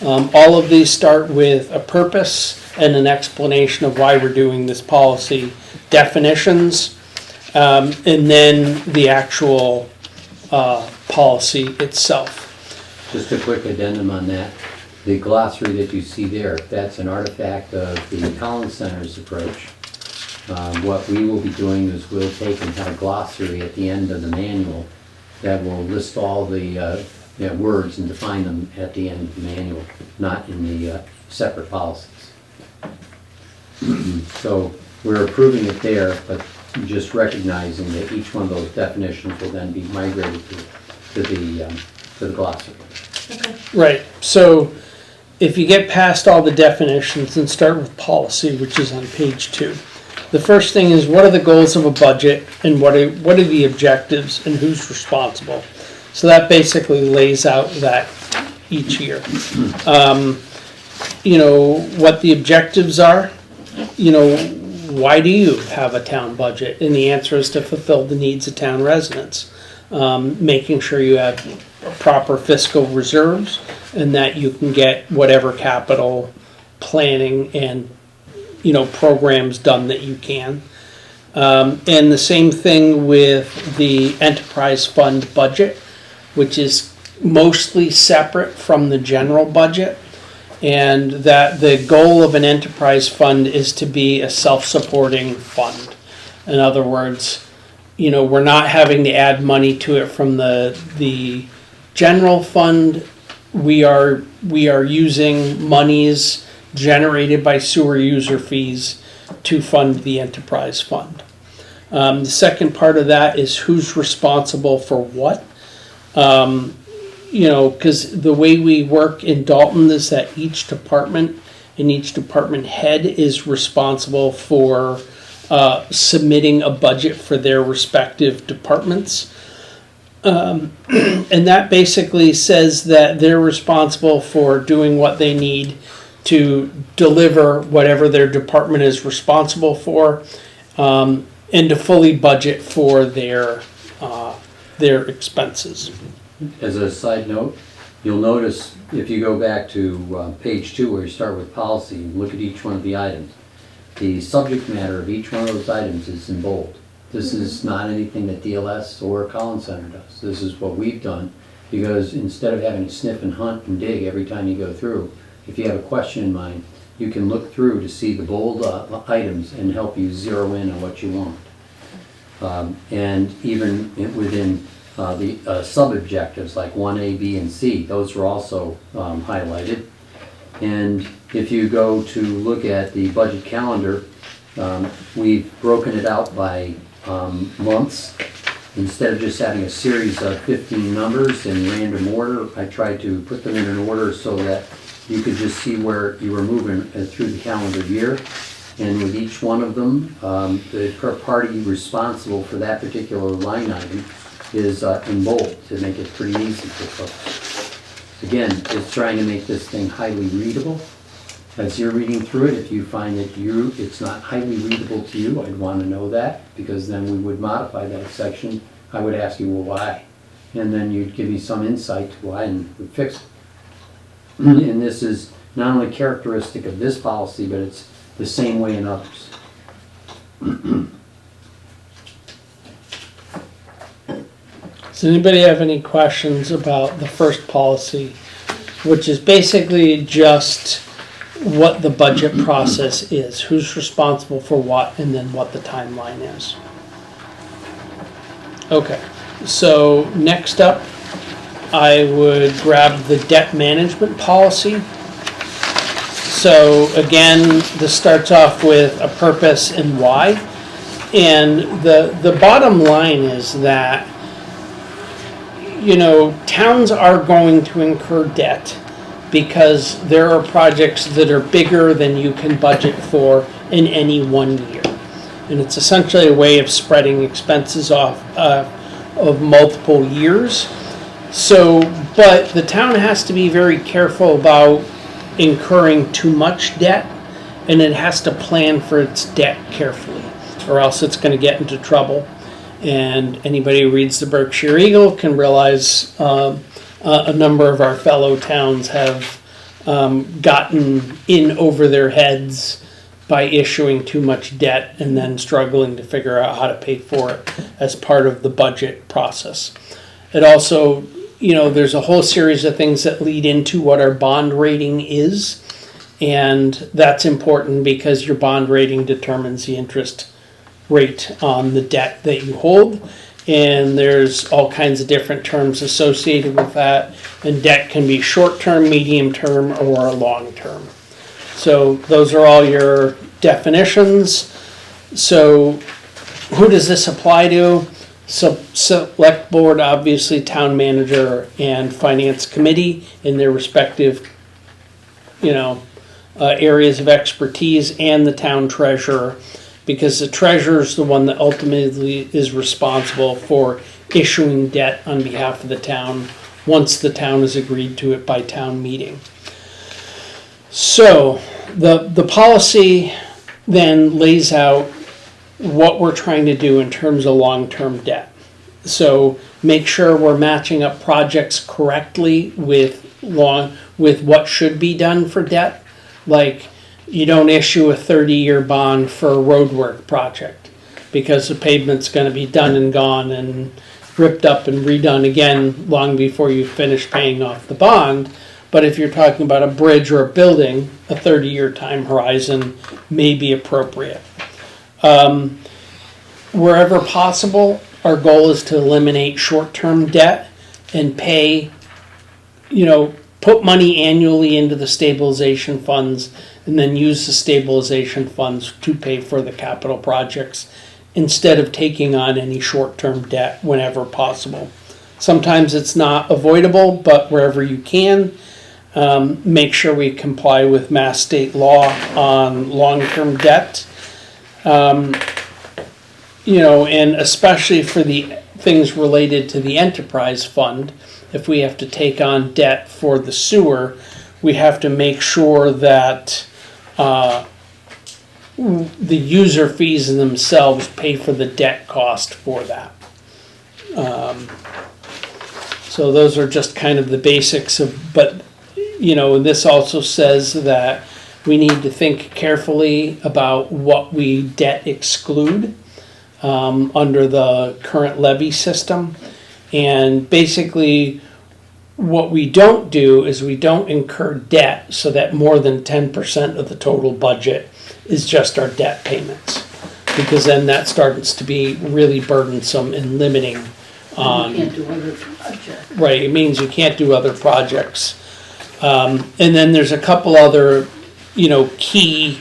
[SPEAKER 2] All of these start with a purpose and an explanation of why we're doing this policy, definitions, and then the actual policy itself.
[SPEAKER 3] Just a quick addendum on that. The glossary that you see there, that's an artifact of the Collins Center's approach. What we will be doing is we'll take and have a glossary at the end of the manual that will list all the words and define them at the end of the manual, not in the separate policies. So we're approving it there, but just recognizing that each one of those definitions will then be migrated to the glossary.
[SPEAKER 2] Right, so if you get past all the definitions and start with policy, which is on page 2, the first thing is what are the goals of a budget and what are the objectives and who's responsible. So that basically lays out that each year. What the objectives are, why do you have a town budget? And the answer is to fulfill the needs of town residents. Making sure you have proper fiscal reserves and that you can get whatever capital planning and programs done that you can. And the same thing with the enterprise fund budget, which is mostly separate from the general budget, and that the goal of an enterprise fund is to be a self-supporting fund. In other words, we're not having to add money to it from the general fund. We are using monies generated by sewer user fees to fund the enterprise fund. The second part of that is who's responsible for what. Because the way we work in Dalton is that each department and each department head is responsible for submitting a budget for their respective departments. And that basically says that they're responsible for doing what they need to deliver whatever their department is responsible for, and to fully budget for their their expenses.
[SPEAKER 3] As a side note, you'll notice if you go back to page 2 where you start with policy and look at each one of the items, the subject matter of each one of those items is in bold. This is not anything that DLS or Collins Center does. This is what we've done, because instead of having to sniff and hunt and dig every time you go through, if you have a question in mind, you can look through to see the bold items and help you zero in on what you want. And even within the sub-objectives like 1A, B, and C, those are also highlighted. And if you go to look at the budget calendar, we've broken it out by months. Instead of just having a series of 15 numbers in random order, I tried to put them in an order so that you could just see where you were moving through the calendar year. And with each one of them, the party responsible for that particular line item is in bold to make it pretty easy for folks. Again, it's trying to make this thing highly readable. As you're reading through it, if you find that it's not highly readable to you, I'd want to know that, because then we would modify that section. I would ask you, well, why? And then you'd give me some insight to why, and we'd fix it. And this is not only characteristic of this policy, but it's the same way in others.
[SPEAKER 2] Does anybody have any questions about the first policy, which is basically just what the budget process is, who's responsible for what, and then what the timeline is? Okay, so next up, I would grab the debt management policy. So again, this starts off with a purpose and why. And the bottom line is that, you know, towns are going to incur debt because there are projects that are bigger than you can budget for in any one year. And it's essentially a way of spreading expenses off of multiple years. So, but the town has to be very careful about incurring too much debt, and it has to plan for its debt carefully, or else it's going to get into trouble. And anybody who reads the Berkshire Eagle can realize a number of our fellow towns have gotten in over their heads by issuing too much debt and then struggling to figure out how to pay for it as part of the budget process. It also, you know, there's a whole series of things that lead into what our bond rating is, and that's important because your bond rating determines the interest rate on the debt that you hold. And there's all kinds of different terms associated with that. And debt can be short-term, medium-term, or long-term. So those are all your definitions. So who does this apply to? So select board, obviously town manager and finance committee in their respective, you know, areas of expertise, and the town treasurer, because the treasurer is the one that ultimately is responsible for issuing debt on behalf of the town once the town has agreed to it by town meeting. So the policy then lays out what we're trying to do in terms of long-term debt. So make sure we're matching up projects correctly with what should be done for debt. Like, you don't issue a 30-year bond for a roadwork project because the pavement's going to be done and gone and ripped up and redone again long before you finish paying off the bond. But if you're talking about a bridge or a building, a 30-year time horizon may be appropriate. Wherever possible, our goal is to eliminate short-term debt and pay, you know, put money annually into the stabilization funds and then use the stabilization funds to pay for the capital projects instead of taking on any short-term debt whenever possible. Sometimes it's not avoidable, but wherever you can, make sure we comply with Mass state law on long-term debt. You know, and especially for the things related to the enterprise fund, if we have to take on debt for the sewer, we have to make sure that the user fees themselves pay for the debt cost for that. So those are just kind of the basics of, but, you know, this also says that we need to think carefully about what we debt exclude under the current levy system. And basically, what we don't do is we don't incur debt so that more than 10% of the total budget is just our debt payments. Because then that starts to be really burdensome and limiting on.
[SPEAKER 5] You can't do other projects.
[SPEAKER 2] Right, it means you can't do other projects. And then there's a couple other, you know, key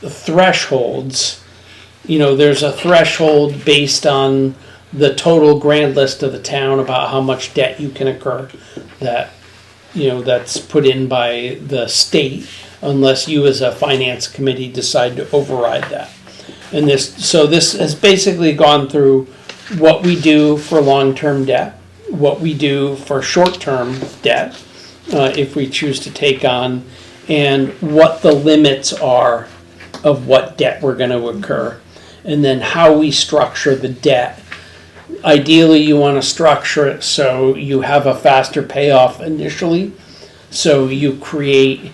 [SPEAKER 2] thresholds. You know, there's a threshold based on the total grand list of the town about how much debt you can incur. That, you know, that's put in by the state unless you as a finance committee decide to override that. And so this has basically gone through what we do for long-term debt, what we do for short-term debt, if we choose to take on, and what the limits are of what debt we're going to incur, and then how we structure the debt. Ideally, you want to structure it so you have a faster payoff initially, so you create,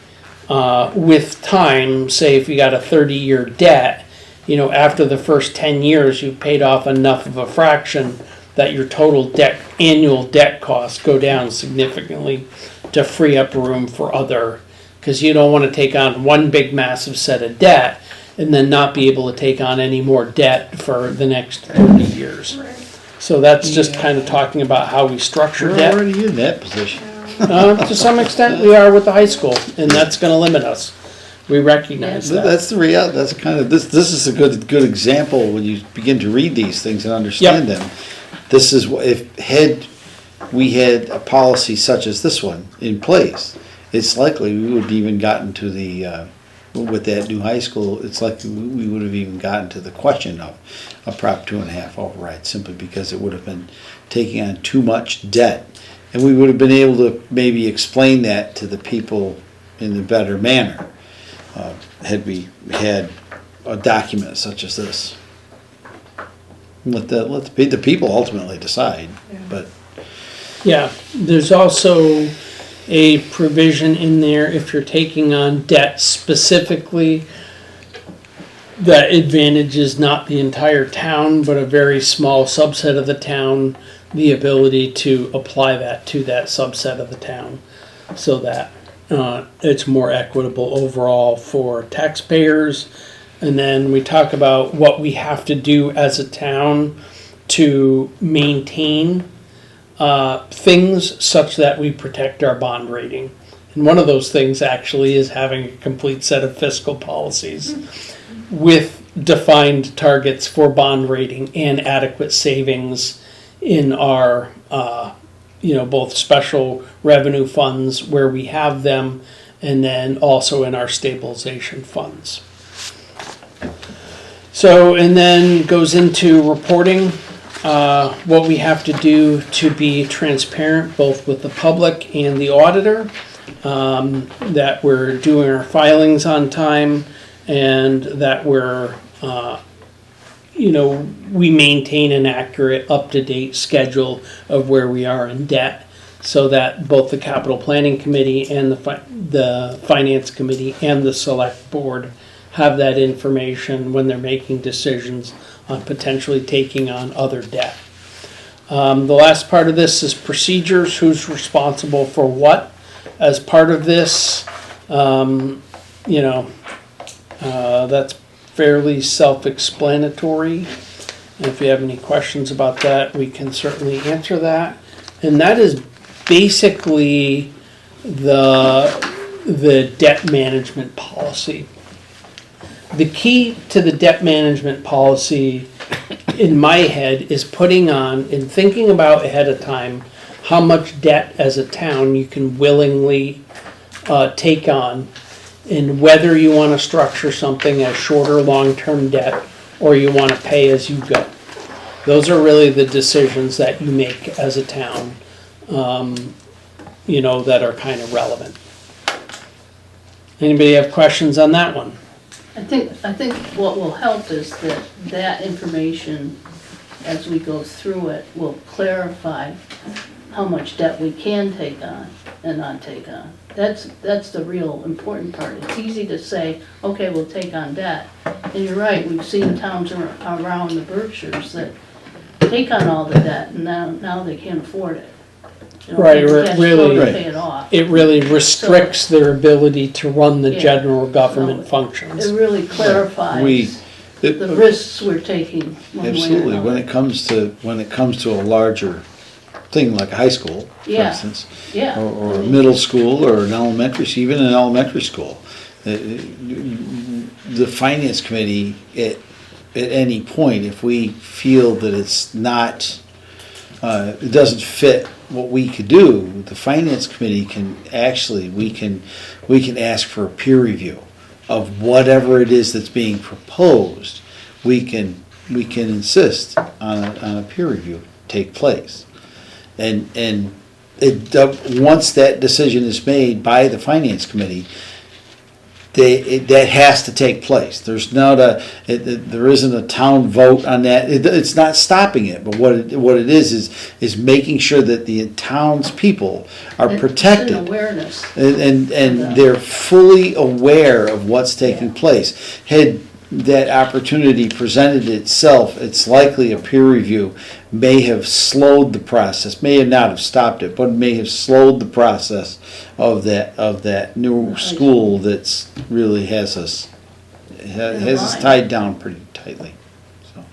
[SPEAKER 2] with time, say if you got a 30-year debt, you know, after the first 10 years, you've paid off enough of a fraction that your total debt, annual debt costs go down significantly to free up room for other, because you don't want to take on one big massive set of debt and then not be able to take on any more debt for the next 30 years. So that's just kind of talking about how we structure
[SPEAKER 1] We're
[SPEAKER 2] debt.
[SPEAKER 1] already in that position.
[SPEAKER 2] To some extent, we are with the high school, and that's going to limit us. We recognize that.
[SPEAKER 1] That's the reality. That's kind of this is a good example when you begin to read these things and understand them. This is what if we had a policy such as this one in place, it's likely we would have even gotten to the with that new high school. It's likely we would have even gotten to the question of a Prop 2.5 override, simply because it would have been taking on too much debt, and we would have been able to maybe explain that to the people in a better manner. Had we had a document such as this. Let the people ultimately decide, but.
[SPEAKER 2] Yeah, there's also a provision in there if you're taking on debt specifically that advantages not the entire town, but a very small subset of the town, the ability to apply that to that subset of the town so that it's more equitable overall for taxpayers. And then we talk about what we have to do as a town to maintain things such that we protect our bond rating. And one of those things actually is having a complete set of fiscal policies with defined targets for bond rating and adequate savings in our both special revenue funds where we have them, and then also in our stabilization funds. So, and then goes into reporting, what we have to do to be transparent both with the public and the auditor, that we're doing our filings on time, and that we're, we maintain an accurate, up-to-date schedule of where we are in debt, so that both the capital planning committee and the finance committee and the select board have that information when they're making decisions on potentially taking on other debt. The last part of this is procedures, who's responsible for what. As part of this, that's fairly self-explanatory. And if you have any questions about that, we can certainly answer that. And that is basically the debt management policy. The key to the debt management policy in my head is putting on and thinking about ahead of time how much debt as a town you can willingly take on, and whether you want to structure something as short or long-term debt, or you want to pay as you go. Those are really the decisions that you make as a town, that are kind of relevant. Anybody have questions on that one?
[SPEAKER 5] I think what will help is that information as we go through it, will clarify how much debt we can take on and not take on. That's the real important part. It's easy to say, okay, we'll take on debt. And you're right, we've seen towns around the Berkshires that take on all the debt and now they can't afford it. You know,
[SPEAKER 2] Right,
[SPEAKER 5] they
[SPEAKER 2] or
[SPEAKER 5] have
[SPEAKER 2] it
[SPEAKER 5] cash
[SPEAKER 2] really-
[SPEAKER 5] flow to pay it off.
[SPEAKER 2] It really restricts their ability to run the
[SPEAKER 5] Yeah.
[SPEAKER 2] general government
[SPEAKER 5] It
[SPEAKER 2] functions.
[SPEAKER 5] really clarifies
[SPEAKER 1] it-
[SPEAKER 5] the risks we're taking one way or
[SPEAKER 1] Absolutely, when
[SPEAKER 5] another.
[SPEAKER 1] it comes to a larger thing like a high school, for
[SPEAKER 5] Yeah.
[SPEAKER 1] instance,
[SPEAKER 5] Yeah.
[SPEAKER 1] or
[SPEAKER 5] I
[SPEAKER 1] a
[SPEAKER 5] mean,
[SPEAKER 1] middle school, or an elementary, even an elementary school, the finance committee at any point, if we feel that it's not, it doesn't fit what we could do, the finance committee can actually, we can ask for a peer review of whatever it is that's being proposed. We can insist on a peer review take place. And once that decision is made by the finance committee, that has to take place. There's not there isn't a town vote on that. It's not stopping it, but what it is making sure that the townspeople are
[SPEAKER 5] it's
[SPEAKER 1] protected.
[SPEAKER 5] an awareness.
[SPEAKER 1] And they're fully aware of what's taking place. Had that opportunity presented itself, it's likely a peer review may have slowed the process, may have not have stopped it, but may have slowed the process of that new school that's really has us tied down pretty tightly. So.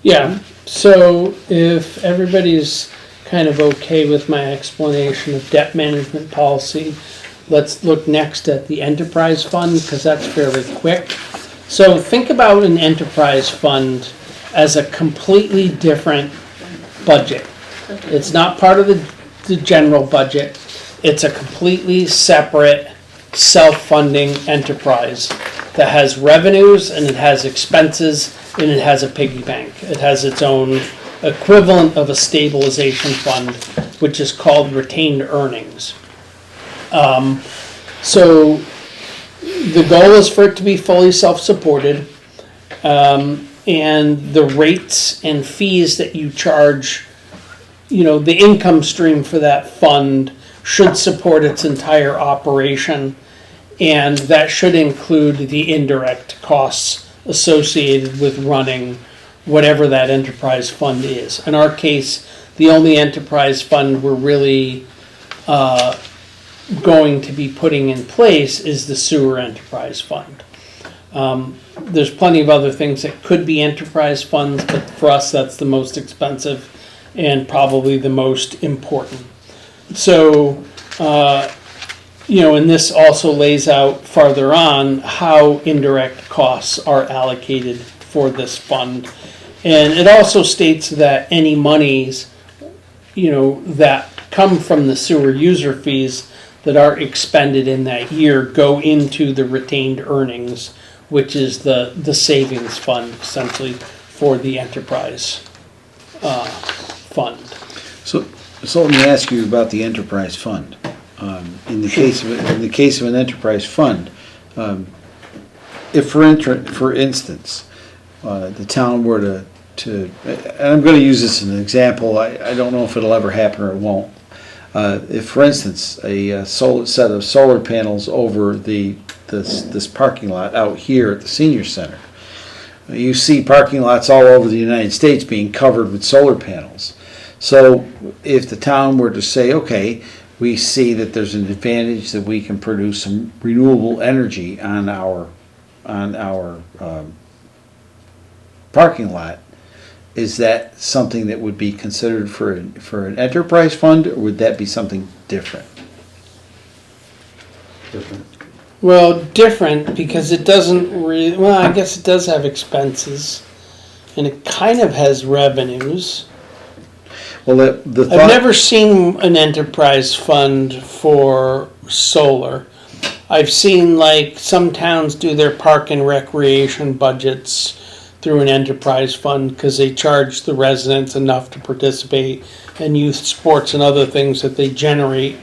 [SPEAKER 2] Yeah, so if everybody's kind of okay with my explanation of debt management policy, let's look next at the enterprise fund, because that's fairly quick. So think about an enterprise fund as a completely different budget. It's not part of the general budget. It's a completely separate, self-funding enterprise that has revenues and it has expenses and it has a piggy bank. It has its own equivalent of a stabilization fund, which is called retained earnings. So the goal is for it to be fully self-supported, and the rates and fees that you charge, the income stream for that fund should support its entire operation, and that should include the indirect costs associated with running whatever that enterprise fund is. In our case, the only enterprise fund we're really going to be putting in place is the sewer enterprise fund. There's plenty of other things that could be enterprise funds, but for us that's the most expensive and probably the most important. So, and this also lays out farther on how indirect costs are allocated for this fund. And it also states that any monies, that come from the sewer user fees that are expended in that year go into the retained earnings, which is the savings fund essentially for the enterprise fund.
[SPEAKER 1] So let me ask you about the enterprise fund. In the case of an enterprise fund, if for instance, the town were to, and I'm going to use this as an example. I don't know if it'll ever happen or it won't. If, for instance, a set of solar panels over this parking lot out here at the senior center, you see parking lots all over the United States being covered with solar panels. So if the town were to say, okay, we see that there's an advantage that we can produce some renewable energy on our parking lot, is that something that would be considered for an enterprise fund, or would that be something different?
[SPEAKER 3] Different.
[SPEAKER 2] Well, different because it doesn't really, well, I guess it does have expenses and it kind of has revenues.
[SPEAKER 1] Well,
[SPEAKER 2] I've never seen an enterprise fund for solar. I've seen like some towns do their park and recreation budgets through an enterprise fund because they charge the residents enough to participate in youth sports and other things that they generate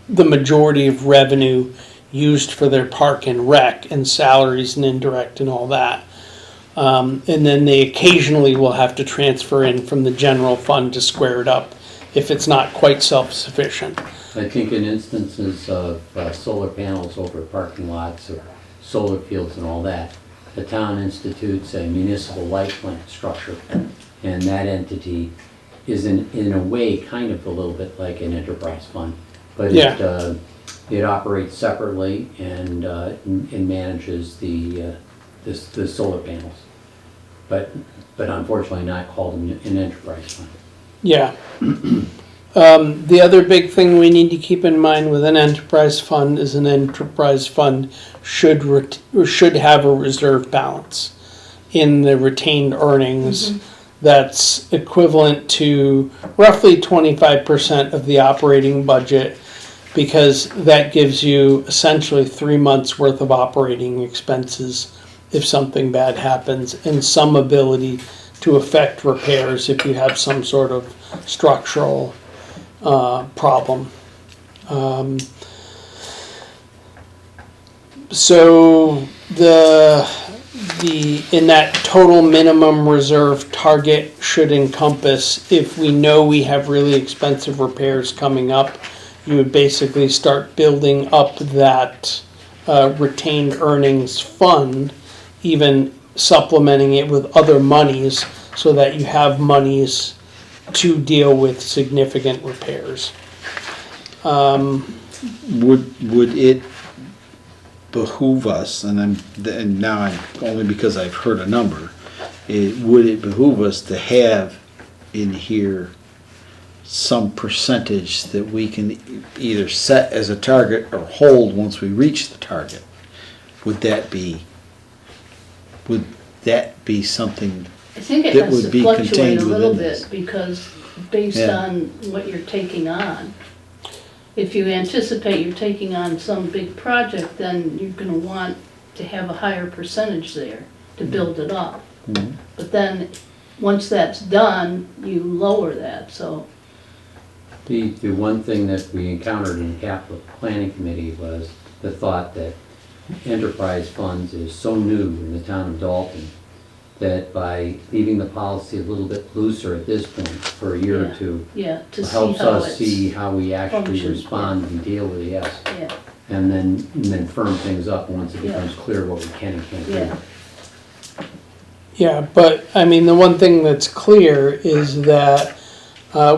[SPEAKER 2] the majority of revenue used for their park and rec and salaries and indirect and all that. And then they occasionally will have to transfer in from the general fund to square it up if it's not quite self-sufficient.
[SPEAKER 3] I think in instances of solar panels over parking lots or solar fields and all that, the town institutes a municipal light plant structure, and that entity is in a way kind of a little bit like an enterprise fund, but it operates separately and manages the solar panels, but unfortunately not called an enterprise fund.
[SPEAKER 2] Yeah. The other big thing we need to keep in mind with an enterprise fund is an enterprise fund should have a reserve balance in the retained earnings that's equivalent to roughly 25% of the operating budget, because that gives you essentially 3 months worth of operating expenses if something bad happens, and some ability to affect repairs if you have some sort of structural problem. So the in that total minimum reserve target should encompass, if we know we have really expensive repairs coming up, you would basically start building up that retained earnings fund, even supplementing it with other monies so that you have monies to deal with significant repairs.
[SPEAKER 1] Would it behoove us, and now I'm only because I've heard a number, would it behoove us to have in here some percentage that we can either set as a target or hold once we reach the target? Would that be something?
[SPEAKER 5] I think it
[SPEAKER 1] That
[SPEAKER 5] has
[SPEAKER 1] would
[SPEAKER 5] to
[SPEAKER 1] be
[SPEAKER 5] fluctuate
[SPEAKER 1] contained
[SPEAKER 5] a little
[SPEAKER 1] within this.
[SPEAKER 5] bit, because based
[SPEAKER 1] Yeah.
[SPEAKER 5] on what you're taking on. If you anticipate you're taking on some big project, then you're gonna want to have a higher percentage there to build it up.
[SPEAKER 1] Mhm.
[SPEAKER 5] But then, once that's done, you lower that, so.
[SPEAKER 3] The one thing that we encountered in the capital planning committee was the thought that enterprise funds is so new in the town of Dalton that by leaving the policy a little bit looser at this point for a year or
[SPEAKER 5] Yeah.
[SPEAKER 3] two,
[SPEAKER 5] Yeah, to see
[SPEAKER 3] helps
[SPEAKER 5] how
[SPEAKER 3] us
[SPEAKER 5] it's,
[SPEAKER 3] see how we actually
[SPEAKER 5] functions,
[SPEAKER 3] respond and deal with the S.
[SPEAKER 5] yeah,
[SPEAKER 3] And then firm things up once it
[SPEAKER 5] Yeah.
[SPEAKER 3] becomes clear what we can and can't do.
[SPEAKER 5] yeah,
[SPEAKER 2] Yeah, but I mean, the one thing that's clear is that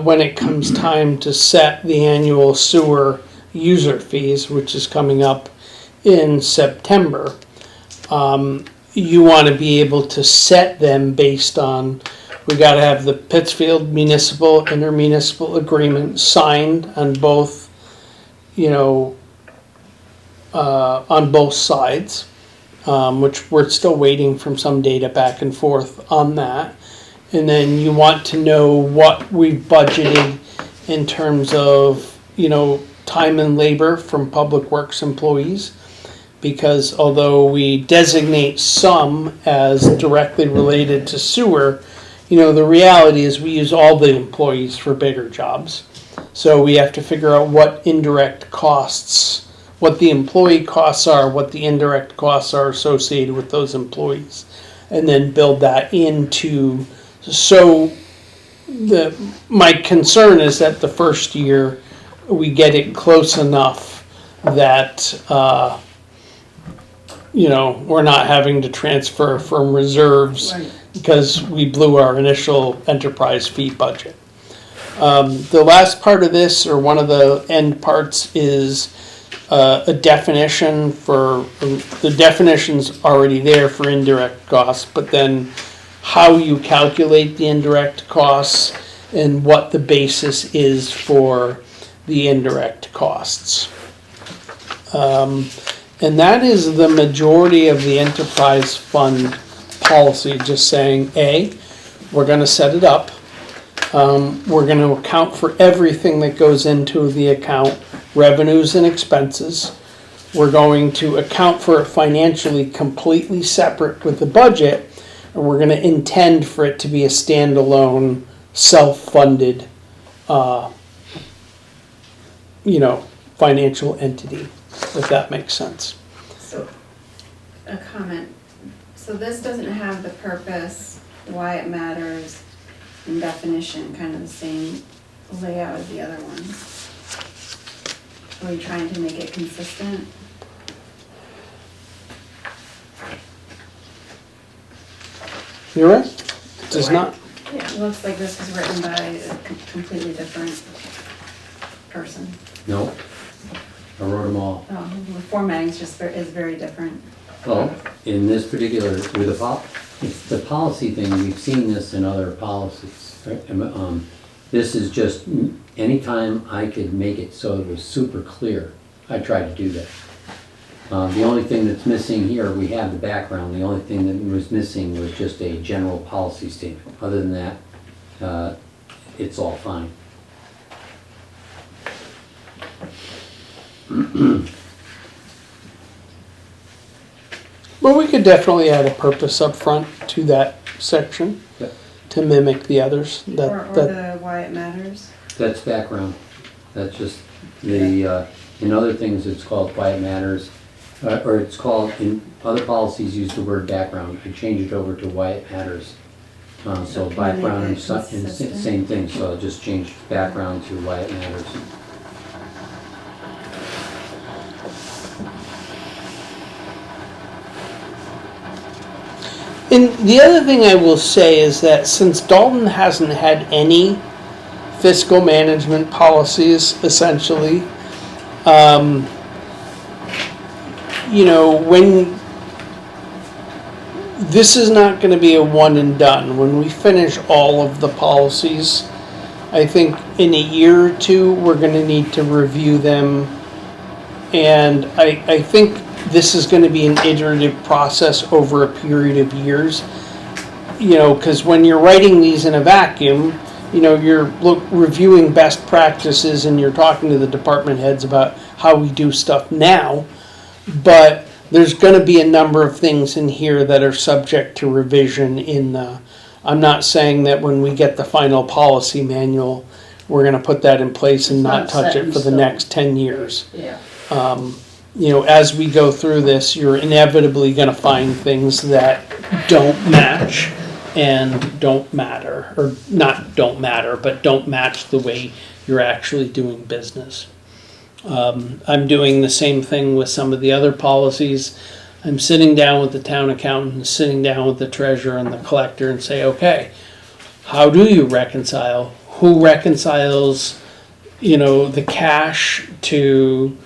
[SPEAKER 2] when it comes time to set the annual sewer user fees, which is coming up in September, you want to be able to set them based on, we got to have the Pittsfield municipal intermunicipal agreement signed on both, on both sides, which we're still waiting from some data back and forth on that. And then you want to know what we've budgeted in terms of, time and labor from public works employees. Because although we designate some as directly related to sewer, the reality is we use all the employees for bigger jobs. So we have to figure out what indirect costs, what the employee costs are, what the indirect costs are associated with those employees, and then build that into. So my concern is that the first year we get it close enough that we're not having to transfer from reserves
[SPEAKER 5] right.
[SPEAKER 2] because we blew our initial enterprise fee budget. The last part of this, or one of the end parts, is a definition for, the definition's already there for indirect costs, but then how you calculate the indirect costs and what the basis is for the indirect costs. And that is the majority of the enterprise fund policy, just saying, A, we're going to set it up. We're going to account for everything that goes into the account, revenues and expenses. We're going to account for it financially completely separate with the budget, and we're going to intend for it to be a standalone, self-funded, financial entity, if that makes sense.
[SPEAKER 4] So, a comment. So this doesn't have the purpose, why it matters, and definition, kind of the same layout as the other ones. Are we trying to make it consistent?
[SPEAKER 2] You're right. It does not.
[SPEAKER 4] It looks like this was written by a completely different person.
[SPEAKER 3] No, I wrote them all.
[SPEAKER 4] Oh, the formatting is very different.
[SPEAKER 3] Well, in this particular, it's the policy thing, we've seen this in other policies. Right? This is just, anytime I could make it so it was super clear, I tried to do that. The only thing that's missing here, we have the background, the only thing that was missing was just a general policy statement. Other than that, it's all fine.
[SPEAKER 2] Well, we could definitely add a purpose up front to that section
[SPEAKER 3] Yep.
[SPEAKER 2] to mimic the others.
[SPEAKER 4] Or
[SPEAKER 2] That,
[SPEAKER 4] the why it matters.
[SPEAKER 3] That's background. That's just the, in other things, it's called why it matters. Or it's called, in other policies, use the word background. I change it over to why it matters. So
[SPEAKER 4] Can we make
[SPEAKER 3] background
[SPEAKER 4] it
[SPEAKER 3] and
[SPEAKER 4] consistent?
[SPEAKER 3] same thing, so I'll just change background to why it matters.
[SPEAKER 2] And the other thing I will say is that since Dalton hasn't had any fiscal management policies, essentially, when this is not going to be a one and done. When we finish all of the policies, I think in a year or two we're going to need to review them, and I think this is going to be an iterative process over a period of years. Because when you're writing these in a vacuum, you're reviewing best practices and you're talking to the department heads about how we do stuff now. But there's going to be a number of things in here that are subject to revision I'm not saying that when we get the final policy manual, we're going to put that in place and
[SPEAKER 5] It's
[SPEAKER 2] not
[SPEAKER 5] not
[SPEAKER 2] touch
[SPEAKER 5] set
[SPEAKER 2] it
[SPEAKER 5] in
[SPEAKER 2] for the
[SPEAKER 5] stone.
[SPEAKER 2] next 10 years.
[SPEAKER 5] Yeah.
[SPEAKER 2] As we go through this, you're inevitably going to find things that don't match and don't matter, or not don't matter, but don't match the way you're actually doing business. I'm doing the same thing with some of the other policies. I'm sitting down with the town accountant, sitting down with the treasurer and the collector and say, okay, how do you reconcile? Who reconciles, the cash to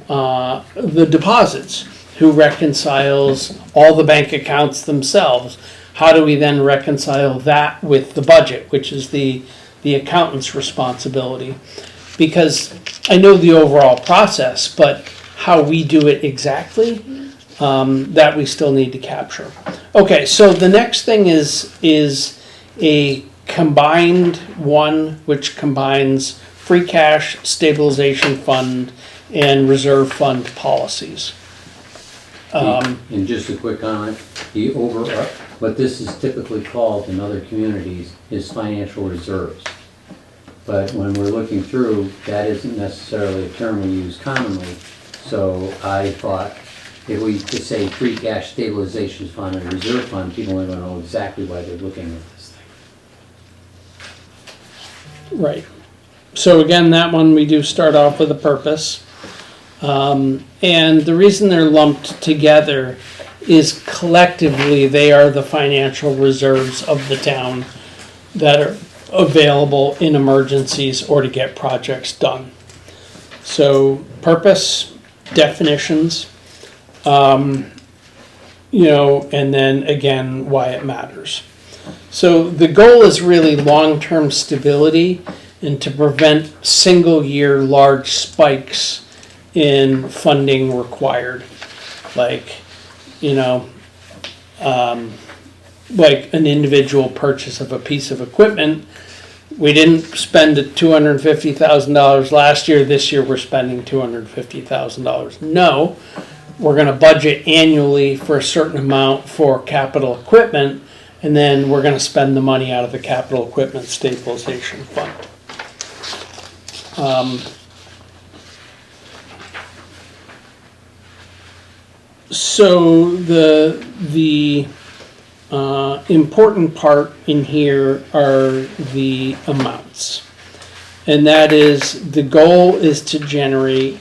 [SPEAKER 2] the deposits? Who reconciles all the bank accounts themselves? How do we then reconcile that with the budget, which is the accountant's responsibility? Because I know the overall process, but how we do it exactly, that we still need to capture. Okay, so the next thing is a combined one, which combines free cash, stabilization fund, and reserve fund policies.
[SPEAKER 3] And just a quick comment, what this is typically called in other communities is financial reserves. But when we're looking through, that isn't necessarily a term we use commonly. So I thought if we could say free cash stabilization fund and reserve fund, people are going to know exactly why they're looking at this thing.
[SPEAKER 2] Right. So again, that one we do start off with a purpose. And the reason they're lumped together is collectively they are the financial reserves of the town that are available in emergencies or to get projects done. So purpose, definitions, and then again, why it matters. So the goal is really long-term stability and to prevent single-year large spikes in funding required. Like like an individual purchase of a piece of equipment. We didn't spend $250,000 last year. This year we're spending $250,000. No, we're going to budget annually for a certain amount for capital equipment, and then we're going to spend the money out of the capital equipment stabilization fund. So the important part in here are the amounts. And that is, the goal is to generate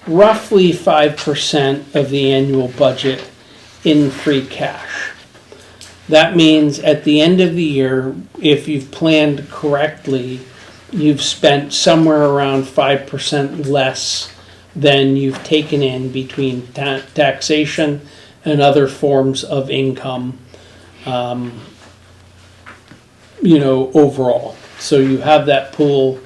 [SPEAKER 2] roughly 5% of the annual budget in free cash. That means at the end of the year, if you've planned correctly, you've spent somewhere around 5% less than you've taken in between taxation and other forms of income, overall. So you have that pool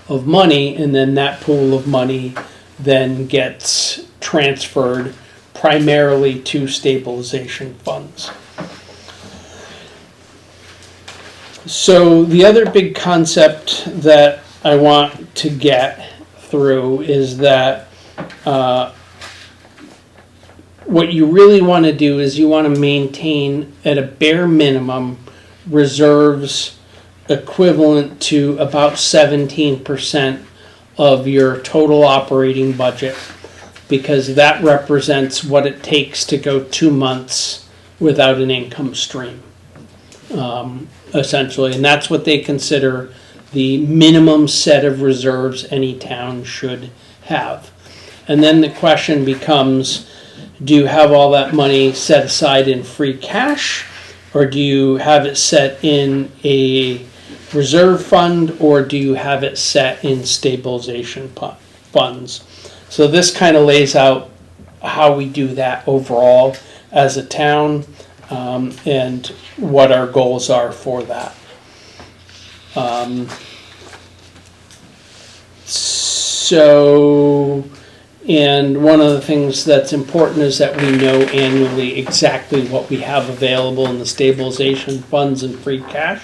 [SPEAKER 2] of money, and then that pool of money then gets transferred primarily to stabilization funds. So the other big concept that I want to get through is that what you really want to do is you want to maintain at a bare minimum reserves equivalent to about 17% of your total operating budget, because that represents what it takes to go 2 months without an income stream, essentially. And that's what they consider the minimum set of reserves any town should have. And then the question becomes, do you have all that money set aside in free cash, or do you have it set in a reserve fund, or do you have it set in stabilization funds? So this kind of lays out how we do that overall as a town, and what our goals are for that. And one of the things that's important is that we know annually exactly what we have available in the stabilization funds and free cash.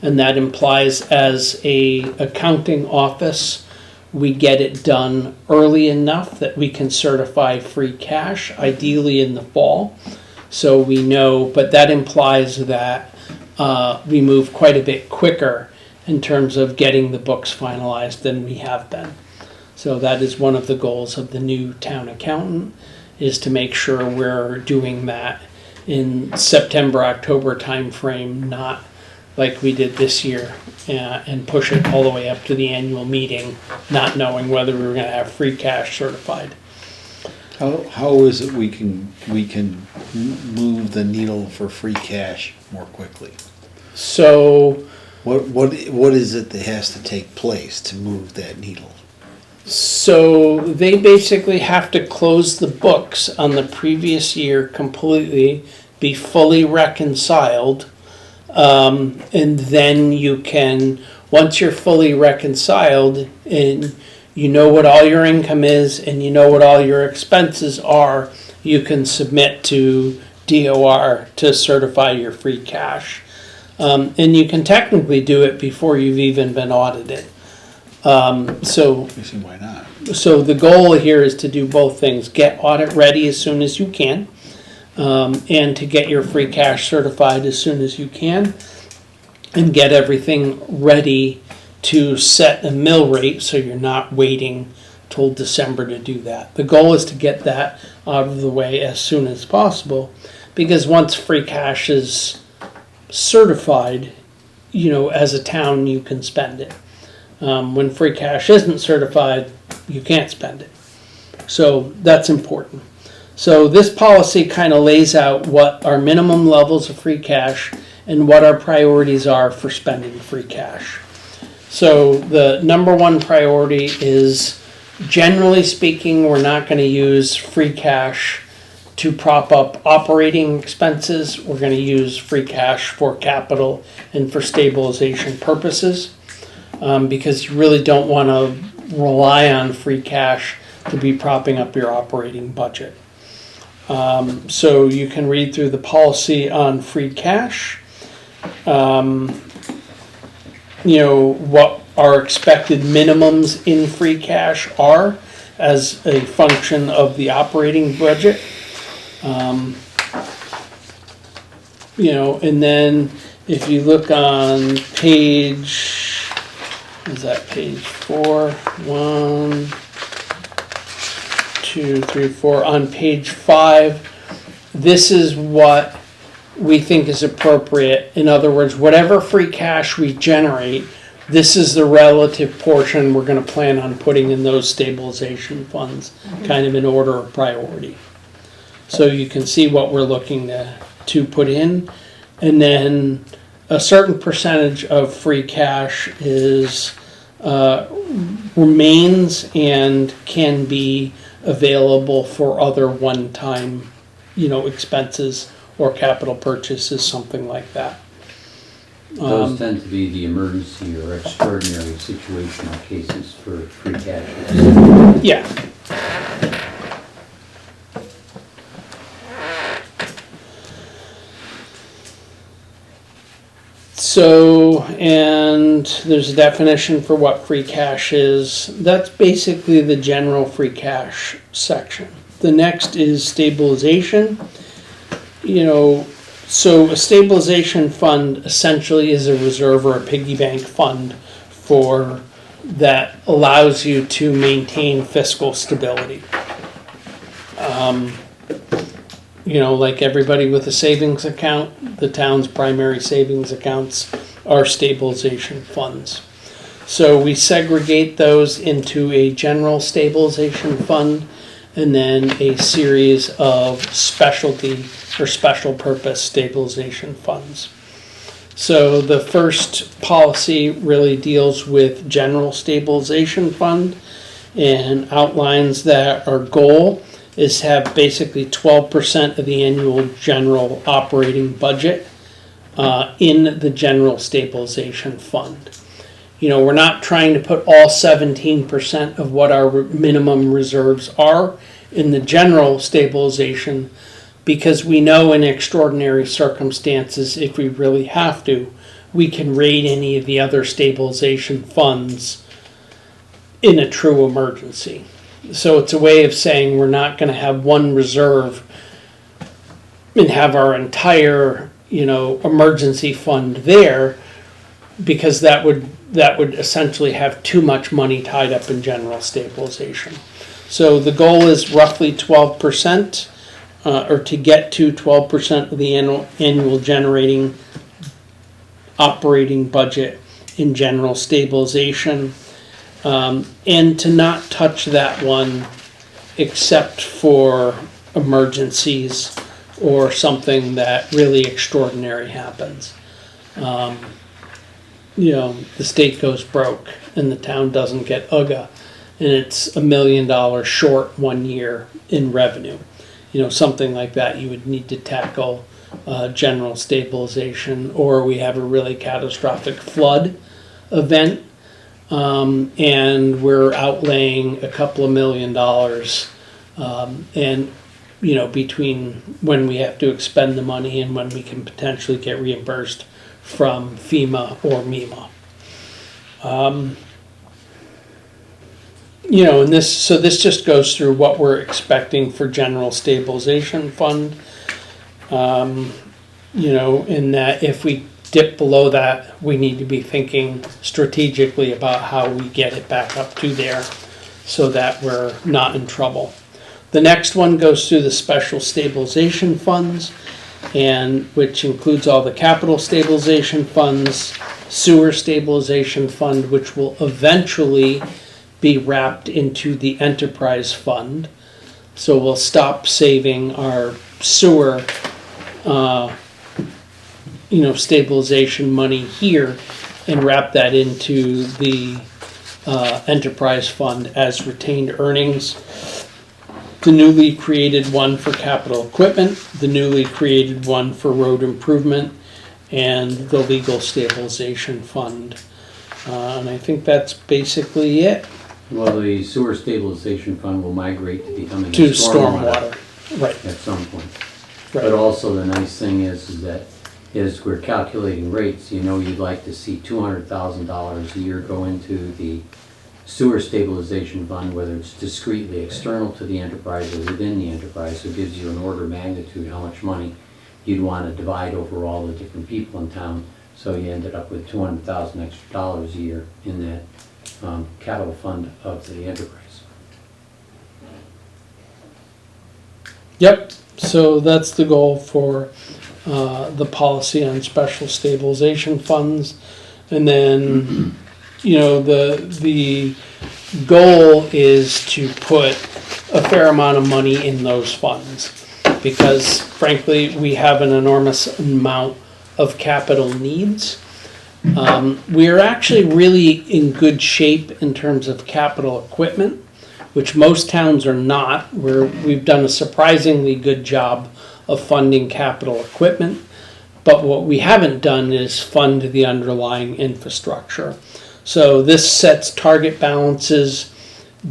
[SPEAKER 2] And that implies, as a accounting office, we get it done early enough that we can certify free cash, ideally in the fall. So we know, but that implies that we move quite a bit quicker in terms of getting the books finalized than we have been. So that is one of the goals of the new town accountant, is to make sure we're doing that in September, October timeframe, not like we did this year, and push it all the way up to the annual meeting, not knowing whether we were going to have free cash certified.
[SPEAKER 1] How is it we can move the needle for free cash more quickly?
[SPEAKER 2] So
[SPEAKER 1] What is it that has to take place to move that needle?
[SPEAKER 2] So they basically have to close the books on the previous year completely, be fully reconciled, and then you can, once you're fully reconciled and you know what all your income is and you know what all your expenses are, you can submit to DOR to certify your free cash. And you can technically do it before you've even been audited. So
[SPEAKER 1] Why not?
[SPEAKER 2] So the goal here is to do both things: get audit ready as soon as you can, and to get your free cash certified as soon as you can, and get everything ready to set a mill rate so you're not waiting till December to do that. The goal is to get that out of the way as soon as possible, because once free cash is certified, as a town you can spend it. When free cash isn't certified, you can't spend it. So that's important. So this policy kind of lays out what our minimum levels of free cash and what our priorities are for spending free cash. So the number one priority is, generally speaking, we're not going to use free cash to prop up operating expenses. We're going to use free cash for capital and for stabilization purposes. Because you really don't want to rely on free cash to be propping up your operating budget. So you can read through the policy on free cash, what our expected minimums in free cash are as a function of the operating budget. And then if you look on page 4? 1, 2, 3, 4. On page 5, this is what we think is appropriate. In other words, whatever free cash we generate, this is the relative portion we're gonna plan on putting in those stabilization funds, kind of in order of priority. So you can see what we're looking to put in. And then a certain percentage of free cash is, remains and can be available for other one-time, expenses or capital purchases, something like that.
[SPEAKER 6] Those tend to be the emergency or extraordinary situational cases for free cash.
[SPEAKER 2] Yeah. So, and there's a definition for what free cash is. That's basically the general free cash section. The next is stabilization. So a stabilization fund essentially is a reserve or a piggy bank fund that allows you to maintain fiscal stability. Like everybody with a savings account, the town's primary savings accounts are stabilization funds. So we segregate those into a general stabilization fund and then a series of specialty or special purpose stabilization funds. So the first policy really deals with general stabilization fund and outlines that our goal is have basically 12% of the annual general operating budget in the general stabilization fund. We're not trying to put all 17% of what our minimum reserves are in the general stabilization, because we know in extraordinary circumstances, if we really have to, we can raid any of the other stabilization funds in a true emergency. So it's a way of saying we're not going to have one reserve and have our entire, emergency fund there, because that would essentially have too much money tied up in general stabilization. So the goal is roughly 12%, or to get to 12% of the annual generating operating budget in general stabilization. And to not touch that one except for emergencies or something that really extraordinary happens. The state goes broke and the town doesn't get UGA and it's $1 million short 1 year in revenue. Something like that you would need to tackle general stabilization, or we have a really catastrophic flood event. And we're outlaying a couple of $1 million, and between when we have to expend the money and when we can potentially get reimbursed from FEMA or MEMA. And this just goes through what we're expecting for general stabilization fund. In that if we dip below that, we need to be thinking strategically about how we get it back up to there so that we're not in trouble. The next one goes through the special stabilization funds, and which includes all the capital stabilization funds, sewer stabilization fund, which will eventually be wrapped into the enterprise fund. So we'll stop saving our sewer stabilization money here and wrap that into the enterprise fund as retained earnings. The newly created one for capital equipment, the newly created one for road improvement, and the legal stabilization fund. And I think that's basically it.
[SPEAKER 6] Well, the sewer stabilization fund will migrate to becoming
[SPEAKER 2] To
[SPEAKER 6] a stormwater
[SPEAKER 2] right.
[SPEAKER 6] at some point.
[SPEAKER 2] Right.
[SPEAKER 6] But also the nice thing is that as we're calculating rates, you'd like to see $200,000 a year go into the sewer stabilization fund, whether it's discretely external to the enterprise or within the enterprise. So it gives you an order of magnitude how much money you'd want to divide over all the different people in town. So you ended up with $200,000 extra dollars a year in that capital fund of the enterprise.
[SPEAKER 2] Yep, so that's the goal for the policy on special stabilization funds. And then, the goal is to put a fair amount of money in those funds. Because frankly, we have an enormous amount of capital needs. We are actually really in good shape in terms of capital equipment, which most towns are not. We've done a surprisingly good job of funding capital equipment, but what we haven't done is fund the underlying infrastructure. So this sets target balances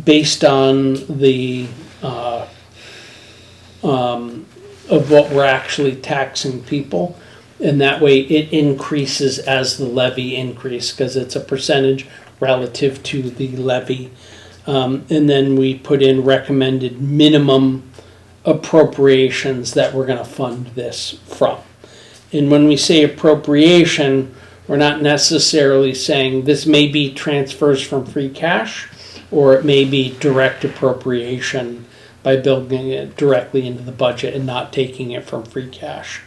[SPEAKER 2] based on the of what we're actually taxing people, and that way it increases as the levy increase because it's a percentage relative to the levy. And then we put in recommended minimum appropriations that we're going to fund this from. And when we say appropriation, we're not necessarily saying this may be transfers from free cash, or it may be direct appropriation by building it directly into the budget and not taking it from free cash.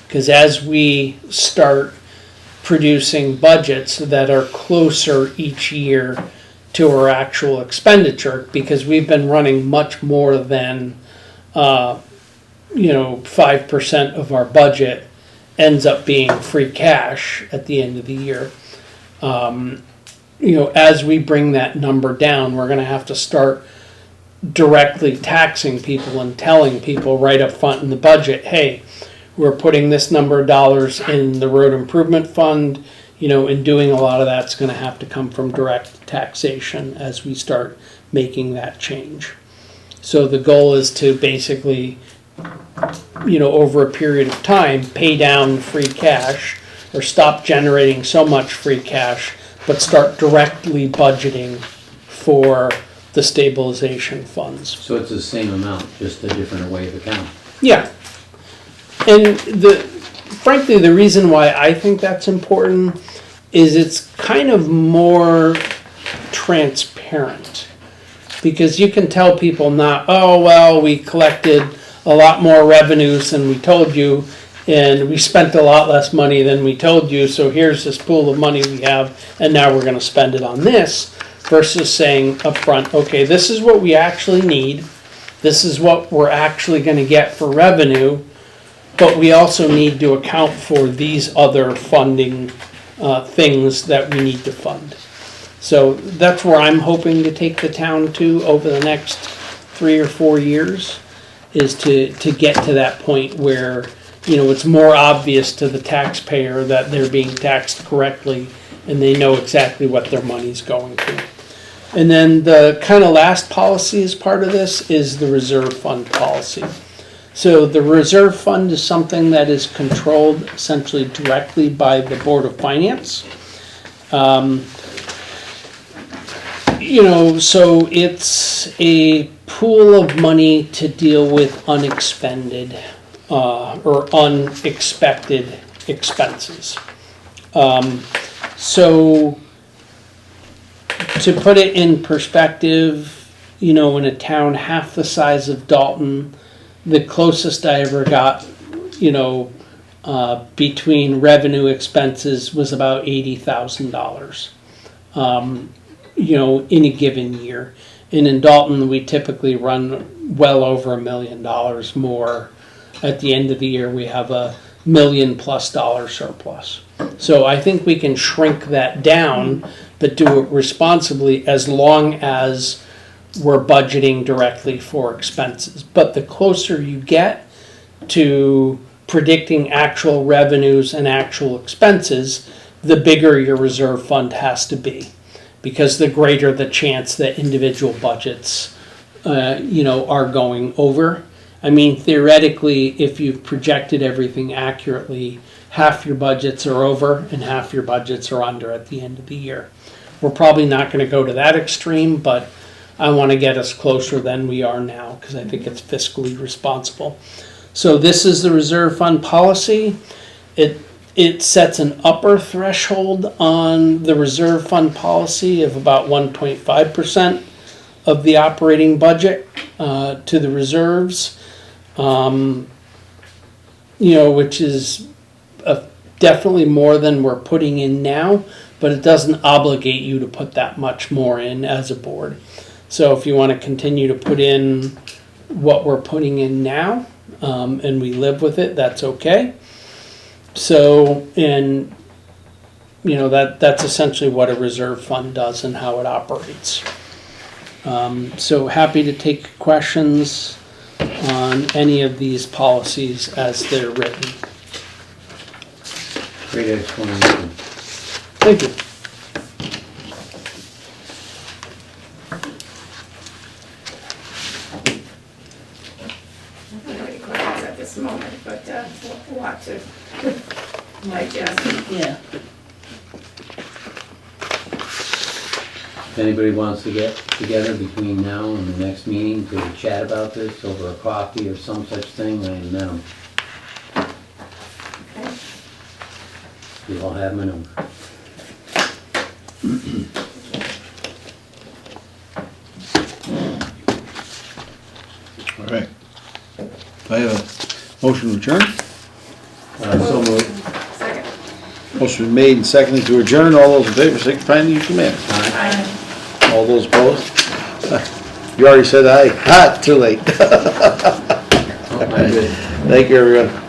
[SPEAKER 2] Because as we start producing budgets that are closer each year to our actual expenditure, because we've been running much more than 5% of our budget ends up being free cash at the end of the year. As we bring that number down, we're going to have to start directly taxing people and telling people right up front in the budget, hey, we're putting this number of dollars in the road improvement fund, and doing a lot of that's going to have to come from direct taxation as we start making that change. So the goal is to basically, over a period of time, pay down free cash or stop generating so much free cash, but start directly budgeting for the stabilization funds.
[SPEAKER 6] So it's the same amount, just a different way of account.
[SPEAKER 2] Yeah. And frankly, the reason why I think that's important is it's kind of more transparent. Because you can tell people not, oh, well, we collected a lot more revenues than we told you, and we spent a lot less money than we told you, so here's this pool of money we have, and now we're going to spend it on this, versus saying up front, okay, this is what we actually need, this is what we're actually going to get for revenue, but we also need to account for these other funding things that we need to fund. So that's where I'm hoping to take the town to over the next 3 or 4 years, is to get to that point where, it's more obvious to the taxpayer that they're being taxed correctly and they know exactly what their money's going to. And then the kind of last policy as part of this is the reserve fund policy. So the reserve fund is something that is controlled essentially directly by the Board of Finance. So it's a pool of money to deal with unexpended or unexpected expenses. So to put it in perspective, in a town half the size of Dalton, the closest I ever got, between revenue expenses was about $80,000. In a given year. And in Dalton, we typically run well over $1 million more. At the end of the year, we have $1 million+ surplus. So I think we can shrink that down, but do it responsibly as long as we're budgeting directly for expenses. But the closer you get to predicting actual revenues and actual expenses, the bigger your reserve fund has to be. Because the greater the chance that individual budgets, are going over. I mean, theoretically, if you've projected everything accurately, half your budgets are over and half your budgets are under at the end of the year. We're probably not going to go to that extreme, but I want to get us closer than we are now because I think it's fiscally responsible. So this is the reserve fund policy. It sets an upper threshold on the reserve fund policy of about 1.5% of the operating budget to the reserves. Which is definitely more than we're putting in now, but it doesn't obligate you to put that much more in as a board. So if you want to continue to put in what we're putting in now, and we live with it, that's okay. So, and that's essentially what a reserve fund does and how it operates. So happy to take questions on any of these policies as they're written.
[SPEAKER 6] Great explanation.
[SPEAKER 2] Thank you.
[SPEAKER 7] I don't have any questions at this moment, but a lot to digest.
[SPEAKER 5] Yeah,
[SPEAKER 6] If anybody wants to get together between now and the next meeting to chat about this over a coffee or some such thing, I am them.
[SPEAKER 7] Okay.
[SPEAKER 6] You all have my number.
[SPEAKER 1] All right. Do I have a motion to adjourn?
[SPEAKER 6] So moved.
[SPEAKER 7] Second.
[SPEAKER 1] Motion been made and seconded to adjourn. All those in favor, signify by using command.
[SPEAKER 7] Aye.
[SPEAKER 1] All those opposed? You already said aye. Ah, too late.
[SPEAKER 6] Oh, I'm good.
[SPEAKER 1] Thank you, everyone.